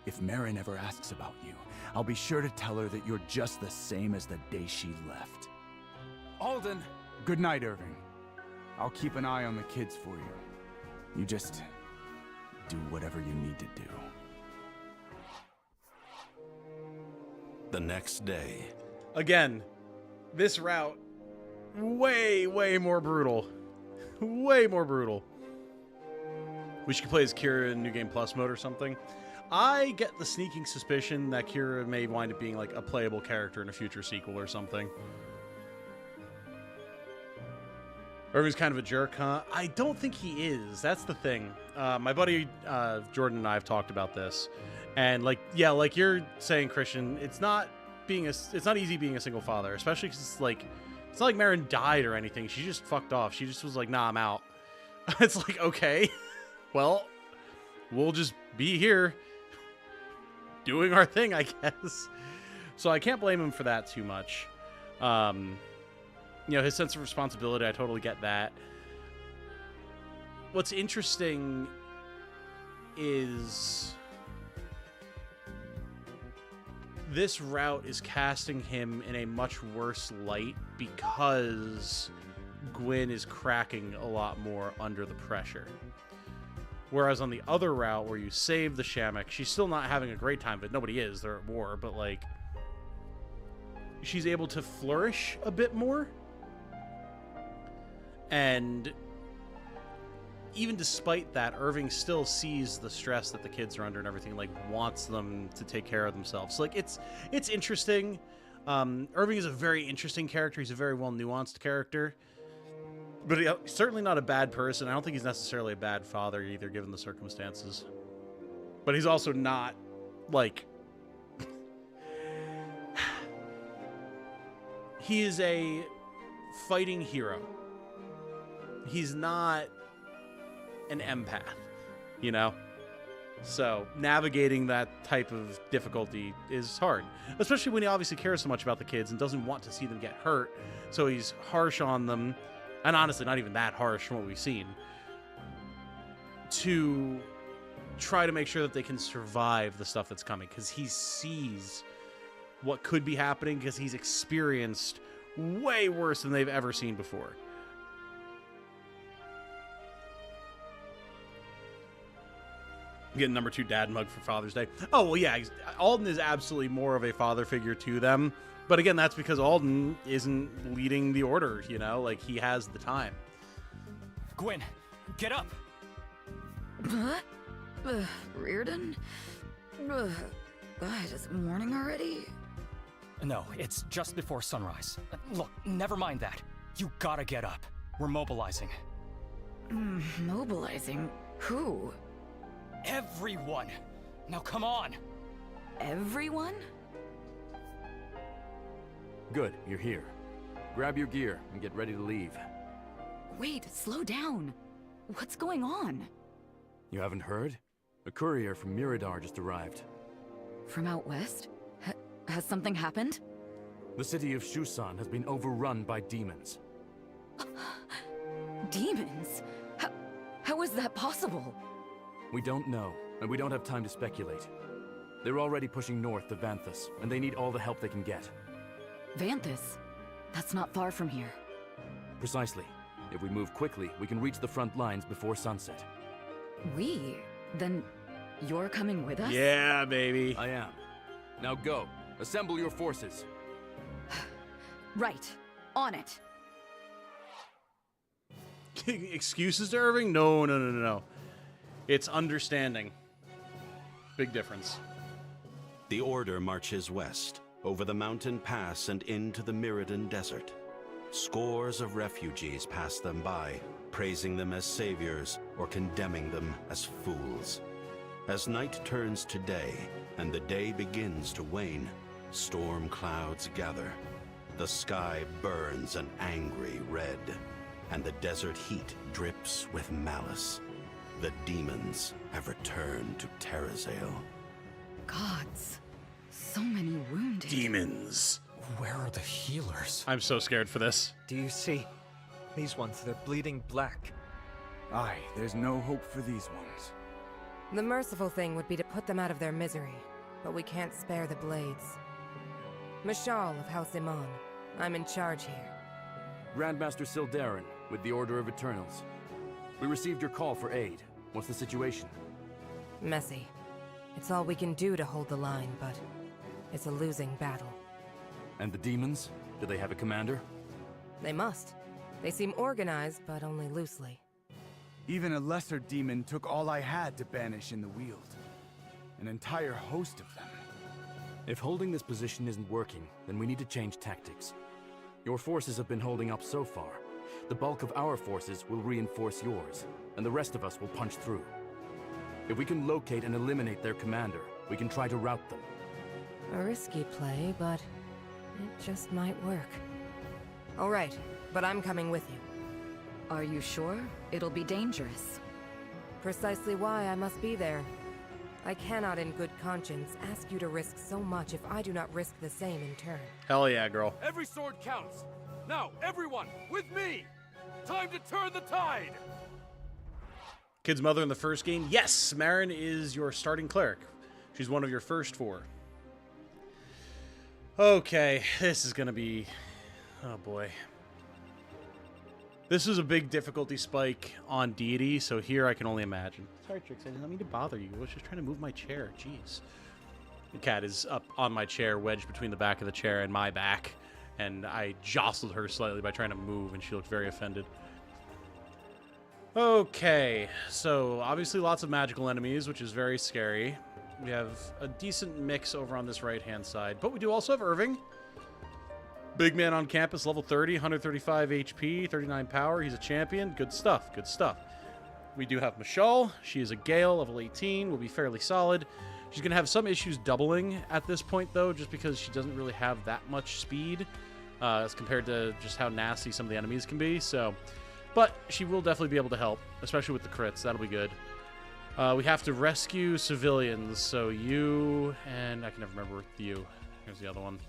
If Marin ever asks about you, I'll be sure to tell her that you're just the same as the day she left. Alden! Good night, Irving. I'll keep an eye on the kids for you. You just do whatever you need to do. The next day. Again, this route, way more brutal. Way more brutal. We should play as Kira in New Game Plus mode or something. I get the sneaking suspicion that Kira may wind up being like a playable character in a future sequel or something. Irving's kind of a jerk, huh? I don't think he is. That's the thing. My buddy Jordan and I have talked about this, and like you're saying, Christian, it's not easy being a single father, especially because it's not like Marin died or anything. She just fucked off. She just was like, nah, I'm out. It's like, okay, well, we'll just be here doing our thing, I guess. So I can't blame him for that too much. You know, his sense of responsibility, I totally get that. What's interesting is this route is casting him in a much worse light because Gwyn is cracking a lot more under the pressure. Whereas on the other route where you save the Shamak, she's still not having a great time, but nobody is. They're at war, but like she's able to flourish a bit more. And even despite that, Irving still sees the stress that the kids are under and everything, like wants them to take care of themselves. So, like it's interesting. Irving is a very interesting character. He's a very well nuanced character, but he's certainly not a bad person. I don't think he's necessarily a bad father either, given the circumstances. But he's also not like he is a fighting hero. He's not an empath, you know? So navigating that type of difficulty is hard, especially when he obviously cares so much about the kids and doesn't want to see them get hurt. So he's harsh on them, and honestly not even that harsh from what we've seen, to try to make sure that they can survive the stuff that's coming, because he sees what could be happening, because he's experienced way worse than they've ever seen before. Getting number 2 dad mug for Father's Day. Oh, well, yeah, Alden is absolutely more of a father figure to them. But again, that's because Alden isn't leading the order, you know? Like, he has the time. Gwyn, get up! Huh? Reardon? God, is it morning already? No, it's just before sunrise. Look, never mind that. You gotta get up. We're mobilizing. Mobilizing? Who? Everyone! Now come on! Everyone? Good, you're here. Grab your gear and get ready to leave. Wait, slow down. What's going on? You haven't heard? A courier from Miradar just arrived. From out west? Has something happened? The city of Shusan has been overrun by demons. Demons? How is that possible? We don't know, and we don't have time to speculate. They're already pushing north to Vanthus, and they need all the help they can get. Vanthus? That's not far from here. Precisely. If we move quickly, we can reach the front lines before sunset. We? Then you're coming with us? Yeah, baby. I am. Now go. Assemble your forces. Right. On it. Excuses to Irving? No. It's understanding. Big difference. The Order marches west, over the mountain pass and into the Mirrodin Desert. Scores of refugees pass them by, praising them as saviors or condemning them as fools. As night turns to day and the day begins to wane, storm clouds gather. The sky burns an angry red, and the desert heat drips with malice. The demons have returned to Terrazale. Gods. So many wounded. Demons. Where are the healers? I'm so scared for this. Do you see? These ones, they're bleeding black. Aye, there's no hope for these ones. The merciful thing would be to put them out of their misery, but we can't spare the blades. Mashal of House Iman. I'm in charge here. Grandmaster Sildarin, with the Order of Eternals. We received your call for aid. What's the situation? Messy. It's all we can do to hold the line, but it's a losing battle. And the demons? Do they have a commander? They must. They seem organized, but only loosely. Even a lesser demon took all I had to banish in the Weald. An entire host of them. If holding this position isn't working, then we need to change tactics. Your forces have been holding up so far. The bulk of our forces will reinforce yours, and the rest of us will punch through. If we can locate and eliminate their commander, we can try to rout them. A risky play, but it just might work. All right, but I'm coming with you. Are you sure? It'll be dangerous. Precisely why I must be there. I cannot in good conscience ask you to risk so much if I do not risk the same in turn. Hell yeah, girl. Every sword counts! Now, everyone, with me! Time to turn the tide! Kid's mother in the first game. Yes, Marin is your starting cleric. She's one of your first 4. Okay, this is going to be... Oh, boy. This is a big difficulty spike on Deity, so here I can only imagine. Sorry, Trix, I didn't mean to bother you. I was just trying to move my chair. Jeez. The cat is up on my chair, wedged between the back of the chair and my back, and I jostled her slightly by trying to move, and she looked very offended. Okay, so obviously lots of magical enemies, which is very scary. We have a decent mix over on this right-hand side, but we do also have Irving. Big man on campus, level 30, 135 HP, 39 power. He's a champion. Good stuff, good stuff. We do have Michal. She is a Gale, level 18, will be fairly solid. She's going to have some issues doubling at this point, though, just because she doesn't really have that much speed as compared to just how nasty some of the enemies can be, so... But she will definitely be able to help, especially with the crits. That'll be good. We have to rescue civilians, so you... And I can never remember you. Here's the other one.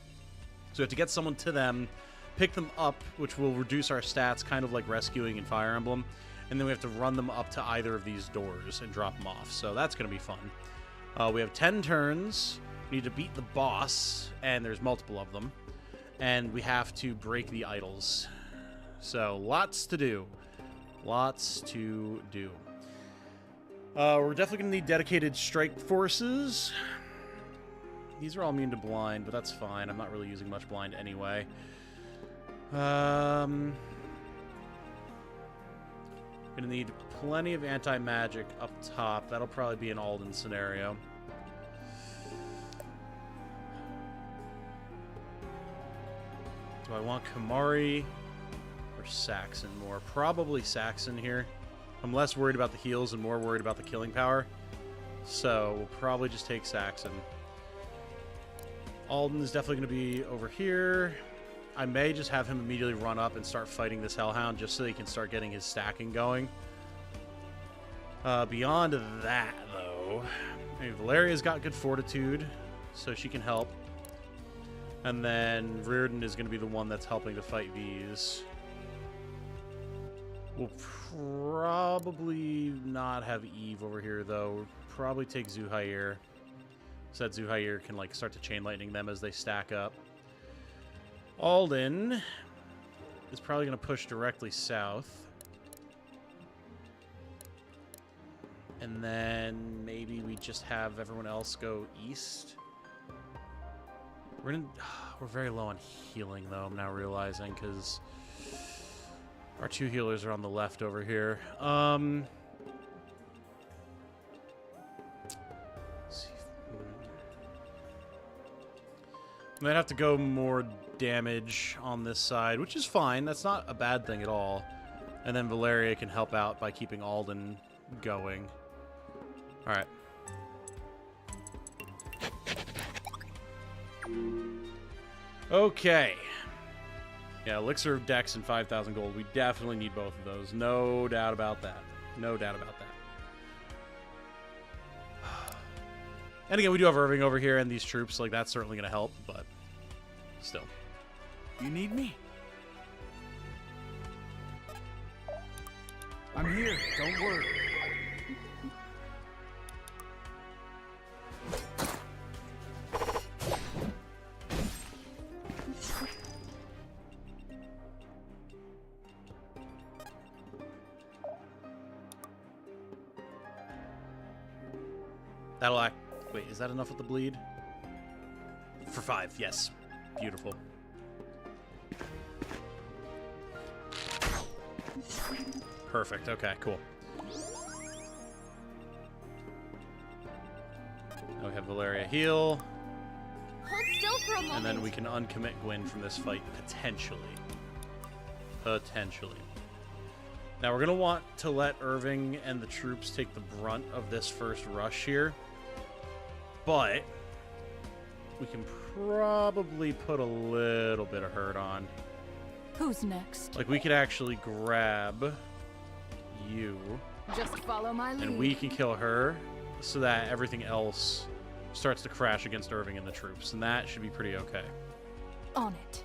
So we have to get someone to them, pick them up, which will reduce our stats, kind of like rescuing in Fire Emblem. And then we have to run them up to either of these doors and drop them off. So that's going to be fun. We have 10 turns. We need to beat the boss, and there's multiple of them. And we have to break the idols. So, lots to do. Lots to do. We're definitely going to need dedicated strike forces. These are all immune to blind, but that's fine. I'm not really using much blind anyway. Gonna need plenty of anti-magic up top. That'll probably be an Alden scenario. Do I want Kamari or Saxon more? Probably Saxon here. I'm less worried about the heals and more worried about the killing power. So we'll probably just take Saxon. Alden is definitely going to be over here. I may just have him immediately run up and start fighting this Hellhound just so he can start getting his stacking going. Beyond that, though, Valeria's got good fortitude, so she can help. And then Reardon is going to be the one that's helping to fight these. We'll probably not have Eve over here, though. We'll probably take Zuhair. So that Zuhair can like start to chain lightning them as they stack up. Alden is probably going to push directly south. And then maybe we just have everyone else go east. We're very low on healing, though, I'm now realizing, because our 2 healers are on the left over here. Let's see. Might have to go more damage on this side, which is fine. That's not a bad thing at all. And then Valeria can help out by keeping Alden going. All right. Okay. Yeah, Elixir of Dex and 5,000 gold. We definitely need both of those. No doubt about that. No doubt about that. And again, we do have Irving over here and these troops. Like, that's certainly going to help, but still. You need me? I'm here. Don't worry. That'll act... Wait, is that enough with the bleed? For 5, yes. Beautiful. Perfect, okay, cool. Now we have Valeria heal. Hold still for a moment. And then we can uncommit Gwyn from this fight, potentially. Potentially. Now we're going to want to let Irving and the troops take the brunt of this first rush here. But we can probably put a little bit of hurt on. Who's next? Like, we could actually grab you. Just follow my lead. And we can kill her so that everything else starts to crash against Irving and the troops. And that should be pretty okay. On it.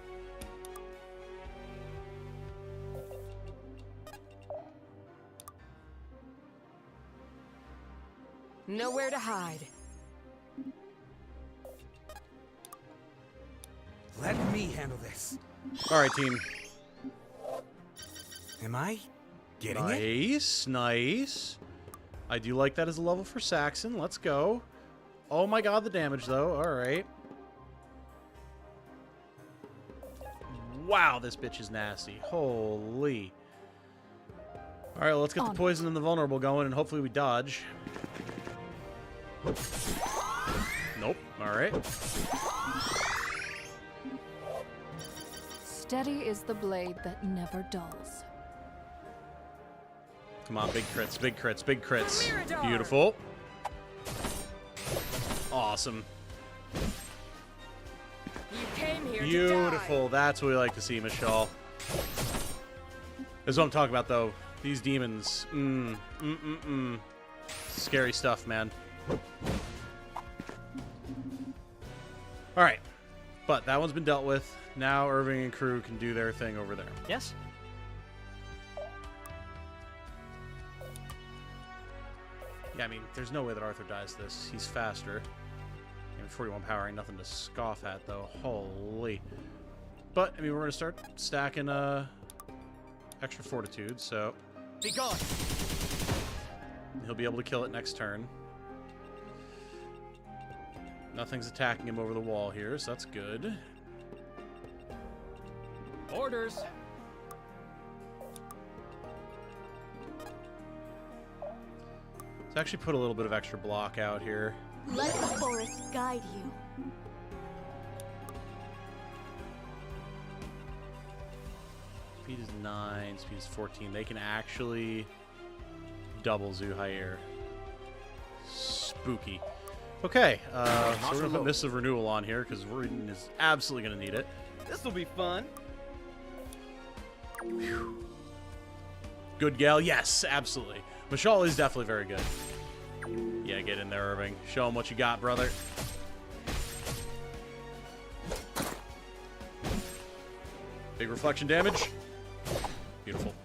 Nowhere to hide. Let me handle this. All right, team. Am I getting it? Nice, nice. I do like that as a level for Saxon. Let's go. Oh my god, the damage, though. All right. Wow, this bitch is nasty. Holy. All right, let's get the poison and the vulnerable going, and hopefully we dodge. Nope. All right. Steady is the blade that never dulls. Come on, big crits, big crits, big crits. Beautiful. Awesome. You came here Beautiful. That's what we like to see, Michelle. That's what I'm talking about, though. These demons. Scary stuff, man. All right. But that one's been dealt with. Now Irving and crew can do their thing over there. Yes? Yeah, I mean, there's no way that Arthur dies this. He's faster. And 41 power ain't nothing to scoff at, though. Holy. But, I mean, we're going to start stacking extra fortitude, so... Be gone! He'll be able to kill it next turn. Nothing's attacking him over the wall here, so that's good. Orders! Let's actually put a little bit of extra block out here. Let the forest guide you. Speed is 9, speed is 14. They can actually double Zuhair. Spooky. Okay, so we're going to put Mists of Renewal on here, because Reardon is absolutely going to need it. This'll be fun. Whew. Good gal, yes, absolutely. Michelle is definitely very good. Yeah, get in there, Irving. Show him what you got, brother. Big reflection damage. Beautiful.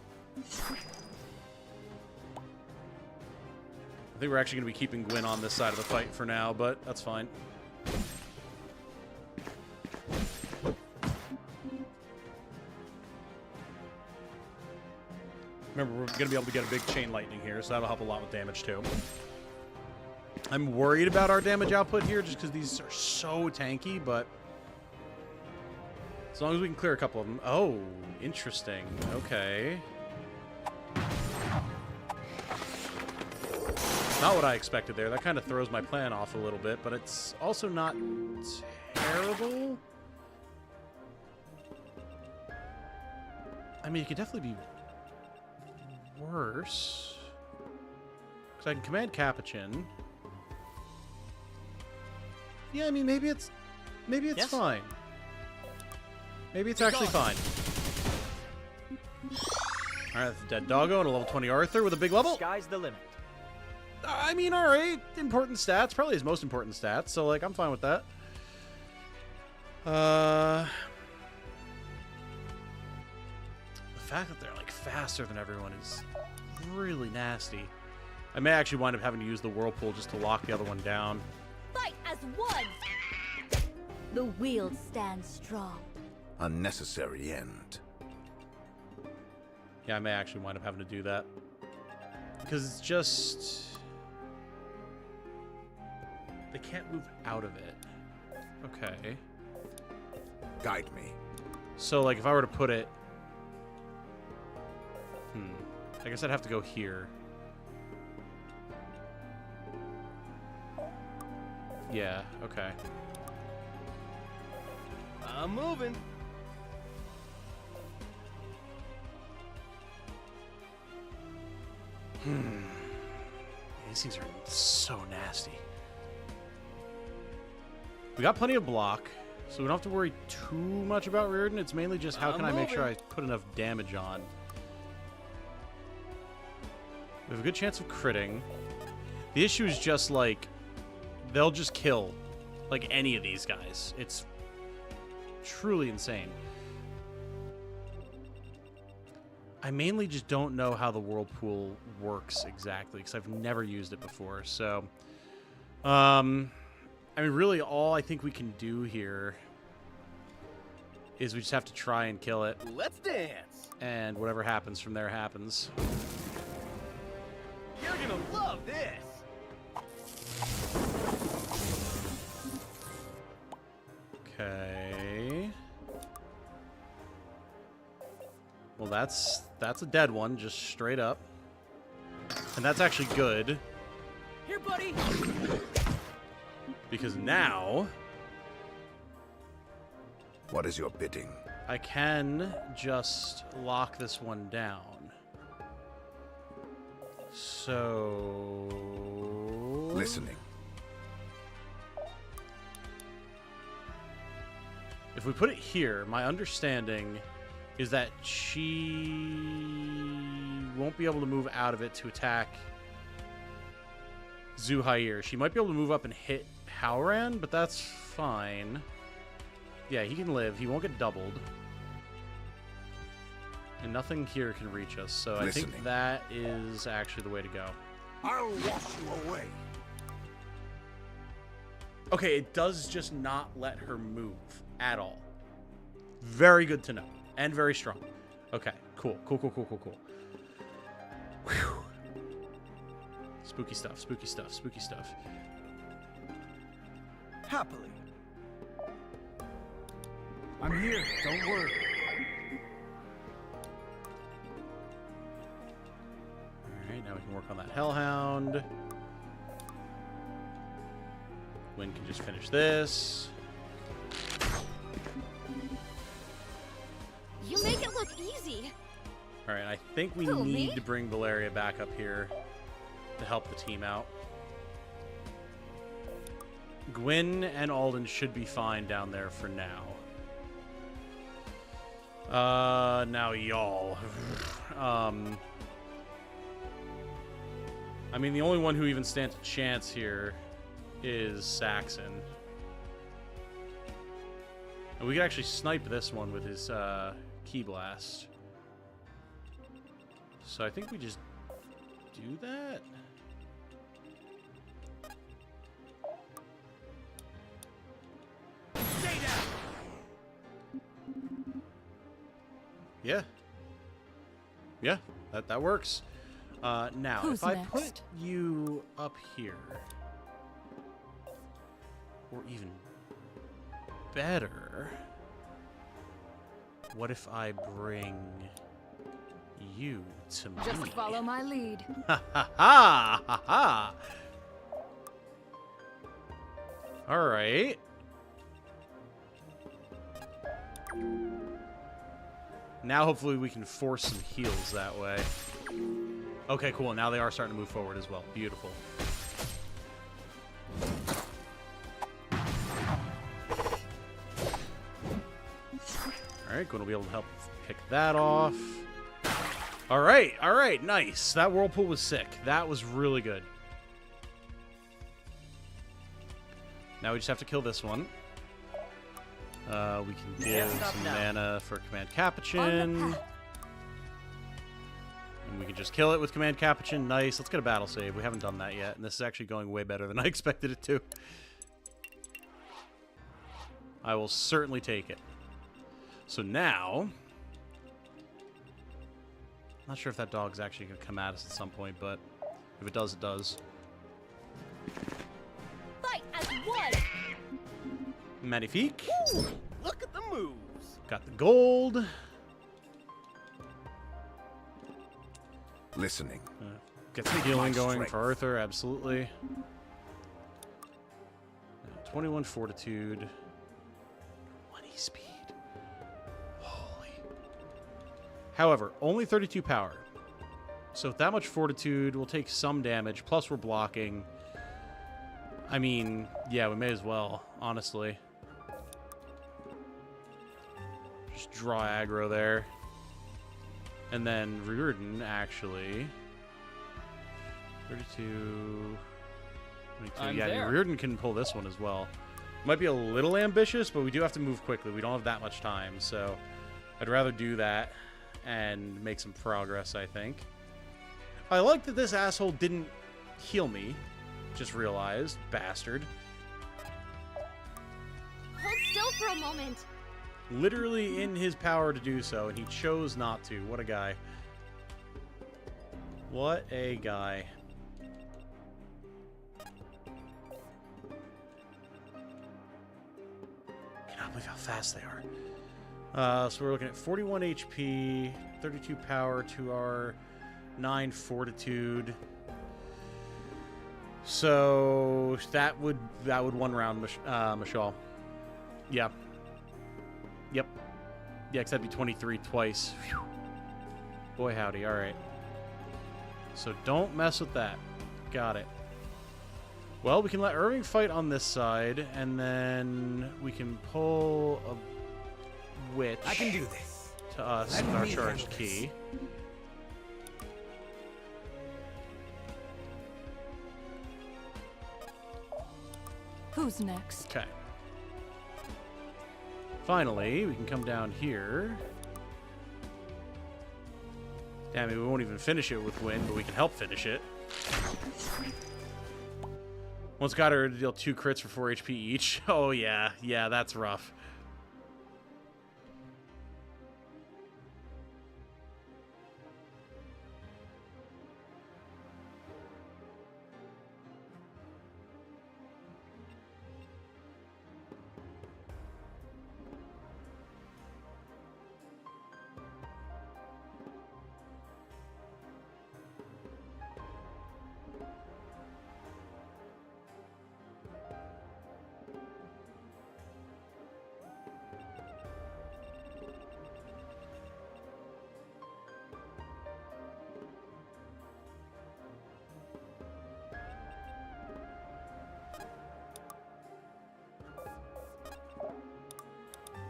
I think we're actually going to be keeping Gwyn on this side of the fight for now, but that's fine. Remember, we're going to be able to get a big chain lightning here, so that'll help a lot with damage, too. I'm worried about our damage output here, just because these are so tanky, but... as long as we can clear a couple of them. Oh, interesting. Okay. Not what I expected there. That kind of throws my plan off a little bit, but it's also not terrible. I mean, it could definitely be worse. Because I can command Capuchin. Yeah, I mean, maybe it's fine. Maybe it's actually fine. Alright, that's a dead doggo and a level 20 Arthur with a big level. Sky's the limit. I mean, alright. Important stats. Probably his most important stats. So, like, I'm fine with that. The fact that they're, like, faster than everyone is really nasty. I may actually wind up having to use the Whirlpool just to lock the other one down. Fight as one! The wheel stands strong. Unnecessary end. Yeah, I may actually wind up having to do that. Because it's just... they can't move out of it. Okay. Guide me. So, like, if I were to put it... I guess I'd have to go here. Yeah, okay. I'm moving. These things are so nasty. We got plenty of block, so we don't have to worry too much about Reardon. It's mainly just how can I make sure I put enough damage on. We have a good chance of critting. The issue is just, like, they'll just kill, like, any of these guys. It's truly insane. I mainly just don't know how the whirlpool works exactly because I've never used it before. So, I mean, really all I think we can do here is we just have to try and kill it. Let's dance. And whatever happens from there happens. You're gonna love this. Okay. Well, that's a dead one, just straight up. And that's actually good. Here, buddy. Because now... What is your bidding? I can just lock this one down. So... Listening. If we put it here, my understanding is that she won't be able to move out of it to attack Zuhair. She might be able to move up and hit Howran, but that's fine. Yeah, he can live. He won't get doubled. And nothing here can reach us, so I think that is actually the way to go. I'll wash you away. Okay, it does just not let her move at all. Very good to know. And very strong. Okay, cool. Cool. Whew. Spooky stuff, spooky stuff, spooky stuff. Happily. I'm here, don't worry. Alright, now we can work on that Hellhound. Wind can just finish this. You make it look easy. Alright, I think we Who, need me? to bring Valeria back up here to help the team out. Gwyn and Alden should be fine down there for now. Now y'all. I mean, the only one who even stands a chance here is Saxon. And we could actually snipe this one with his Key Blast. So I think we just do that. Stay down. Yeah. Yeah, that works. Now, Who's if I next? put you up here, or even better, what if I bring you to me? Just follow my lead. Ha ha ha ha ha! All right. Now hopefully we can force some heals that way. Okay, cool. Now they are starting to move forward as well. Beautiful. Alright, going to be able to help pick that off. Alright, nice. That whirlpool was sick. That was really good. Now we just have to kill this one. We can give some mana for Command Capuchin. And we can just kill it with Command Capuchin. Nice. Let's get a battle save. We haven't done that yet, and this is actually going way better than I expected it to. I will certainly take it. So now... Not sure if that dog's actually going to come at us at some point, but if it does, it does. Fight as one. Magnifique. Ooh, look at the moves. Got the gold. Listening. Get some healing going for Arthur, absolutely. 21 fortitude. 20 speed. Holy. However, only 32 power. So with that much fortitude, we'll take some damage, plus we're blocking. I mean, yeah, we may as well, honestly. Just draw aggro there. And then Riordan, actually. 32... 22. Yeah, I mean, Riordan can pull this one as well. Might be a little ambitious, but we do have to move quickly. We don't have that much time, so I'd rather do that. and make some progress, I think. I like that this asshole didn't heal me. Just realized. Bastard. Hold still for a moment. Literally in his power to do so, and he chose not to. What a guy. What a guy. Cannot believe how fast they are. So we're looking at 41 HP, 32 power, 2R, 9 fortitude. So that would one round Mashal. Yeah. Yep. Yeah, because that'd be 23 twice. Whew. Boy howdy, alright. So don't mess with that. Got it. Well, we can let Irving fight on this side, and then we can pull a witch. I can do this. To us with our charged key. Who's next? Okay. Finally, we can come down here. Damn it, we won't even finish it with wind, but we can help finish it. Once got her to deal 2 crits for 4 HP each. Oh yeah, yeah, that's rough.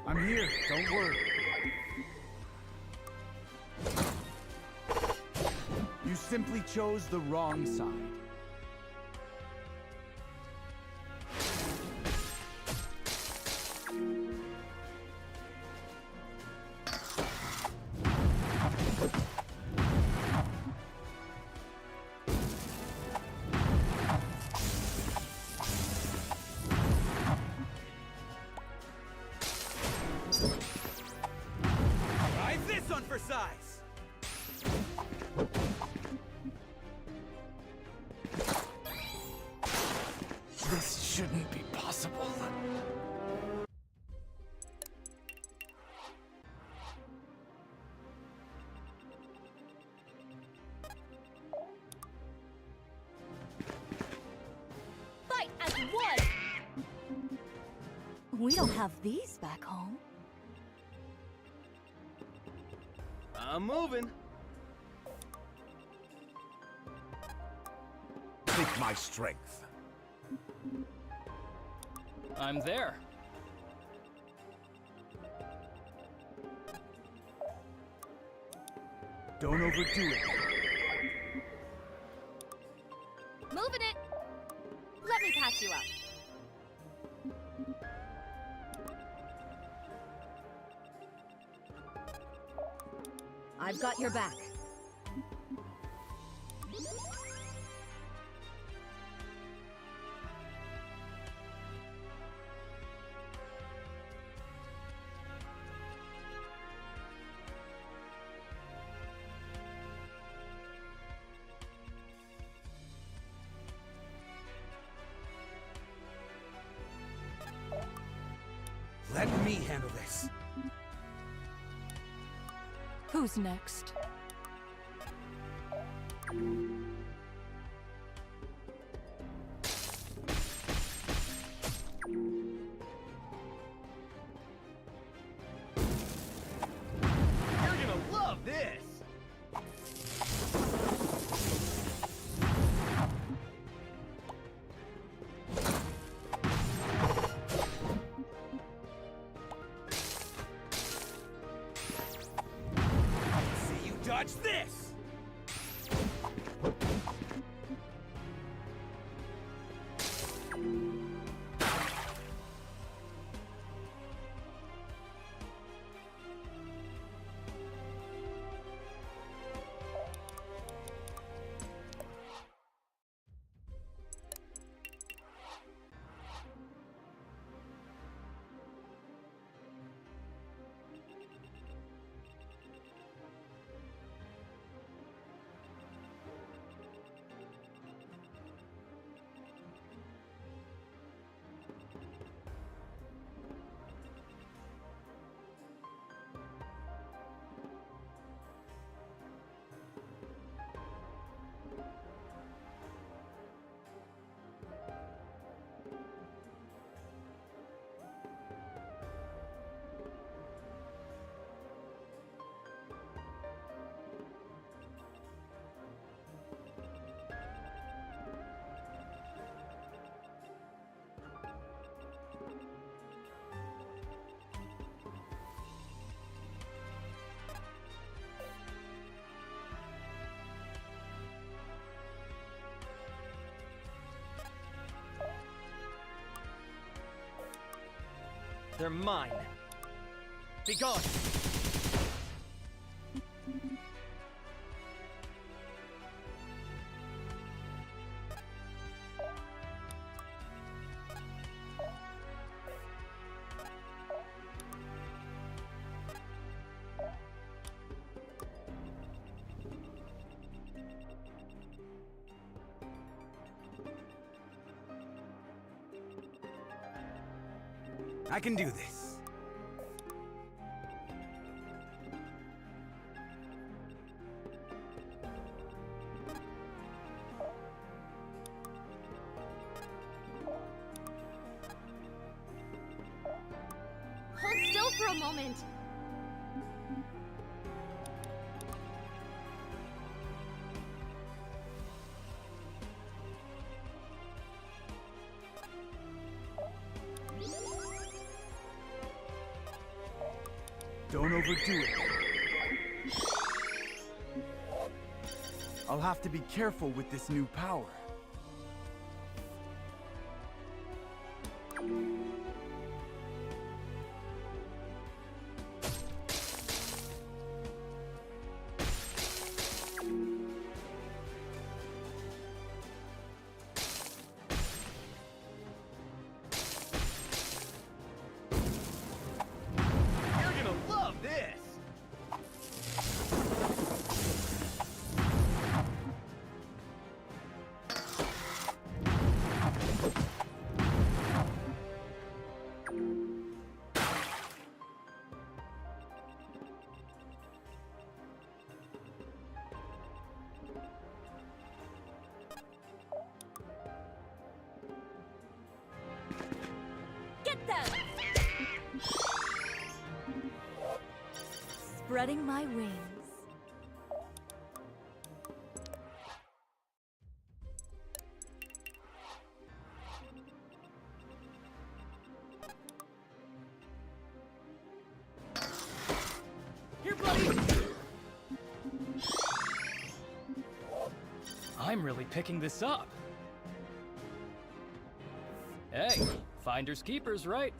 I'm here, don't worry. You simply chose the wrong side. Try this one for size. This shouldn't be possible. Fight as one! We don't have these back home. I'm moving. Think my strength. I'm there. Don't overdo it. Moving it! Let me patch you up. I've got your back. Let me handle this. Who's next? You're gonna love this. See you dodge this. They're mine. Be gone! I can do this. Hold still for a moment. Don't overdo it. I'll have to be careful with this new power. You're gonna love this! Get them! Spreading my wings. Here, buddy! I'm really picking this up. Hey, finders keepers, right?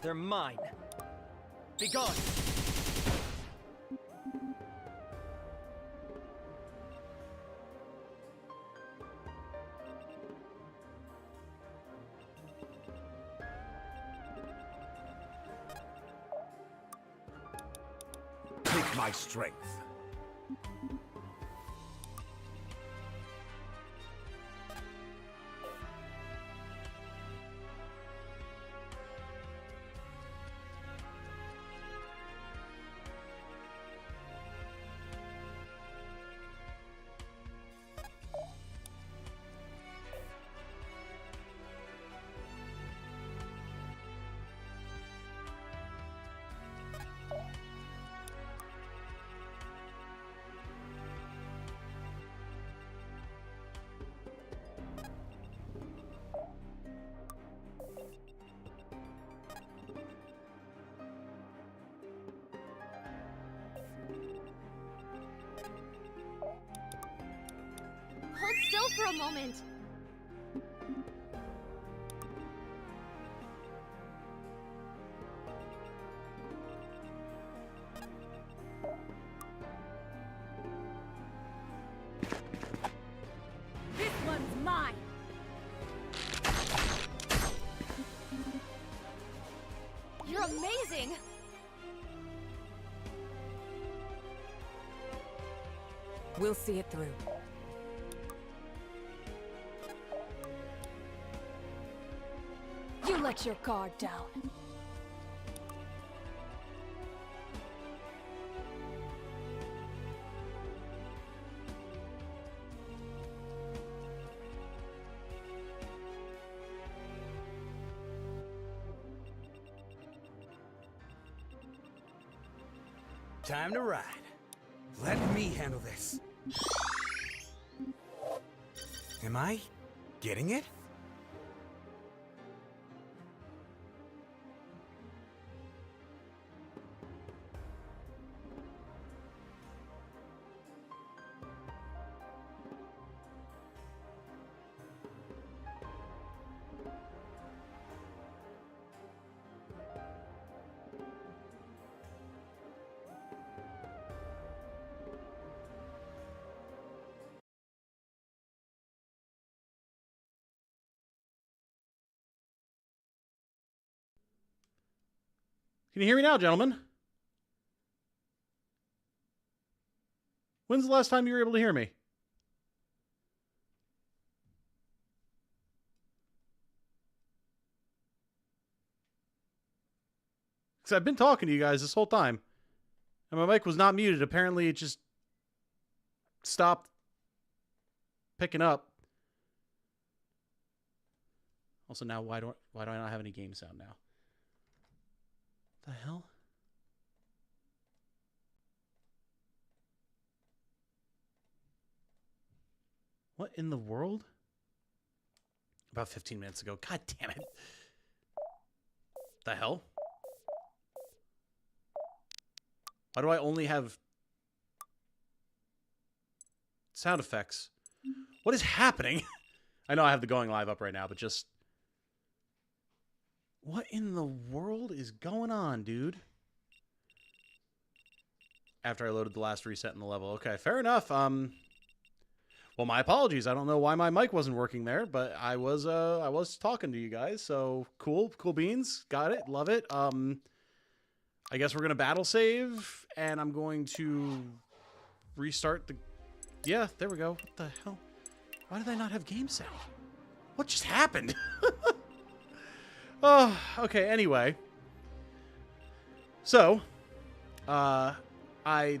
They're mine. Be gone! Take my strength. Hold still for a moment. This one's mine. You're amazing. We'll see it through. You let your guard down. Time to ride. Let me handle this. Am I getting it? Can you hear me now, gentlemen? When's the last time you were able to hear me? Because I've been talking to you guys this whole time. And my mic was not muted. Apparently it just stopped picking up. Also now, why do I not have any game sound now? The hell? What in the world? About 15 minutes ago. God damn it. The hell? Why do I only have sound effects? What is happening? I know I have the going live up right now, but just... What in the world is going on, dude? After I loaded the last reset in the level. Okay, fair enough. Well, my apologies. I don't know why my mic wasn't working there, but I was talking to you guys, so cool beans. Got it. Love it. I guess we're gonna battle save, and I'm going to restart the... Yeah, there we go. What the hell? Why did I not have game sound? What just happened? Oh, okay, anyway. So, I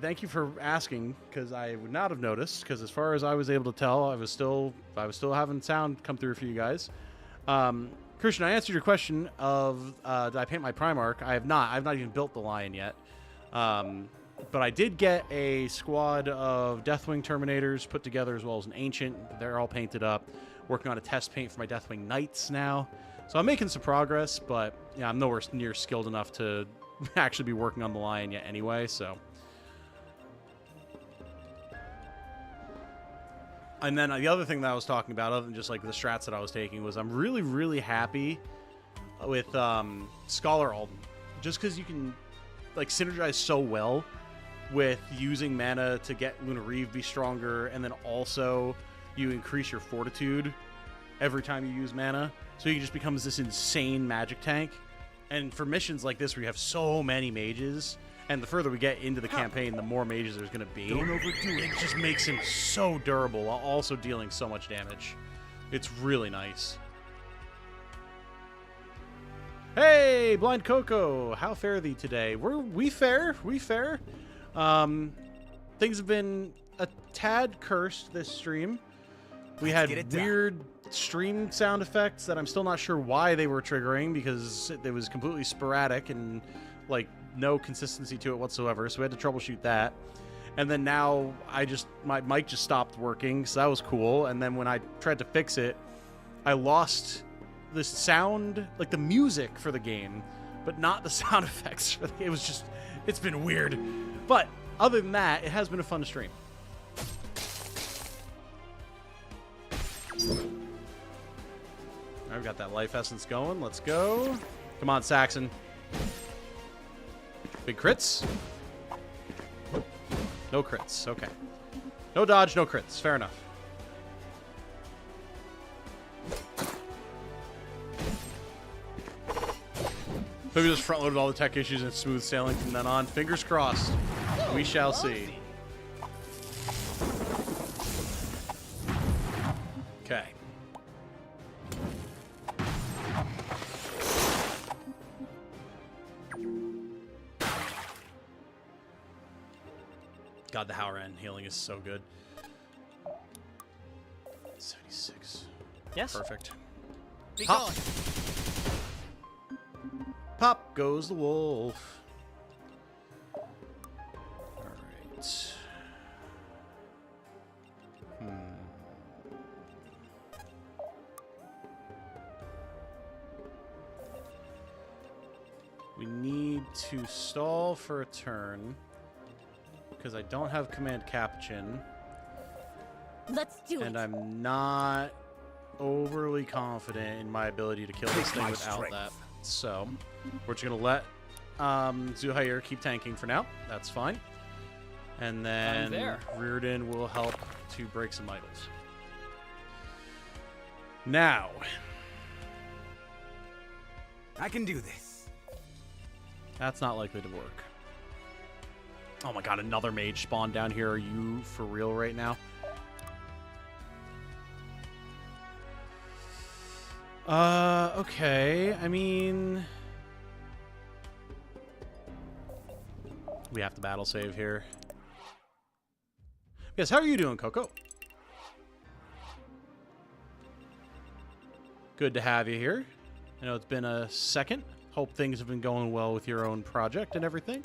thank you for asking, because I would not have noticed, because as far as I was able to tell, I was still having sound come through for you guys. Christian, I answered your question of did I paint my Primarch? I have not. I've not even built the Lion yet. But I did get a squad of Deathwing Terminators put together, as well as an Ancient. They're all painted up. Working on a test paint for my Deathwing Knights now. So I'm making some progress, but yeah, I'm nowhere near skilled enough to actually be working on the Lion yet anyway, so... And then the other thing that I was talking about, other than just like the strats that I was taking, was I'm really, really happy with Scholar Alden. Just because you can like synergize so well with using mana to get Luna Reeve be stronger, and then also you increase your fortitude every time you use mana. So he just becomes this insane magic tank. And for missions like this where you have so many mages, and the further we get into the campaign, the more mages there's going to be. Don't overdo it. It just makes him so durable while also dealing so much damage. It's really nice. Hey, Blind Coco, how fare thee today? We fair. Things have been a tad cursed this stream. We had weird stream sound effects that I'm still not sure why they were triggering, because it was completely sporadic and like no consistency to it whatsoever, so we had to troubleshoot that. And then now my mic just stopped working, so that was cool. And then when I tried to fix it, I lost the sound, like the music for the game, but not the sound effects for the game. It was just, it's been weird. But other than that, it has been a fun stream. I've got that life essence going. Let's go. Come on, Saxon. Big crits? No crits. Okay. No dodge, no crits. Fair enough. Maybe just front-loaded all the tech issues and smooth sailing from then on. Fingers crossed. We shall see. Okay. God, the Howran healing is so good. 76. Yes. Perfect. Be Pop. gone. Pop goes the wolf. Alright. We need to stall for a turn, because I don't have Command Capuchin. Let's do it. And I'm not overly confident in my ability to kill this thing without that. So, we're just going to let Zuhair keep tanking for now. That's fine. And then Rearden will help to break some idols. Now. I can do this. That's not likely to work. Oh my god, another mage spawned down here. Are you for real right now? Okay. I mean... we have to battle save here. Yes, how are you doing, Coco? Good to have you here. I know it's been a second. Hope things have been going well with your own project and everything.